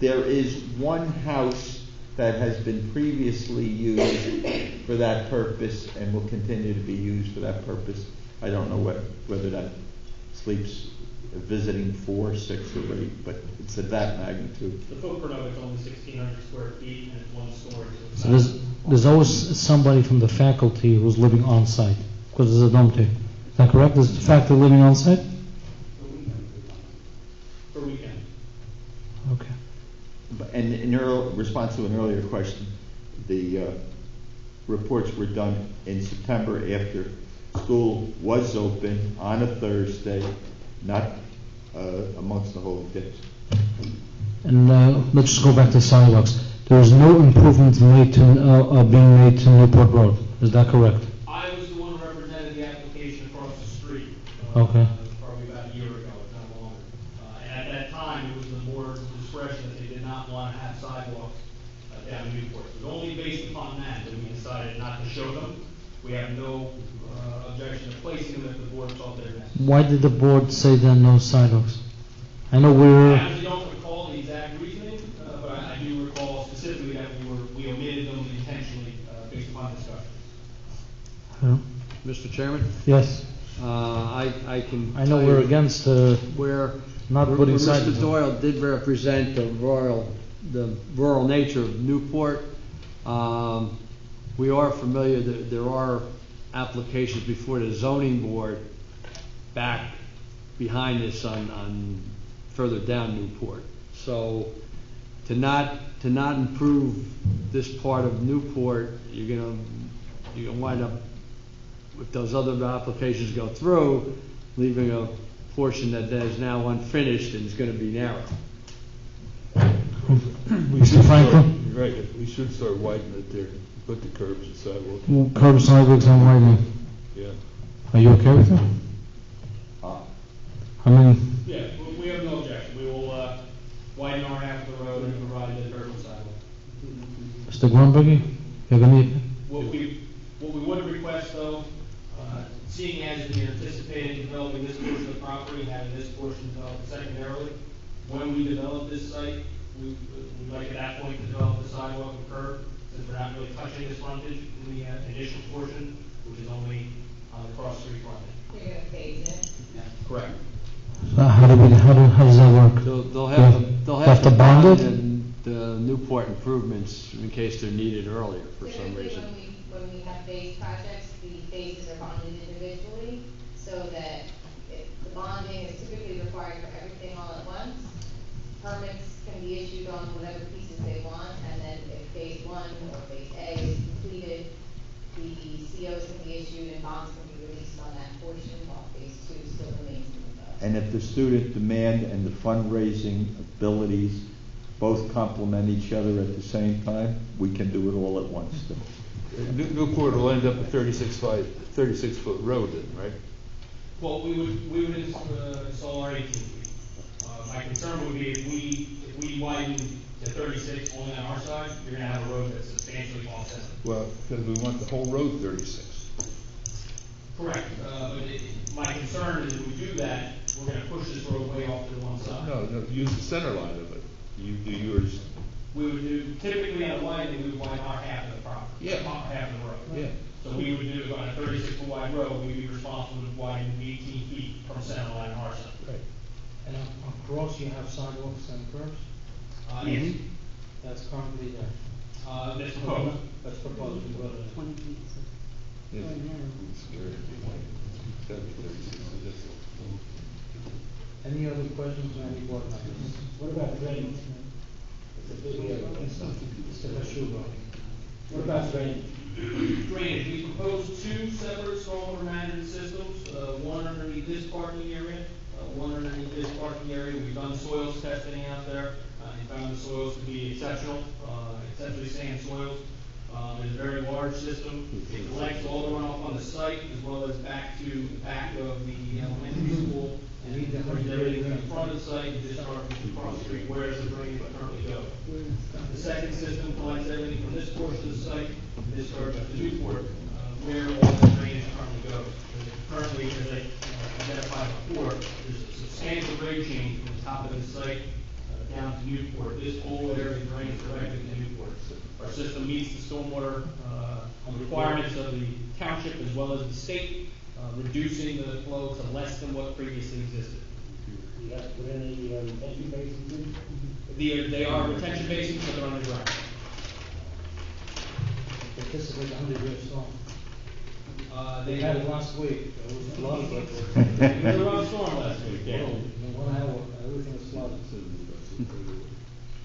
There is one house that has been previously used for that purpose and will continue to be used for that purpose. I don't know whether that sleeps visiting 4, 6, or 8, but it's of that magnitude. The footprint of it's only 1,600 square feet and it's one story. So there's always somebody from the faculty who's living on site, because there's a dormitory. Is that correct? Is the faculty living on site? Per weekend. Okay. And in your response to an earlier question, the reports were done in September after school was open on a Thursday, not amongst the holy days. And let's just go back to sidewalks. There is no improvements made to being made to Newport Road. Is that correct? I was the one who represented the application across the street. Okay. Probably about a year ago, if not longer. And at that time, it was the board's discretion that they did not want to have sidewalks down Newport. It was only based upon that we decided not to show them. We have no objection to placing them if the board felt they're necessary. Why did the board say there are no sidewalks? I know I actually don't recall the exact reasoning, but I do recall specifically that we omitted them intentionally based upon discussion. Mr. Chairman? Yes. I can. I know tell we're you against where not where putting Mr. sidewalks. Doyle did represent the rural nature of Newport. We are familiar that there are applications before the zoning board back behind this on further down Newport. So to not improve this part of Newport, you're gonna wind up, if those other applications go through, leaving a portion that is now unfinished and is going to be narrow. Mr. Franklin? Right, we should start widening it there, put the curbs and sidewalks. Well, curb sidewalks and widening. Yeah. Are you okay with that? How many? Yeah, we have no objection. We will widen our half of the road and provide the curb and sidewalk. Mr. Grunberger, you have any? What we would request though, seeing as we are anticipating developing this portion of the property and having this portion developed secondarily, when we develop this site, we'd like at that point to develop the sidewalk and curb, since we're not really touching this frontage in the initial portion. We which is only on the cross street frontage. You're gonna phase it. Correct. So how does that work? They'll have to bond it? and the Newport improvements in case they're needed earlier for some Typically, reason. when we have phase projects, the phases are bonded individually, so that the bonding is typically required for everything all at once. Permits can be issued on whatever pieces they want, and then if phase one or phase A is completed, the COs can be issued and bonds can be released on that portion, while phase two still remains in the. And if the student demand and the fundraising abilities both complement each other at the same time, we can do it all at once. Newport will end up a 36-foot road then, right? Well, we would install our 18 feet. My concern would be if we widen to 36 only on our side, you're gonna have a road that's substantially offset. Well, because we want the whole road 36. Correct, my concern is if we do that, we're gonna push this road way off to the one side. No, use the center line of it. You do yours. We would do, typically on a widening, we would widen our half of the property. Yeah. Half of the road. Yeah. So we would do, on a 36-foot wide road, we'd be responsible to widen 18 feet from center line on our side. Right. And across you have sidewalks and curbs? Yes. That's currently there. That's proposed. That's proposed. 20 feet. Yes. Right now. Any other questions on any board members? What about drainage? It's a big area. Mr. Hashuba. What about drainage? Drainage, we proposed two separate stormwater management systems, one underneath this parking area, one underneath this parking area. We've done soils testing out there, and found the soils to be exceptional, exceptionally sand soils. It's a very large system. It collects all the runoff on the site as well as back to the back of the elementary school. And it brings everything in front of the site and discharges across the street where the drainage currently goes. The second system collects everything from this portion of the site and discharges to Newport, where all the drainage currently goes. Currently, as I identified before, there's a substantial grade change from the top of the site down to Newport. This whole area drains directly to Newport. Our system meets the stormwater requirements of the township as well as the state, reducing the flow to less than what previously existed. Do you have to put any retention basins in? They are retention basins, but they're underground. This is like 100-year storm. They had it last week. It was flooded. It was a rough storm last week, yeah. In 1 hour, everything was flooded.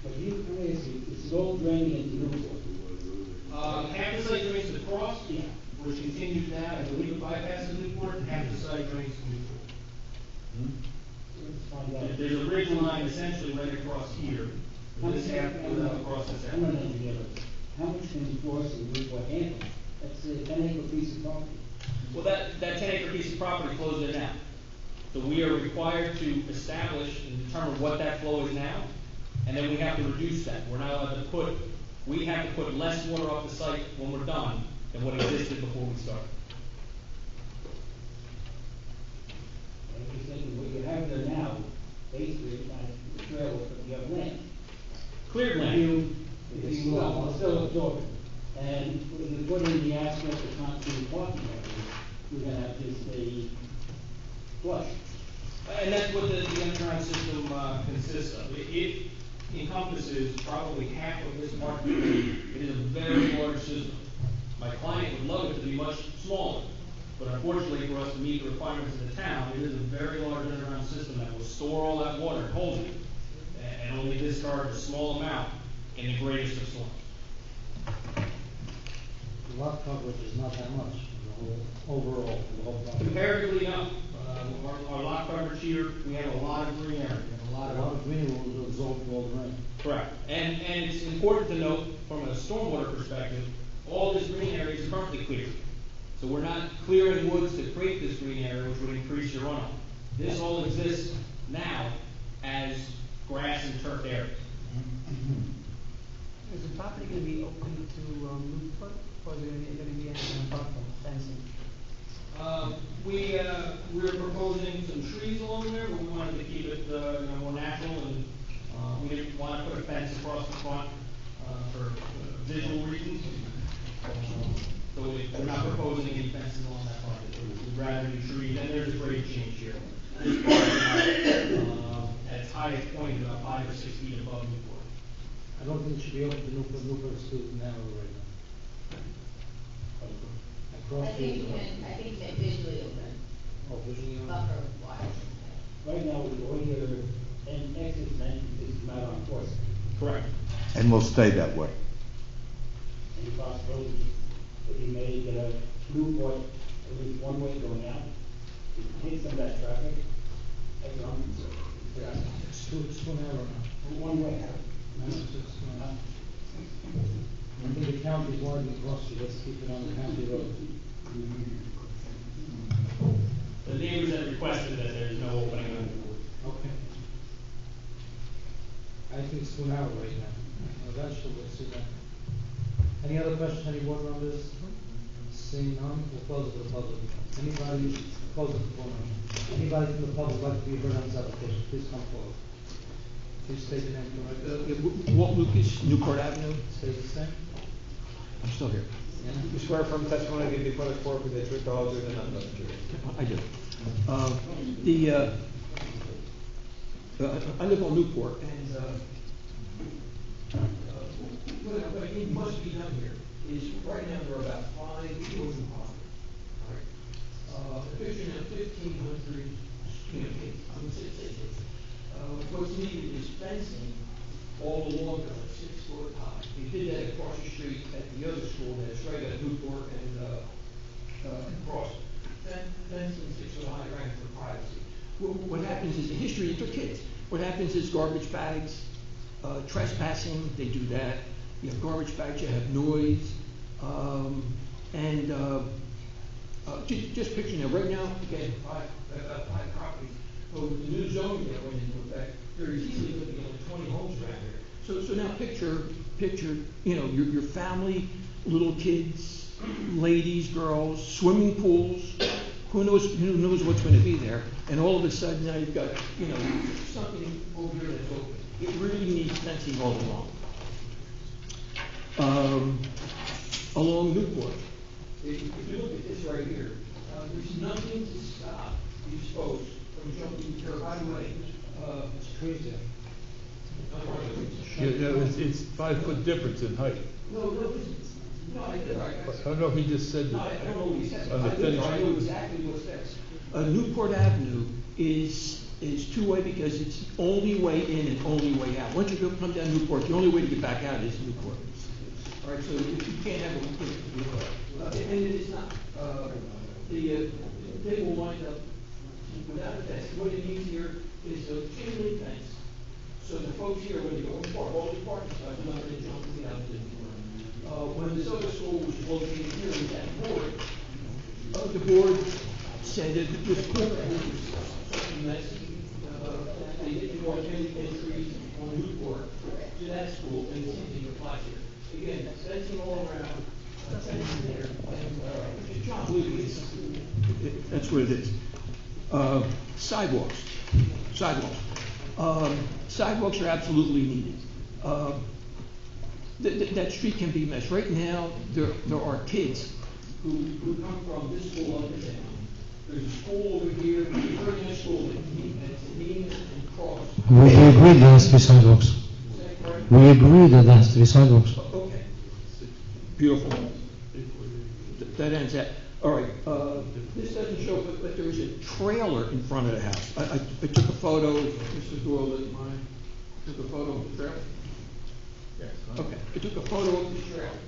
But you, let me ask you, it's all draining into Newport. Half the site drains to Cross, which continues now, I believe it bypasses Newport, and half the site drains to Newport. Let's find out. There's a ridge line essentially right across here. This half goes out across this half. I'm not an engineer, but how much can you force in Newport handle? That's a 10-acre piece of property. Well, that 10-acre piece of property flows in now. So we are required to establish and determine what that flow is now, and then we have to reduce that. We're not allowed to we have to put less water off the site when we're done than what existed before we started. I'm just thinking, what you have there now, basically, it's not a trail, but you have land. Cleared land. If you will, still absorb it. And when you put in the asphalt or concrete parking area, you're gonna have just a flush. And that's what the underground system consists of. It encompasses probably half of this market. It is a very large system. My client would love it to be much smaller, but unfortunately for us to meet the requirements of the town, it is a very large underground system that will store all that water and hold it, and only discharge a small amount in the greatest of storms. The lot coverage is not that much, the whole, overall, the whole property. Comparatively, no. Our lot coverage here, we have a lot of green area. A lot of green will absorb all the rain. Correct. And it's important to note, from a stormwater perspective, all this green area is currently cleared. So we're not clearing woods to create this green area, which would increase your runoff. This all exists now as grass and turf areas. Is the property going to be open to Newport, or is there going to be any buffer fencing? We're proposing some trees along there, but we wanted to keep it more natural, and we didn't want to put a fence across the front for visual reasons. So we're not proposing any fences highest point is about 5 or 6 feet above Newport. I don't think it should be open to Newport is too narrow right now. I think you can visually open. Oh, visually open? Buffer wise. Right now, all your exits and entrances come out on Fourth. Correct. And will stay that way. Any possibility that you may get a Newport, at least one way going out, to take some of that traffic? That's what I'm concerned. Yeah. It's too narrow now. One way out. I think the county's wanting to cross it, let's keep it on the county road. The neighbors have requested that there is no opening on Newport. Okay. I think it's too narrow right now. Eventually, we'll see that. Any other questions, any more on this? Seeing none, we'll close it to the public. Anybody, close it to the public. Anybody from the public like to be heard on this application, please come forward. Please state your name, correct? Walt Lucas, Newport Avenue. Stay the same. I'm still here. You swear from testimony to give before the court with the truth, the whole truth, and nothing but the truth? I do. I live on Newport, and what I think must be done here is, right now, there are about 5 children poverty. Picture now 1,500 kids. I would say kids. What's needed is fencing all along there, like 6 foot high. They did that across the street at the other school that's right at Newport and Cross. Fencing 6 foot high, right for privacy. What happens is, the history, they're kids. What happens is garbage bags, trespassing, they do that. You have garbage bags, you have noise, just picture now, right now, again, 5 properties. So with the new zoning that went into effect, there is easily going to be like 20 homes around here. So now picture, your family, little kids, ladies, girls, swimming pools. Who knows what's going to be there? And all of a sudden now you've got, something over here that's open. It really needs fencing all along. Along Newport, if you look at this right here, there's nothing to stop these folks from jumping here. By the way, it's crazy. It's 5 foot difference in height. No, I don't know if he just said that. I don't know what he said. On the finished. I know exactly what's there. Newport Avenue is two-way because it's the only way in and only way out. Once you come down Newport, the only way to get back out is Newport. All right, so you can't have a and it is not. They will wind up without a fence. What it needs here is a chain link fence. So the folks here, when they go to park, all the parking spots, are not going to jump and get out of the when this other school was located here with that board, the board said that this school was something that's they didn't want any entries on Newport to that school, and the same thing applies here. Again, fencing all around, fencing there, and John Lucas, that's what it is. Sidewalks. Sidewalks are absolutely needed. That street can be messed. Right now, there are kids who come from this school up and down. There's a school over here, a very nice school that's Nina and Cross. We agree there has to be sidewalks. We agree that there has to be sidewalks. Okay. Beautiful. That ends that. All right. This doesn't show, but there is a trailer in front of the house. I took a photo. Mr. Doyle didn't mind. Took a photo of the trailer. Yes. Okay. I took a photo of the trailer.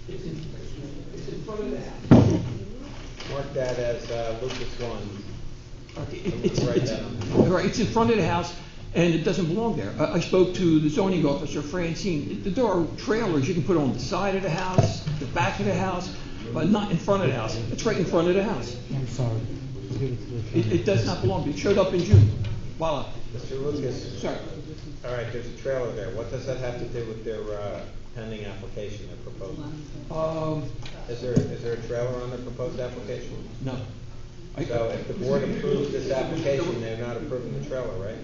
It's in front of the house. Mark that as Lucas 1. Okay. It's in front of the house, and it doesn't belong there. I spoke to the zoning officer, Francine. There are trailers you can put on the side of the house, the back of the house, but not in front of the house. It's right in front of the house. I'm sorry. It does not belong. It showed up in June. Voila. Mr. Lucas. Sorry. All right, there's a trailer there. What does that have to do with their pending application, their proposal? Is there a trailer on their proposed application? No. So if the board approves this application, they're not approving the trailer, right?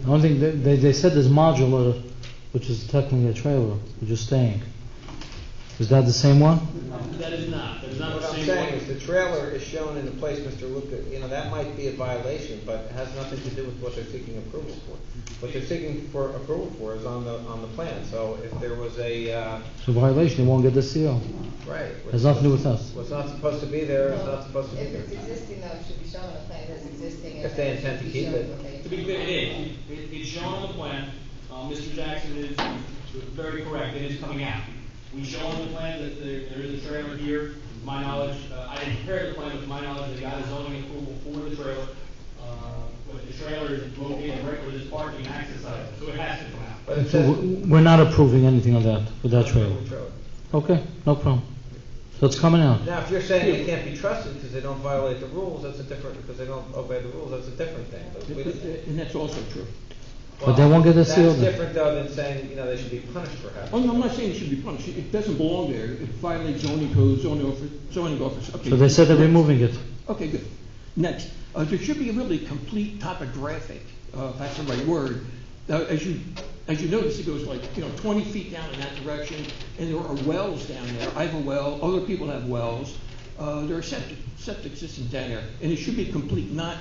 I don't think they said there's modular, which is technically a trailer, which is staying. Is that the same one? That is not the What I'm same saying one. is the trailer is shown in the place, Mr. Luca, that might be a violation, but it has nothing to do with what they're seeking approval for. What they're seeking for approval for is on the plan, so if there was a, It's a violation, they won't get the CO. right. Has nothing to do with us. What's not supposed to be there is not supposed to be If there. it's existing, though, it should be shown on the plan as existing. and If they intend to should be keep shown it. what they To be clear, it's shown on the plan. Mr. Jackson is very correct. It is coming out. We show on the plan that there is a trailer here. To my knowledge, I didn't prepare the plan, but to my knowledge, they got a zoning approval for the trailer. But the trailer is located right where this parking access site, so it has to come out. But it So says, we're not approving anything of that, with that trailer. Okay, no problem. So it's coming out. now, if you're saying they can't be trusted because they don't violate the rules, that's a different, because they don't obey the rules, that's a different thing. But we don't- And that's also true. But they won't get a CO That's then. different though than saying, they should be punished for having. Oh, no, I'm not saying it should be punished. It doesn't belong there. It violates zoning code, zoning office. Okay. So they said they're removing it. Okay, good. Next, there should be a really complete topographic, if that's the right word. As you notice, it goes 20 feet down in that direction, and there are wells down there. I have a well, other people have wells. There are septic systems down there, and it should be complete, not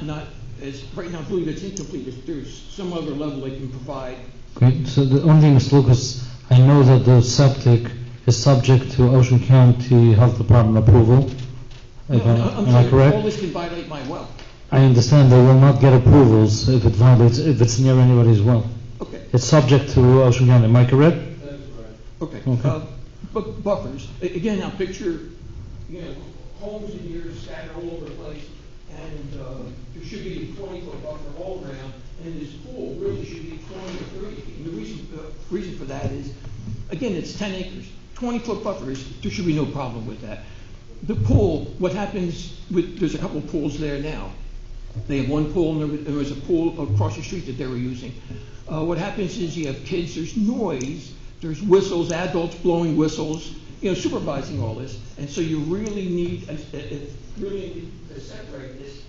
as, right now I believe it's incomplete. If there's some other level they can provide. Okay, so the only thing, Mr. Lucas, I know that the septic is subject to Ocean County Health Department approval. I'm Am I saying all correct? this can violate my well. I understand they will not get approvals if it violates, if it's near anybody's well. Okay. It's subject to Ocean County, am I correct? Okay. Okay. But buffers, again, now picture, homes in here scattered all over the place, and there should be a 20-foot buffer all around, and this pool really should be 20 or 30 feet. And the reason for that is, again, it's 10 acres. 20-foot buffers, there should be no problem with that. The pool, what happens there's a couple of pools there now. They have one pool, and there was a pool across the street that they were using. What happens is you have kids, there's noise, there's whistles, adults blowing whistles, supervising all this. And so you really need to separate this.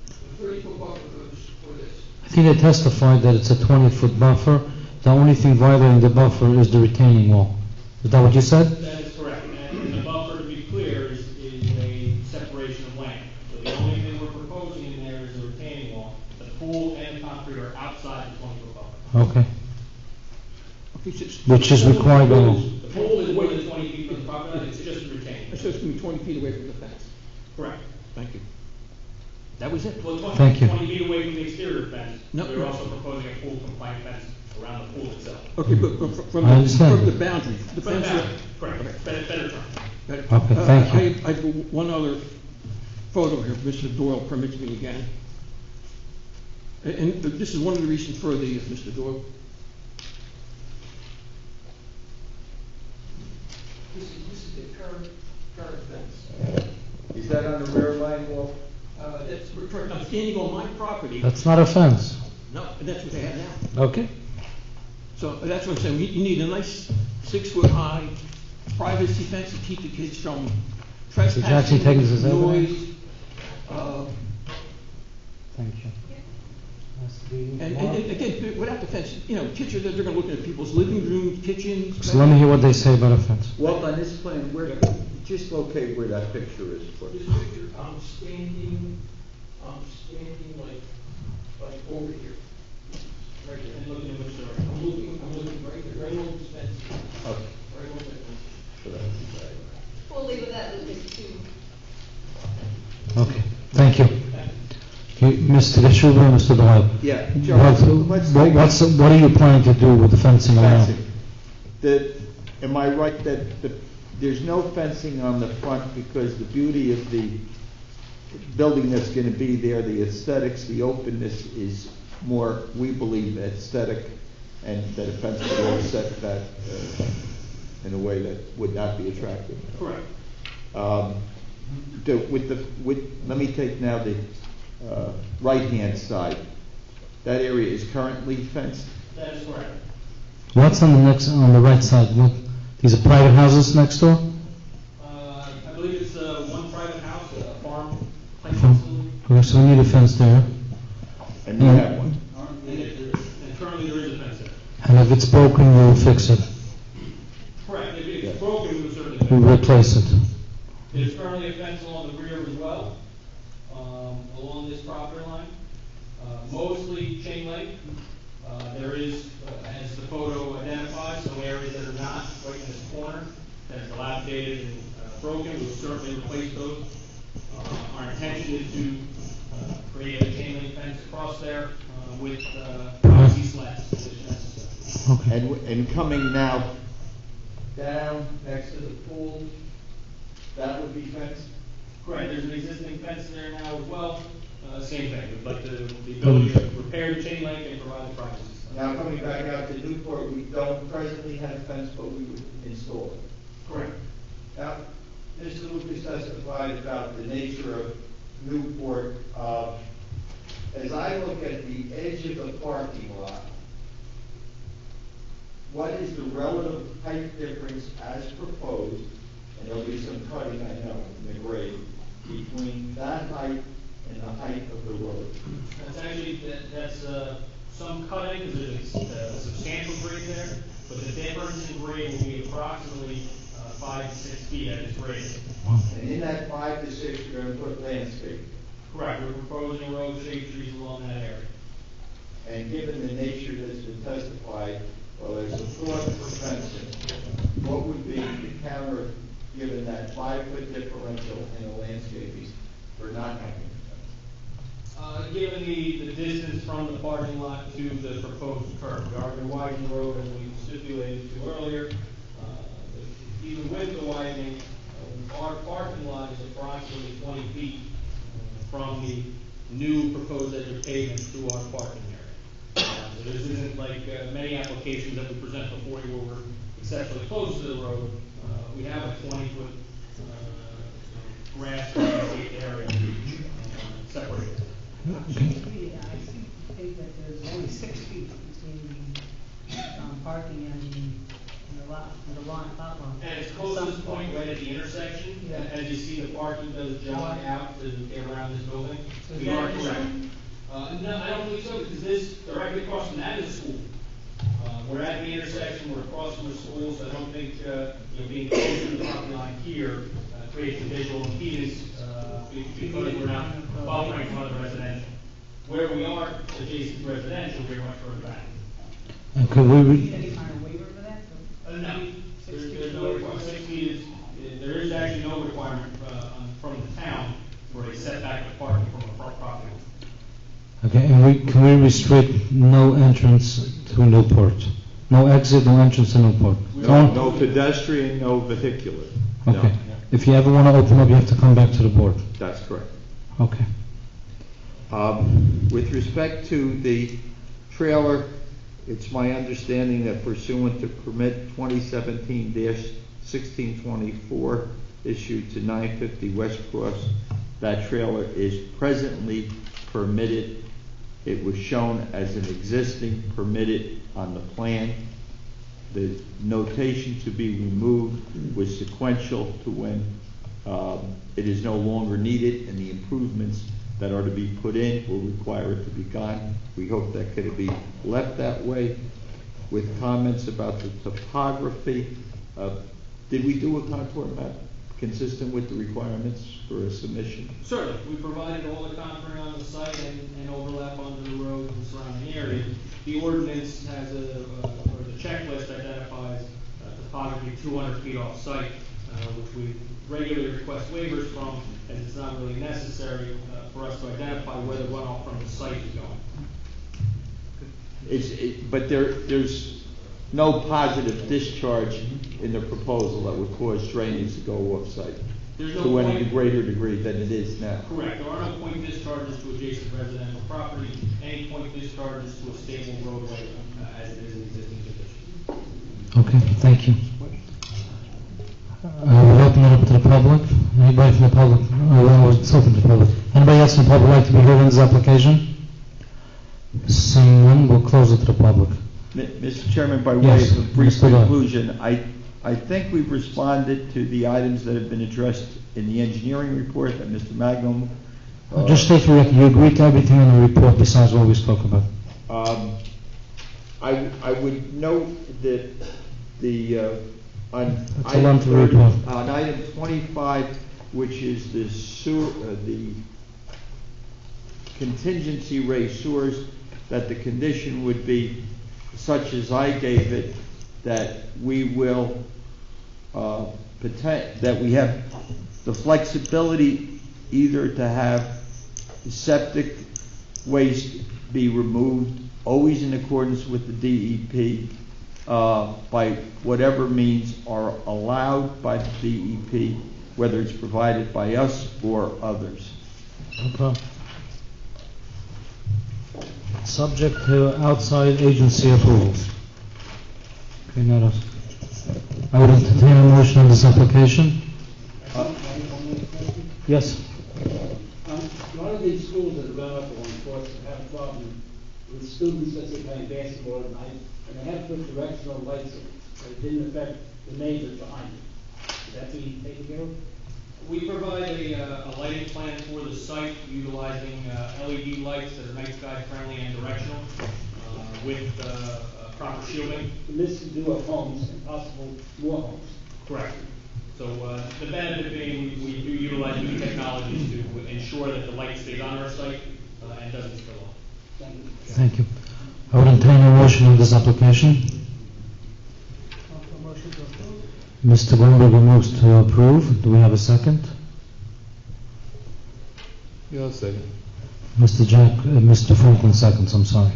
A 30-foot buffer goes for this. I think they testified that it's a 20-foot buffer. The only thing violating the buffer is the retaining wall. Is that what you said? That is correct. And the buffer, to be clear, is a separation of land. So the only thing we're proposing in there is a retaining wall. The pool and the concrete are outside the 20-foot buffer. Okay. Which is required by law. The pool is more than 20 feet from the property line, it's just a retaining. So it's going to be 20 feet away from the fence. Correct. Thank you. That was it. Well, 20 Thank you. 20 feet away from the exterior fence. No, We're no. also proposing a pool compliant fence around the pool itself. Okay, but from I understand. the boundary. The From the fence. boundary, correct. Better term. Better. Okay, thank you. I have one other photo here, if Mr. Doyle permits me again. And this is one of the reasons for the, Mr. Doyle. This is the current fence. Is that on the rear line wall? That's correct. I'm standing on my property. That's not a fence. No, and that's what they have now. Okay. So that's what I'm saying. You need a nice 6-foot-high privacy fence to keep the kids from Jackson, trespassing, take this as evidence. noise. Thank you. And again, without the fence, kids are they're going to look at people's living rooms, kitchens. So let me hear what they say about a fence. Walt, on this plan, just locate where that picture is, This please. picture, I'm standing like over here. Right there. And looking at which direction. I'm looking right there, right over this fence. Okay. Right over that fence. So that's- We'll leave with that, Lucas, too. Okay, thank you. Mr. Gashuba, Mr. Doyle. Yeah, Joe, What are you planning to do with the fencing around? Am I right that there's no fencing on the front because the beauty of the building that's going to be there, the aesthetics, the openness is more, we believe, aesthetic, and that a fence would offset that in a way that would not be attractive? Correct. Let me take now the right-hand side. That area is currently fenced? That is correct. What's on the right side? These are private houses next door? I believe it's one private house, a farm type Farm. facility. Okay, so we need a fence there. And you have one? And currently there is a fence there. And if it's broken, we'll fix it. Correct. If it's broken, we will certainly fix it. to replace it? There's currently a fence along the rear as well, along this property line, mostly chain link. There is, as the photo identifies, some areas that are not right in this corner, that are dilapidated and broken. We'll certainly replace those. Our intention is to create a chain link fence across there with epoxy slats if necessary. And coming now down next to the pool, that would be fenced? Correct, there's an existing fence there now as well, same thing, we'd like the ability to repair the chain link and provide the privacy. Now, coming back out to Newport, we don't presently have a fence, but we would install it. Correct. Now, Mr. Lucas testified about the nature of Newport. As I look at the edge of the parking lot, what is the relative height difference as proposed, and there'll be some cutting, I know, in the grade, between that height and the height of the road? That's actually, that's some cutting, because there's a substantial grade there, but the difference in grade will be approximately 5 to 6 feet at its grade. And in that 5 to 6, you're going to put landscape. Correct, we're proposing road shade trees along that area. And given the nature that's been testified, well, there's a thought for fencing. What would be the counter, given that 5-foot differential in the landscaping, for not having a fence? Given the distance from the parking lot to the proposed curb, we are going to widen the road as we stipulated to earlier. Even with the widening, our parking lot is approximately 20 feet from the new proposed edge of pavement through our parking area. So this isn't like many applications that we present before you where we're exceptionally close to the road. We have a 20-foot grass landscape area separated. I think that there's only 6 feet between the parking and the lot, and the lot line. And it's close to this point right at the intersection. Yeah. As you see, the parking does jog out to get around this building. So is We that are an correct. issue? No, I don't believe so, because this, directly across from that is school. We're at the intersection, we're across from the school, so I don't think, being close to the property line here creates a visual impedance, because we're not buffering from other residential. Where we are adjacent to residential, we're much further back. And could we, Need any kind of waiver for that? No, there's no requirement. 6 feet is, there is actually no requirement from the town for a setback of parking from a front property. okay, and can we restrict no entrance to Newport? No exit, no entrance to Newport? No pedestrian, no vehicular. No. Okay. If you ever want to open up, you have to come back to the board. That's correct. Okay. With respect to the trailer, it's my understanding that pursuant to permit 2017-1624 issued to 950 West Cross, that trailer is presently permitted. It was shown as an existing permitted on the plan. The notation to be removed was sequential to when it is no longer needed, and the improvements that are to be put in will require it to be gone. We hope that could be left that way. With comments about the topography, did we do a contour map consistent with the requirements for a submission? Certainly, we provided all the contouring on the site and overlap onto the road and surrounding area. The ordinance has or the checklist identifies topography 200 feet off site, which we regularly request waivers from, as it's not really necessary for us to identify where the runoff from the site is going. But there's no positive discharge in the proposal that would cause drainage to go off-site There's no to any point- greater degree than it is now. Correct. There are no point discharges to adjacent residential property. Any point discharges to a stable roadway as it is in existing condition. Okay, thank you. We'll open it up to the public. Anybody from the public? It's open to the public. Anybody else from the public like to be heard on this application? Seeing none, we'll close it to the public. Mr. Chairman, by way Yes, of a brief Mr. Lott. conclusion, I think we've responded to the items that have been addressed in the engineering report that Mr. Magnum. Just state for the record, you agree to everything in the report besides what we spoke about? I would note that on That's a lot to read, huh? on item 25, which is the sewer, the contingency rate sewers, that the condition would be such as I gave it, that we will, that we have the flexibility either to have septic waste be removed, always in accordance with the DEP, by whatever means are allowed by the DEP, whether it's provided by us or others. Okay. Subject to outside agency approvals. Okay, now, I would entertain a motion on this application. Yes. One of these schools that are going up on course have a problem with students, let's say playing basketball at night, and they have to put directional lights in, so it didn't affect the neighbors behind it. Is that being taken care of? We provide a lighting plan for the site utilizing LED lights that are night sky friendly and directional with proper shielding. And this is due of homes and possible more homes. Correct. So the benefit being we do utilize new technologies to ensure that the light stays on our site and doesn't spill off. Thank you. Thank you. I would entertain a motion on this application. Mr. Greenberg moves to approve. Do we have a second? Yeah, I'll second. Mr. Franklin seconds, I'm sorry.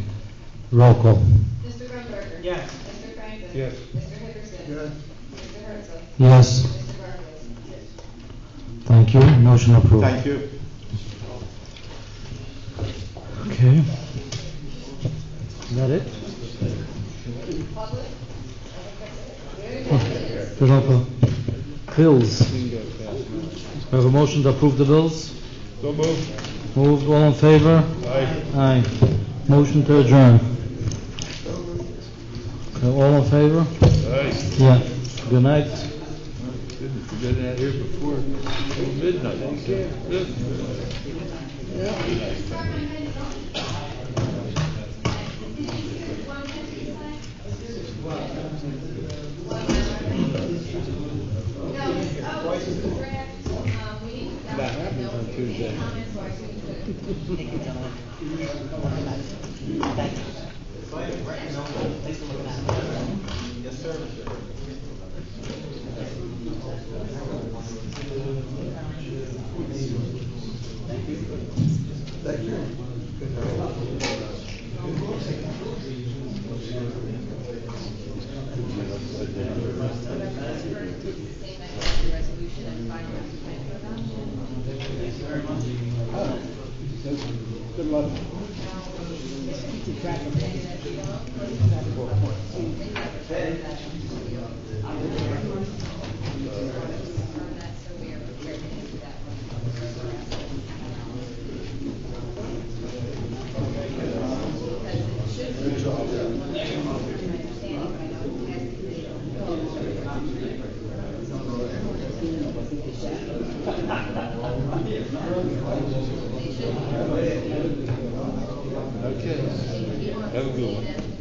Roll call. Mr. Grunberger. Yes. Mr. Franklin. Yes. Mr. Hipperson. Yes. Mr. Herzl. Yes. Mr. Barfield. Thank you. Motion approved. Thank you. Okay. Is that it? Public. Bills. We have a motion to approve the bills? So moved. Moved, all in favor? Aye. Aye. Motion to adjourn. Okay, all in favor? Aye. Yeah. Good night. Goodness, we got out here before midnight. That happens on Tuesday. Yes, sir. Thank you. Good luck. Keep track of it. Okay. Have a good one.